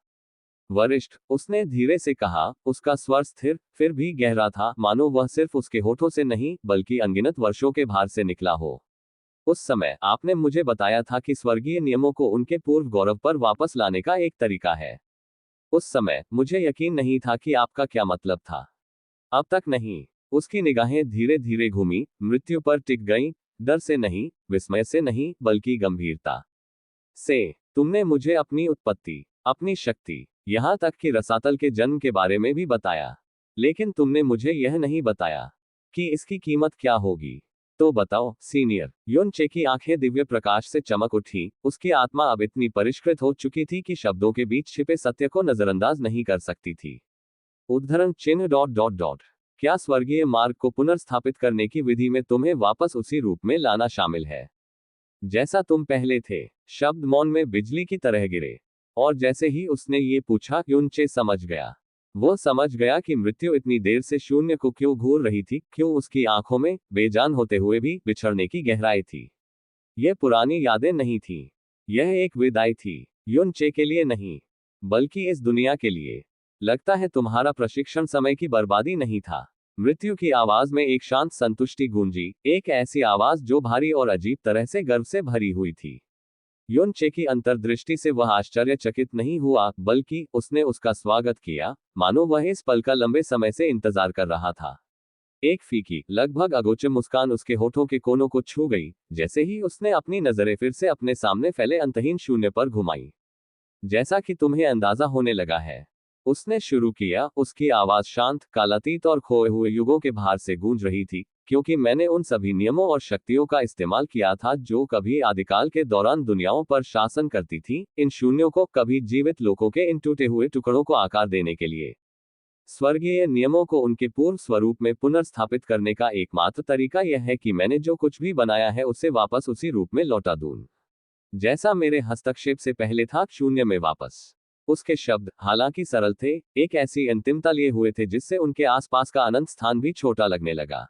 Speaker 1: वरिष्ठ, उसने धीरे से कहा, उसका स्वर स्थिर, फिर भी गहरा था, मानो वह सिर्फ उसके होठों से नहीं, बल्कि अनगिनत वर्षों के भार से निकला हो। उस समय आपने मुझे बताया था कि स्वर्गीय नियमों को उनके पूर्व गौरव पर वापस लाने का एक तरीका है। उस समय मुझे यकीन नहीं था कि आपका क्या मतलब था। अब तक नहीं। उसकी निगाहें धीरे धीरे घूमी, मृत्यु पर टिक गईं, डर से नहीं, विस्मय से नहीं, बल्कि गंभीरता से। तुमने मुझे अपनी उत्पत्ति, अपनी शक्ति, यहां तक कि रसातल के जन्म के बारे में भी बताया, लेकिन तुमने मुझे यह नहीं बताया कि इसकी कीमत क्या होगी। तो बताओ, सीनियर। युनचे की आंखें दिव्य प्रकाश से चमक उठी। उसकी आत्मा अब इतनी परिष्कृत हो चुकी थी कि शब्दों के बीच छिपे सत्य को नजरअंदाज नहीं कर सकती थी। उद्धरण चिन्ह डॉट डॉट डॉट। क्या स्वर्गीय मार्ग को पुनर्स्थापित करने की विधि में तुम्हें वापस उसी रूप में लाना शामिल है जैसा तुम पहले थे? शब्द मौन में बिजली की तरह गिरे। और जैसे ही उसने ये पूछा, युनचे समझ गया। वो समझ गया कि मृत्यु इतनी देर से शून्य को क्यों घूर रही थी, क्यों उसकी आंखों में, बेजान होते हुए भी, बिछड़ने की गहराई थी। यह पुरानी यादें नहीं थी, यह एक विदाई थी। युनचे के लिए नहीं, बल्कि इस दुनिया के लिए। लगता है तुम्हारा प्रशिक्षण समय की बर्बादी नहीं था। मृत्यु की आवाज में एक शांत संतुष्टि गूंजी, एक ऐसी आवाज जो भारी और अजीब तरह से गर्व से भरी हुई थी। युनचे की अंतर्दृष्टि से वह आश्चर्यचकित नहीं हुआ, बल्कि उसने उसका स्वागत किया, मानो वह इस पल का लंबे समय से इंतजार कर रहा था। एक फीकी, लगभग अगोचर मुस्कान उसके होठों के कोनों को छू गई, जैसे ही उसने अपनी नजरें फिर से अपने सामने फैले अंतहीन शून्य पर घुमाई। जैसा कि तुम्हें अंदाजा होने लगा है, उसने शुरू किया। उसकी आवाज शांत, कालातीत और खोए हुए युगों के भार से गूंज रही थी। क्योंकि मैंने उन सभी नियमों और शक्तियों का इस्तेमाल किया था जो कभी आदिकाल के दौरान दुनियाओं पर शासन करती थी, इन शून्यों को, कभी जीवित लोगों के इन टूटे हुए टुकड़ों को आकार देने के लिए। स्वर्गीय नियमों को उनके पूर्व स्वरूप में पुनर्स्थापित करने का एकमात्र तरीका यह है कि मैंने जो कुछ भी बनाया है उसे वापस उसी रूप में लौटा दूं जैसा मेरे हस्तक्षेप से पहले था, शून्य में वापस। उसके शब्द, हालांकि सरल थे, एक ऐसी अंतिमता लिए हुए थे जिससे उनके आसपास का अनंत स्थान भी छोटा लगने लगा।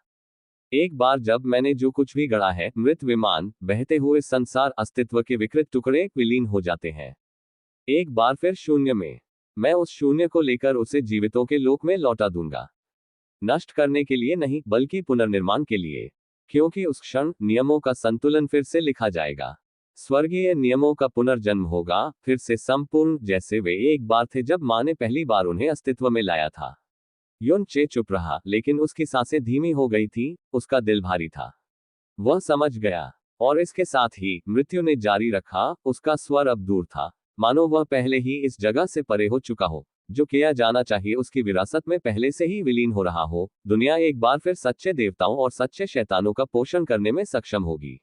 Speaker 1: एक बार जब मैंने जो कुछ भी गढ़ा है, मृत विमान, बहते हुए संसार, अस्तित्व के विकृत टुकड़े विलीन हो जाते हैं एक बार फिर शून्य में। मैं उस शून्य को लेकर उसे जीवितों के लोक में लौटा दूंगा, नष्ट करने के लिए नहीं, बल्कि पुनर्निर्माण के लिए, क्योंकि उस क्षण नियमों का संतुलन फिर से लिखा जाएगा। स्वर्गीय नियमों का पुनर्जन्म होगा, फिर से संपूर्ण, जैसे वे एक बार थे जब माँ ने पहली बार उन्हें अस्तित्व में लाया था। युन चे चुप रहा, लेकिन उसकी सांसें धीमी हो गई थी, उसका दिल भारी था। वह समझ गया, और इसके साथ ही मृत्यु ने जारी रखा, उसका स्वर अब दूर था, मानो वह पहले ही इस जगह से परे हो चुका हो। जो किया जाना चाहिए उसकी विरासत में पहले से ही विलीन हो रहा हो। दुनिया एक बार फिर सच्चे देवताओं और सच्चे शैतानों का पोषण करने में सक्षम होगी।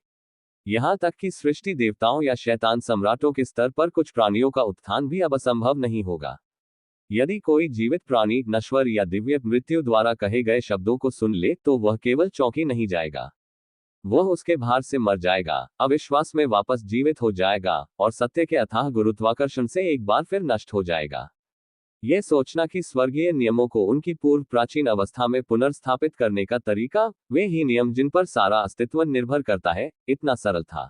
Speaker 1: यहां तक कि सृष्टि देवताओं या शैतान सम्राटों के स्तर पर कुछ प्राणियों का उत्थान भी अब असंभव नहीं होगा। यदि कोई जीवित प्राणी नश्वर या दिव्य मृत्यु द्वारा कहे गए शब्दों को सुन ले तो वह केवल चौंकी नहीं जाएगा, वह उसके भार से मर जाएगा, अविश्वास में वापस जीवित हो जाएगा, और सत्य के अथाह गुरुत्वाकर्षण से एक बार फिर नष्ट हो जाएगा। यह सोचना कि स्वर्गीय नियमों को उनकी पूर्व प्राचीन अवस्था में पुनर्स्थापित करने का तरीका, वे ही नियम जिन पर सारा अस्तित्व निर्भर करता है, इतना सरल था,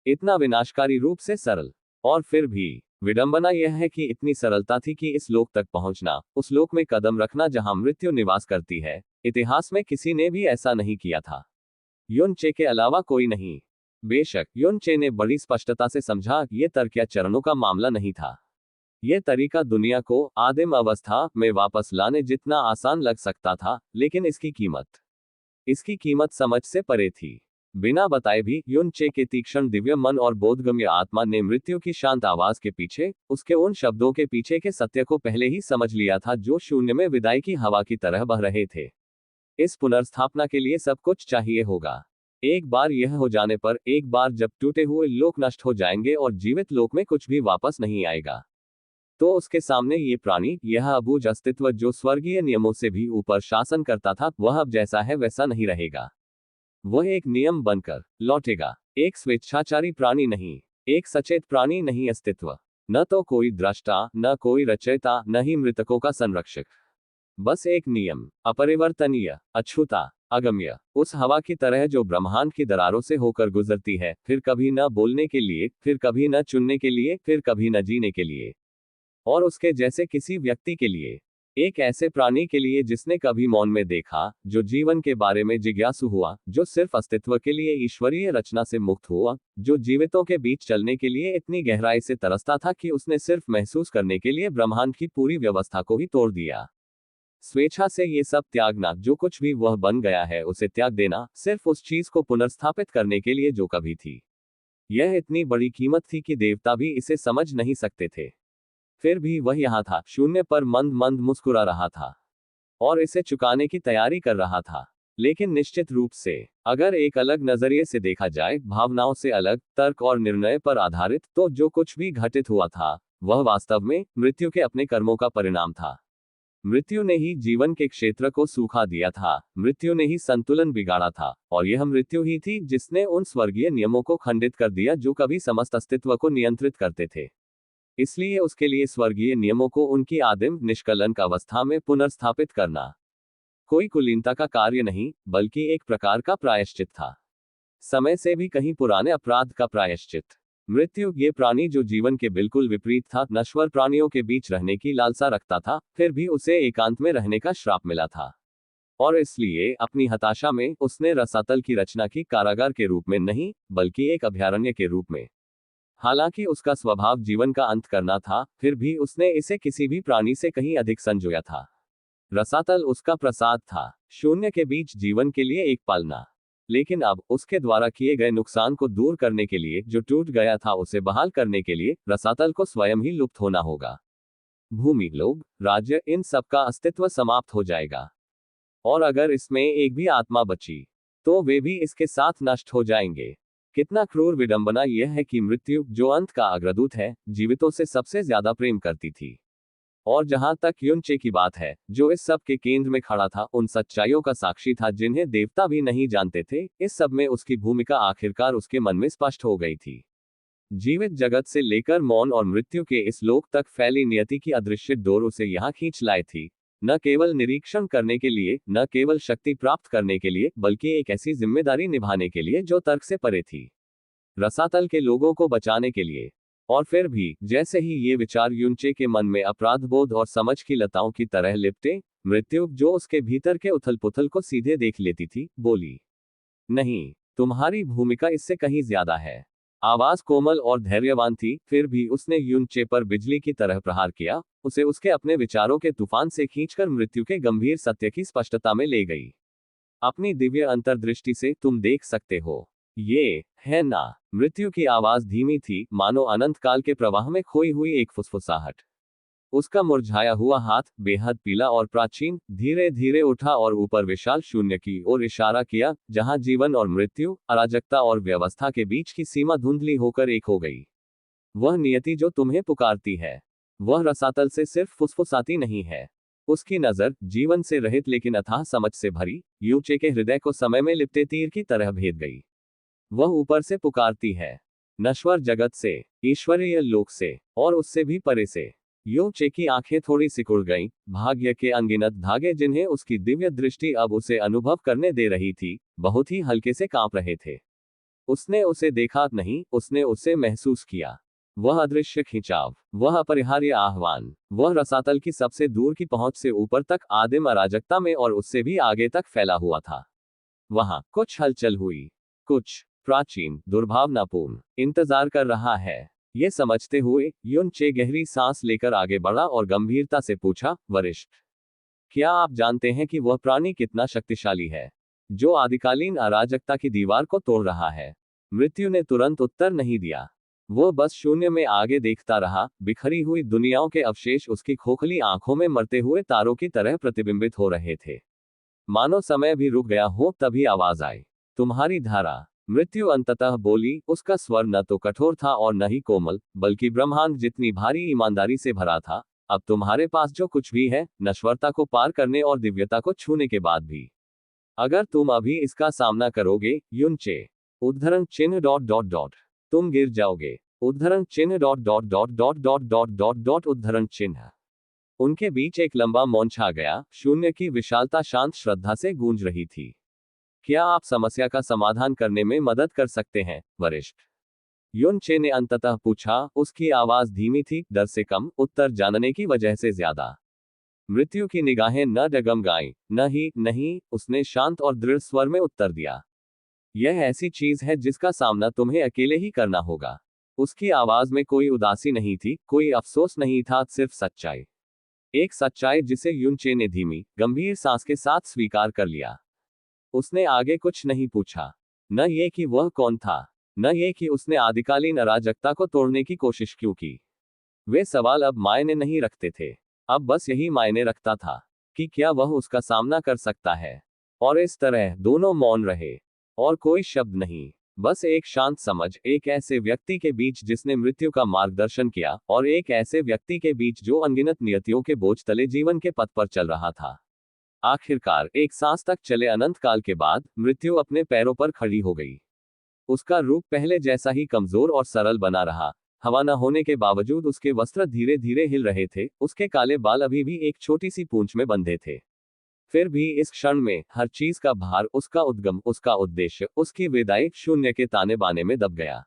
Speaker 1: इतना विनाशकारी रूप से सरल। और फिर भी विडंबना यह है कि इतनी सरलता थी कि इस लोक तक पहुंचना, उस लोक में कदम रखना जहां मृत्यु निवास करती है, इतिहास में किसी ने भी ऐसा नहीं किया था, युन चे के अलावा कोई नहीं। बेशक युन चे ने बड़ी स्पष्टता से समझा, यह तर्क या चरणों का मामला नहीं था। यह तरीका दुनिया को आदिम अवस्था में वापस लाने जितना आसान लग सकता था, लेकिन इसकी कीमत समझ से परे थी। बिना बताए भी युन चे के तीक्ष्ण दिव्य मन और बोधगम्य आत्मा ने मृत्यु की शांत आवाज के पीछे, उसके उन शब्दों के पीछे के सत्य को पहले ही समझ लिया था जो शून्य में विदाई की हवा की तरह बह रहे थे। इस पुनर्स्थापना के लिए सब कुछ चाहिए होगा। एक बार यह हो जाने पर, एक बार जब टूटे हुए लोक नष्ट हो जाएंगे और जीवित लोक में कुछ भी वापस नहीं आएगा, तो उसके सामने ये प्राणी, यह अबूझ अस्तित्व जो स्वर्गीय नियमों से भी ऊपर शासन करता था, वह अब जैसा है वैसा नहीं रहेगा। वह एक नियम बनकर लौटेगा, एक स्वेच्छाचारी प्राणी नहीं, एक सचेत प्राणी नहीं, अस्तित्व, न तो कोई दृष्टा, न कोई रचयिता, न ही मृतकों का संरक्षक, बस एक नियम, अपरिवर्तनीय, अछूता, अगम्य, उस हवा की तरह जो ब्रह्मांड की दरारों से होकर गुजरती है, फिर कभी न बोलने के लिए, फिर कभी न चुनने के लिए, फिर कभी न जीने के लिए, और उसके जैसे किसी व्यक्ति के लिए, एक ऐसे प्राणी के लिए जिसने कभी मौन में देखा, जो जीवन के बारे में जिज्ञासु हुआ, जो सिर्फ अस्तित्व के लिए ईश्वरीय रचना से मुक्त हुआ, जो जीवितों के बीच चलने के लिए इतनी गहराई से तरसता था कि उसने सिर्फ महसूस करने के लिए ब्रह्मांड की पूरी व्यवस्था को ही तोड़ दिया। स्वेच्छा से ये सब त्यागना, जो कुछ भी वह बन गया है उसे त्याग देना, सिर्फ उस चीज को पुनर्स्थापित करने के लिए जो कभी थी। यह इतनी बड़ी कीमत थी कि देवता भी इसे समझ नहीं सकते थे। फिर भी वह यहाँ था, शून्य पर मंद मंद मुस्कुरा रहा था, और इसे चुकाने की तैयारी कर रहा था। लेकिन निश्चित रूप से, अगर एक अलग नजरिए से देखा जाए, भावनाओं से अलग, तर्क और निर्णय पर आधारित, तो जो कुछ भी घटित हुआ था, वह वास्तव में मृत्यु के अपने कर्मों का परिणाम था। मृत्यु ने ही जीवन के क्षेत्र को सूखा दिया था, मृत्यु ने ही संतुलन बिगाड़ा था, और यह मृत्यु ही थी जिसने उन स्वर्गीय नियमों को खंडित कर दिया जो कभी समस्त अस्तित्व को नियंत्रित करते थे। इसलिए उसके लिए स्वर्गीय नियमों को उनकी आदिम निष्कलंक अवस्था में पुनर्स्थापित करना कोई कुलीनता का कार्य नहीं, बल्कि एक प्रकार का प्रायश्चित था, समय से भी कहीं पुराने अपराध का प्रायश्चित। मृत्यु, ये प्राणी जो जीवन के बिल्कुल विपरीत था, नश्वर प्राणियों के बीच रहने की लालसा रखता था, फिर भी उसे एकांत में रहने का श्राप मिला था, और इसलिए अपनी हताशा में उसने रसातल की रचना की, कारागार के रूप में नहीं, बल्कि एक अभयारण्य के रूप में। हालांकि उसका स्वभाव जीवन का अंत करना था, फिर भी उसने इसे किसी भी प्राणी से कहीं अधिक संजोया था। रसातल उसका प्रसाद था, शून्य के बीच जीवन के लिए एक पालना। लेकिन अब उसके द्वारा किए गए नुकसान को दूर करने के लिए, जो टूट गया था उसे बहाल करने के लिए, रसातल को स्वयं ही लुप्त होना होगा। भूमि, लोग, राज्य, इन सब का अस्तित्व समाप्त हो जाएगा, और अगर इसमें एक भी आत्मा बची, तो वे भी इसके साथ नष्ट हो जाएंगे। कितना क्रूर विडंबना यह है कि मृत्यु, जो अंत का अग्रदूत है, जीवितों से सबसे ज्यादा प्रेम करती थी। और जहां तक युनचे की बात है, जो इस सब के केंद्र में खड़ा था, उन सच्चाइयों का साक्षी था जिन्हें देवता भी नहीं जानते थे, इस सब में उसकी भूमिका आखिरकार उसके मन में स्पष्ट हो गई थी। जीवित जगत से लेकर मौन और मृत्यु के इस लोक तक फैली नियति की अदृश्य डोर उसे यहाँ खींच लाई थी, न केवल निरीक्षण करने के लिए, न केवल शक्ति प्राप्त करने के लिए, बल्कि एक ऐसी जिम्मेदारी निभाने के लिए जो तर्क से परे थी, रसातल के लोगों को बचाने के लिए। और फिर भी, जैसे ही ये विचार युनचे के मन में अपराधबोध और समझ की लताओं की तरह लिपटे, मृत्यु, जो उसके भीतर के उथल पुथल को सीधे देख लेती थी, बोली, नहीं, तुम्हारी भूमिका इससे कहीं ज्यादा है। आवाज कोमल और धैर्यवान थी, फिर भी उसने युनचे पर बिजली की तरह प्रहार किया, उसे उसके अपने विचारों के तूफान से खींचकर मृत्यु के गंभीर सत्य की स्पष्टता में ले गई। अपनी दिव्य अंतर्दृष्टि से तुम देख सकते हो, ये है ना। मृत्यु की आवाज धीमी थी, मानो अनंत काल के प्रवाह में खोई हुई एक फुसफुसाहट। उसका मुरझाया हुआ हाथ, बेहद पीला और प्राचीन, धीरे धीरे उठा और ऊपर विशाल शून्य की ओर इशारा किया, जहां जीवन और मृत्यु, अराजकता और व्यवस्था के बीच की सीमा धुंधली होकर एक हो गई। वह नियति जो तुम्हें पुकारती है, वह रसातल से सिर्फ फुसफुसाती नहीं है। उसकी नजर, जीवन से रहित लेकिन अथाह समझ से भरी, युनचे के हृदय को समय में लिपटे तीर की तरह भेद गई। वह ऊपर से पुकारती है, नश्वर जगत से, ईश्वरीय लोक से, और उससे भी परे से। युनचे की आंखें थोड़ी सिकुड़ गईं, भाग्य के अनगिनत धागे जिन्हें उसकी दिव्य दृष्टि अब उसे अनुभव करने दे रही थी, बहुत ही हल्के से कांप रहे थे। उसने उसे देखा नहीं, उसने उसे महसूस किया। वह अदृश्य खिंचाव, वह अपरिहार्य आह्वान, वह रसातल की सबसे दूर की पहुंच से ऊपर तक आदिम अराजकता में और उससे भी आगे तक फैला हुआ था। वहां कुछ हलचल हुई, कुछ प्राचीन, दुर्भावनापूर्ण, इंतजार कर रहा है। ये समझते हुए युनचे गहरी सांस लेकर आगे बढ़ा और गंभीरता से पूछा, वरिष्ठ, क्या आप जानते हैं कि वह प्राणी कितना शक्तिशाली है, जो आदिकालीन अराजकता की दीवार को तोड़ रहा है? मृत्यु ने तुरंत उत्तर नहीं दिया। वह बस शून्य में आगे देखता रहा, बिखरी हुई दुनियाओं के अवशेष उसकी खोखली आंखों में मरते हुए तारों की तरह प्रतिबिंबित हो रहे थे। मानो समय भी रुक गया हो, तभी आवाज आई, तुम्हारी धारा। मृत्यु अंततः बोली, उसका स्वर न तो कठोर था और न ही कोमल, बल्कि ब्रह्मांड जितनी भारी ईमानदारी से भरा था। अब तुम्हारे पास जो कुछ भी है, नश्वरता को पार करने और दिव्यता को छूने के बाद भी, अगर तुम अभी इसका सामना करोगे, युनचे, उद्धरण चिन्ह डॉट डॉट डॉट, तुम गिर जाओगे। उद्धरण चिन्ह dot dot dot dot dot dot dot dot उद्धरण चिन्ह। उनके बीच एक लंबा मौन छा गया, शून्य की विशालता शांत श्रद्धा से गूंज रही थी। क्या आप समस्या का समाधान करने में मदद कर सकते हैं, वरिष्ठ? युनचे ने अंततः पूछा, उसकी आवाज धीमी थी, डर से कम, उत्तर जानने की वजह से ज्यादा। मृत्यु की निगाहें न डगमगाईं, न ही, नहीं, उसने शांत और दृढ़ स्वर में उत्तर दिया, यह ऐसी चीज है जिसका सामना तुम्हें अकेले ही करना होगा। उसकी आवाज में कोई उदासी नहीं थी, कोई अफसोस नहीं था, सिर्फ सच्चाई। एक सच्चाई जिसे युनचे ने धीमी, गंभीर सांस के साथ स्वीकार कर लिया। उसने आगे कुछ नहीं पूछा, न ये कि वह कौन था, न ये कि उसने आदिकालीन अराजकता को तोड़ने की कोशिश क्यों की। वे सवाल अब मायने नहीं रखते थे। अब बस यही मायने रखता था कि क्या वह उसका सामना कर सकता है। और इस तरह दोनों मौन रहे, और कोई शब्द नहीं, बस एक शांत समझ, एक ऐसे व्यक्ति के बीच जिसने मृत्यु का मार्गदर्शन किया, और एक ऐसे व्यक्ति के बीच जो अनगिनत नियतियों के बोझ तले जीवन के पथ पर चल रहा था। आखिरकार, एक सांस तक चले अनंत काल के बाद, मृत्यु अपने पैरों पर खड़ी हो गई। उसका रूप पहले जैसा ही कमजोर और सरल बना रहा। हवा न होने के बावजूद उसके वस्त्र धीरे धीरे हिल रहे थे, उसके काले बाल अभी भी एक छोटी सी पूंछ में बंधे थे। फिर भी इस क्षण में हर चीज का भार, उसका उद्गम, उसका उद्देश्य, उसकी विदाई शून्य के ताने बाने में दब गया।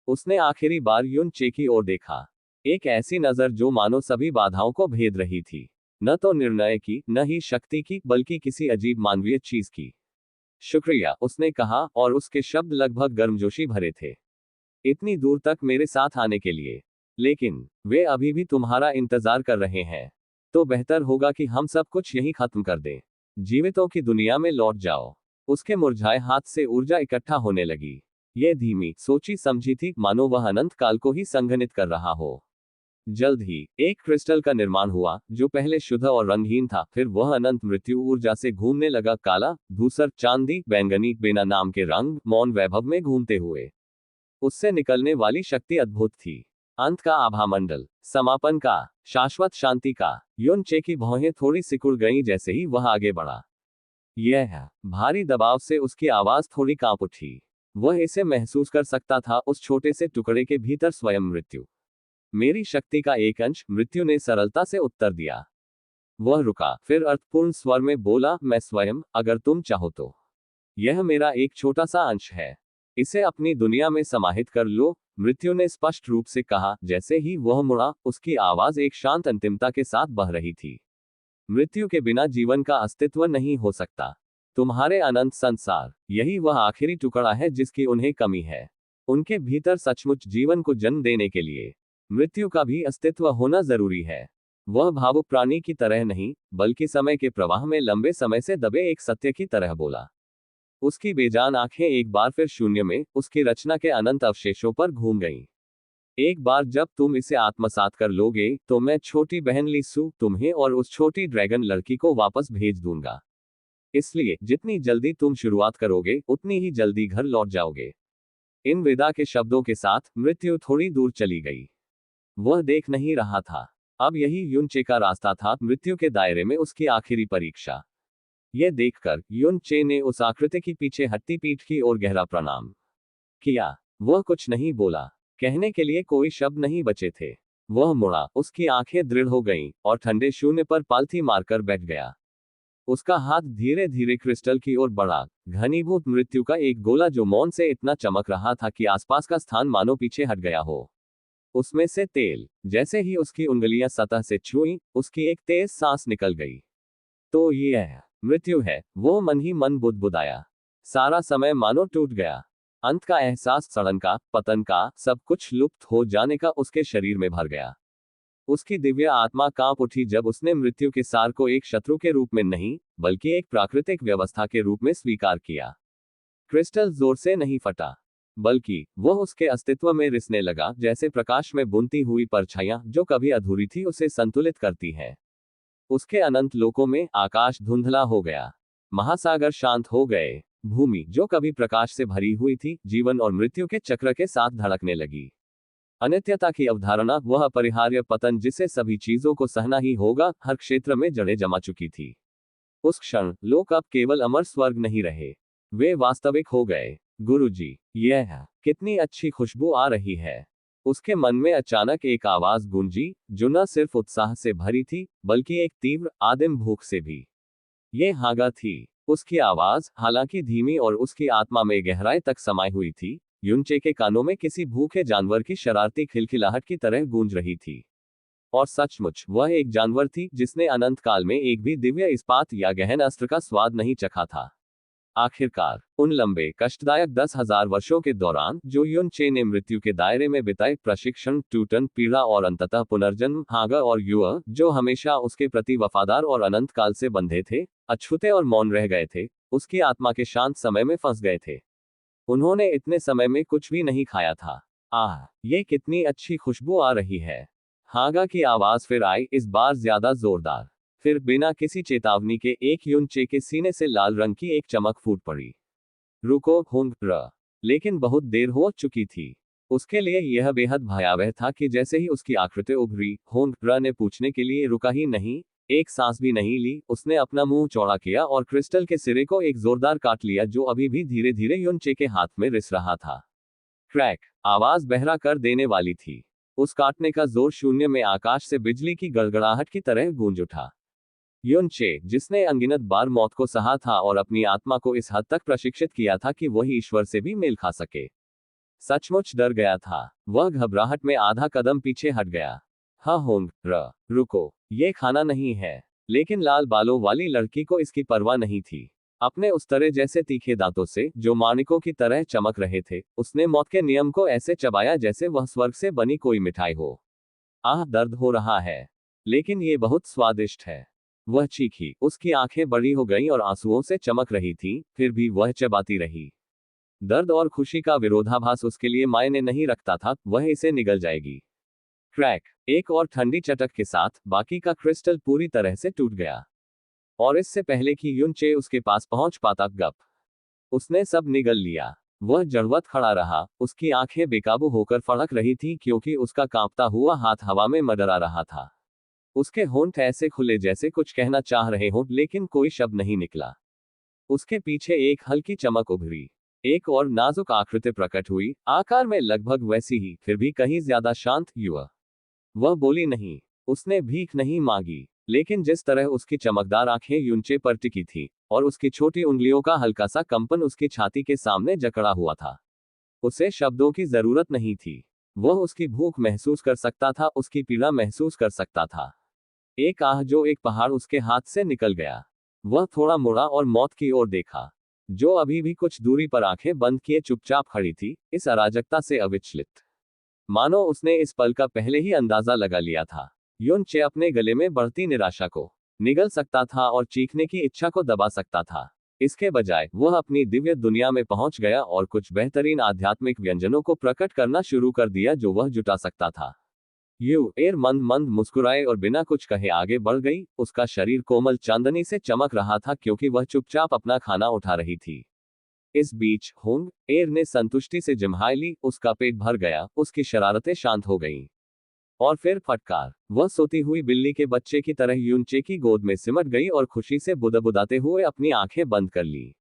Speaker 1: उसने आखिरी बार युनचे की ओर देखा, एक ऐसी नजर जो मानो सभी बाधाओं को भेद रही थी, न तो निर्णय की, न ही शक्ति की, बल्कि किसी अजीब मानवीय चीज की। शुक्रिया, उसने कहा, और उसके शब्द लगभग गर्मजोशी भरे थे। इतनी दूर तक मेरे साथ आने के लिए। लेकिन वे अभी भी तुम्हारा इंतजार कर रहे हैं। तो बेहतर होगा कि हम सब कुछ यहीं खत्म कर दें। जीवितों की दुनिया में लौट जाओ। उसके मुरझाए हाथ से ऊर्जा इकट्ठा होने लगी। यह धीमी, सोची समझी थी, मानो वह अनंत काल को ही संघनित कर रहा हो। जल्द ही एक क्रिस्टल का निर्माण हुआ जो पहले शुद्ध और रंगहीन था, फिर वह अनंत मृत्यु ऊर्जा से घूमने लगा, काला, धूसर, चांदी, बैंगनी, बिना नाम के रंग, मौन वैभव में घूमते हुए। उससे निकलने वाली शक्ति अद्भुत थी। अंत का आभामंडल, समापन का, शाश्वत शांति का। युन चे की भौहें थोड़ी सिकुड़ गईं जैसे ही वह आगे बढ़ा। यह भारी दबाव से उसकी आवाज थोड़ी कांप उठी। वह इसे महसूस कर सकता था, उस छोटे से टुकड़े के भीतर स्वयं मृत्यु। मेरी शक्ति का एक अंश, मृत्यु ने सरलता से उत्तर दिया। वह रुका, फिर अर्थपूर्ण स्वर में बोला, मैं स्वयं, अगर तुम चाहो तो। यह मेरा एक छोटा सा अंश है। इसे अपनी दुनिया में समाहित कर लो, मृत्यु ने स्पष्ट रूप से कहा। जैसे ही वह मुड़ा, उसकी आवाज एक शांत अंतिमता के साथ बह रही थी। मृत्यु के बिना जीवन का अस्तित्व नहीं हो सकता। तुम्हारे अनंत संसार, यही वह आखिरी टुकड़ा है जिसकी उन्हें कमी है। उनके भीतर सचमुच जीवन को जन्म देने के लिए मृत्यु का भी अस्तित्व होना जरूरी है। वह भावुक प्राणी की तरह नहीं, बल्कि समय के प्रवाह में लंबे समय से दबे एक सत्य की तरह बोला। उसकी बेजान आंखें एक बार फिर शून्य में, उसकी रचना के अनंत अवशेषों पर घूम गईं। एक बार जब तुम इसे आत्मसात कर लोगे, तो मैं छोटी बहन लीसू, तुम्हें और उस छोटी ड्रैगन लड़की को वापस भेज दूंगा। इसलिए जितनी जल्दी तुम शुरुआत करोगे, उतनी ही जल्दी घर लौट जाओगे। इन विदा के शब्दों के साथ मृत्यु थोड़ी दूर चली गई। वह देख नहीं रहा था। अब यही युन चे का रास्ता था, मृत्यु के दायरे में उसकी आखिरी परीक्षा। यह देखकर युन चे ने उस आकृति की पीछे हट्टी पीठ की ओर गहरा प्रणाम किया। वह कुछ नहीं बोला, कहने के लिए कोई शब्द नहीं बचे थे। वह मुड़ा, उसकी आंखें दृढ़ हो गईं, और ठंडे शून्य पर पालथी मारकर बैठ गया। उसका हाथ धीरे धीरे क्रिस्टल की ओर बढ़ा, घनीभूत मृत्यु का एक गोला जो मौन से इतना चमक रहा था कि आसपास का स्थान मानो पीछे हट गया हो। उसमें से तेल, जैसे ही उसकी उंगलियां सतह से छुईं, उसकी एक तेज सांस निकल गई। तो यह मृत्यु है, वो मन ही मन बुदबुदाया। सारा समय मानो टूट गया। अंत का एहसास, सड़न का, पतन का, सब कुछ लुप्त हो जाने का उसके शरीर में भर गया। उसकी दिव्य आत्मा कांप उठी जब उसने मृत्यु के सार को एक शत्रु के रूप में नहीं, बल्कि एक प्राकृतिक व्यवस्था के रूप में स्वीकार किया। क्रिस्टल जोर से नहीं फटा, बल्कि वह उसके अस्तित्व में रिसने लगा, जैसे प्रकाश में बुनती हुई परछाइयां जो कभी अधूरी थी उसे संतुलित करती है। उसके अनंत लोकों में आकाश धुंधला हो गया, महासागर शांत हो गए, भूमि जो कभी प्रकाश से भरी हुई थी, जीवन और मृत्यु के चक्र के साथ धड़कने लगी। अनित्यता की अवधारणा, वह अपरिहार्य पतन जिसे सभी चीजों को सहना ही होगा, हर क्षेत्र में जड़ें जमा चुकी थी। उस क्षण लोक अब केवल अमर स्वर्ग नहीं रहे, वे वास्तविक हो गए। गुरुजी, यह कितनी अच्छी खुशबू आ रही है। उसके मन में अचानक एक आवाज गूंजी, जो न सिर्फ उत्साह से भरी थी, बल्कि एक तीव्र, आदिम भूख से भी। ये हागा थी। उसकी आवाज, हालांकि धीमी और उसकी आत्मा में गहराई तक समाई हुई थी, युनचे के कानों में किसी भूखे जानवर की शरारती खिलखिलाहट की तरह गूंज रही थी। और सचमुच वह एक जानवर थी जिसने अनंत काल में एक भी दिव्य इस्पात या गहन अस्त्र का स्वाद नहीं चखा था। आखिरकार, उन लंबे, कष्टदायक 10,000 वर्षों के दौरान जो युन चे ने मृत्यु के दायरे में बिताए, प्रशिक्षण, टूटन, पीड़ा और अंततः पुनर्जन्म, हागा और युआ, जो हमेशा उसके प्रति वफादार और अनंत काल से बंधे थे, अछूते और मौन रह गए थे, उसकी आत्मा के शांत समय में फंस गए थे। उन्होंने इतने समय में कुछ भी नहीं खाया था। आह, ये कितनी अच्छी खुशबू आ रही है। हागा की आवाज फिर आई, इस बार ज्यादा जोरदार। फिर बिना किसी चेतावनी के एक युन चे के सीने से लाल रंग की एक चमक फूट पड़ी। रुको, होंग र। लेकिन बहुत देर हो चुकी थी। उसके लिए यह बेहद भयावह था कि जैसे ही उसकी आकृति उभरी, होंग र ने पूछने के लिए रुका ही नहीं, एक सांस भी नहीं ली, उसने अपना मुंह चौड़ा किया और क्रिस्टल के सिरे को एक जोरदार काट लिया जो अभी भी धीरे धीरे युन चे के हाथ में रिस रहा था। क्रैक, आवाज बहरा कर देने वाली थी। उस काटने का जोर शून्य में आकाश से बिजली की गड़गड़ाहट की तरह गूंज उठा। युन चे, जिसने अनगिनत बार मौत को सहा था और अपनी आत्मा को इस हद तक प्रशिक्षित किया था कि वह ईश्वर से भी मेल खा सके, सचमुच डर गया था। वह घबराहट में आधा कदम पीछे हट गया। हाँ होंग र, रुको, ये खाना नहीं है। लेकिन लाल बालों वाली लड़की को इसकी परवाह नहीं थी। अपने उस्तरे जैसे तीखे दांतों से, जो माणिकों की तरह चमक रहे थे, उसने मौत के नियम को ऐसे चबाया जैसे वह स्वर्ग से बनी कोई मिठाई हो। आह, दर्द हो रहा है, लेकिन ये बहुत स्वादिष्ट है। वह चीखी, उसकी आंखें बड़ी हो गईं और आंसुओं से चमक रही थीं, फिर भी वह चबाती रही। दर्द और खुशी का विरोधाभास उसके लिए मायने नहीं रखता था, वह इसे निगल जाएगी। क्रैक, एक और ठंडी चटक के साथ बाकी का क्रिस्टल पूरी तरह से टूट गया। और इससे पहले कि युनचे उसके पास पहुंच पाता, गप उसने सब निगल लिया। वह जड़वत खड़ा रहा, उसकी आंखें बेकाबू होकर फड़क रही थीं क्योंकि उसका कांपता हुआ हाथ हवा में मडरा रहा था। उसके होंठ ऐसे खुले जैसे कुछ कहना चाह रहे हों, लेकिन कोई शब्द नहीं निकला। उसके पीछे एक हल्की चमक उभरी, एक और नाजुक आकृति प्रकट हुई, आकार में लगभग वैसी ही, फिर भी कहीं ज्यादा शांत। युवा वह बोली नहीं, उसने भीख नहीं मांगी, लेकिन जिस तरह उसकी चमकदार आंखें युनचे पर टिकी थी और उसकी छोटी उंगलियों का हल्का सा कंपन उसकी छाती के सामने जकड़ा हुआ था, उसे शब्दों की जरूरत नहीं थी। वह उसकी भूख महसूस कर सकता था, उसकी पीड़ा महसूस कर सकता था। एक आह जो एक पहाड़ उसके हाथ से निकल गया। वह थोड़ा मुड़ा और मौत की ओर देखा, जो अभी भी कुछ दूरी पर आंखें बंद किए चुपचाप खड़ी थी, इस अराजकता से अविचलित, मानो उसने इस पल का पहले ही अंदाजा लगा लिया था। युनचे अपने गले में बढ़ती निराशा को निगल सकता था और चीखने की इच्छा को दबा सकता था। इसके बजाय वह अपनी दिव्य दुनिया में पहुंच गया और कुछ बेहतरीन आध्यात्मिक व्यंजनों को प्रकट करना शुरू कर दिया जो वह जुटा सकता था। एयर मंद मंद मुस्कुराए और बिना कुछ कहे आगे बढ़ गई। उसका शरीर कोमल चांदनी से चमक रहा था क्योंकि वह चुपचाप अपना खाना उठा रही थी। इस बीच होंग एयर ने संतुष्टि से जिम्हाई ली, उसका पेट भर गया, उसकी शरारतें शांत हो गईं। और फिर फटकार, वह सोती हुई बिल्ली के बच्चे की तरह युनचे की गोद में सिमट गई और खुशी से बुदबुदाते हुए अपनी आंखें बंद कर ली।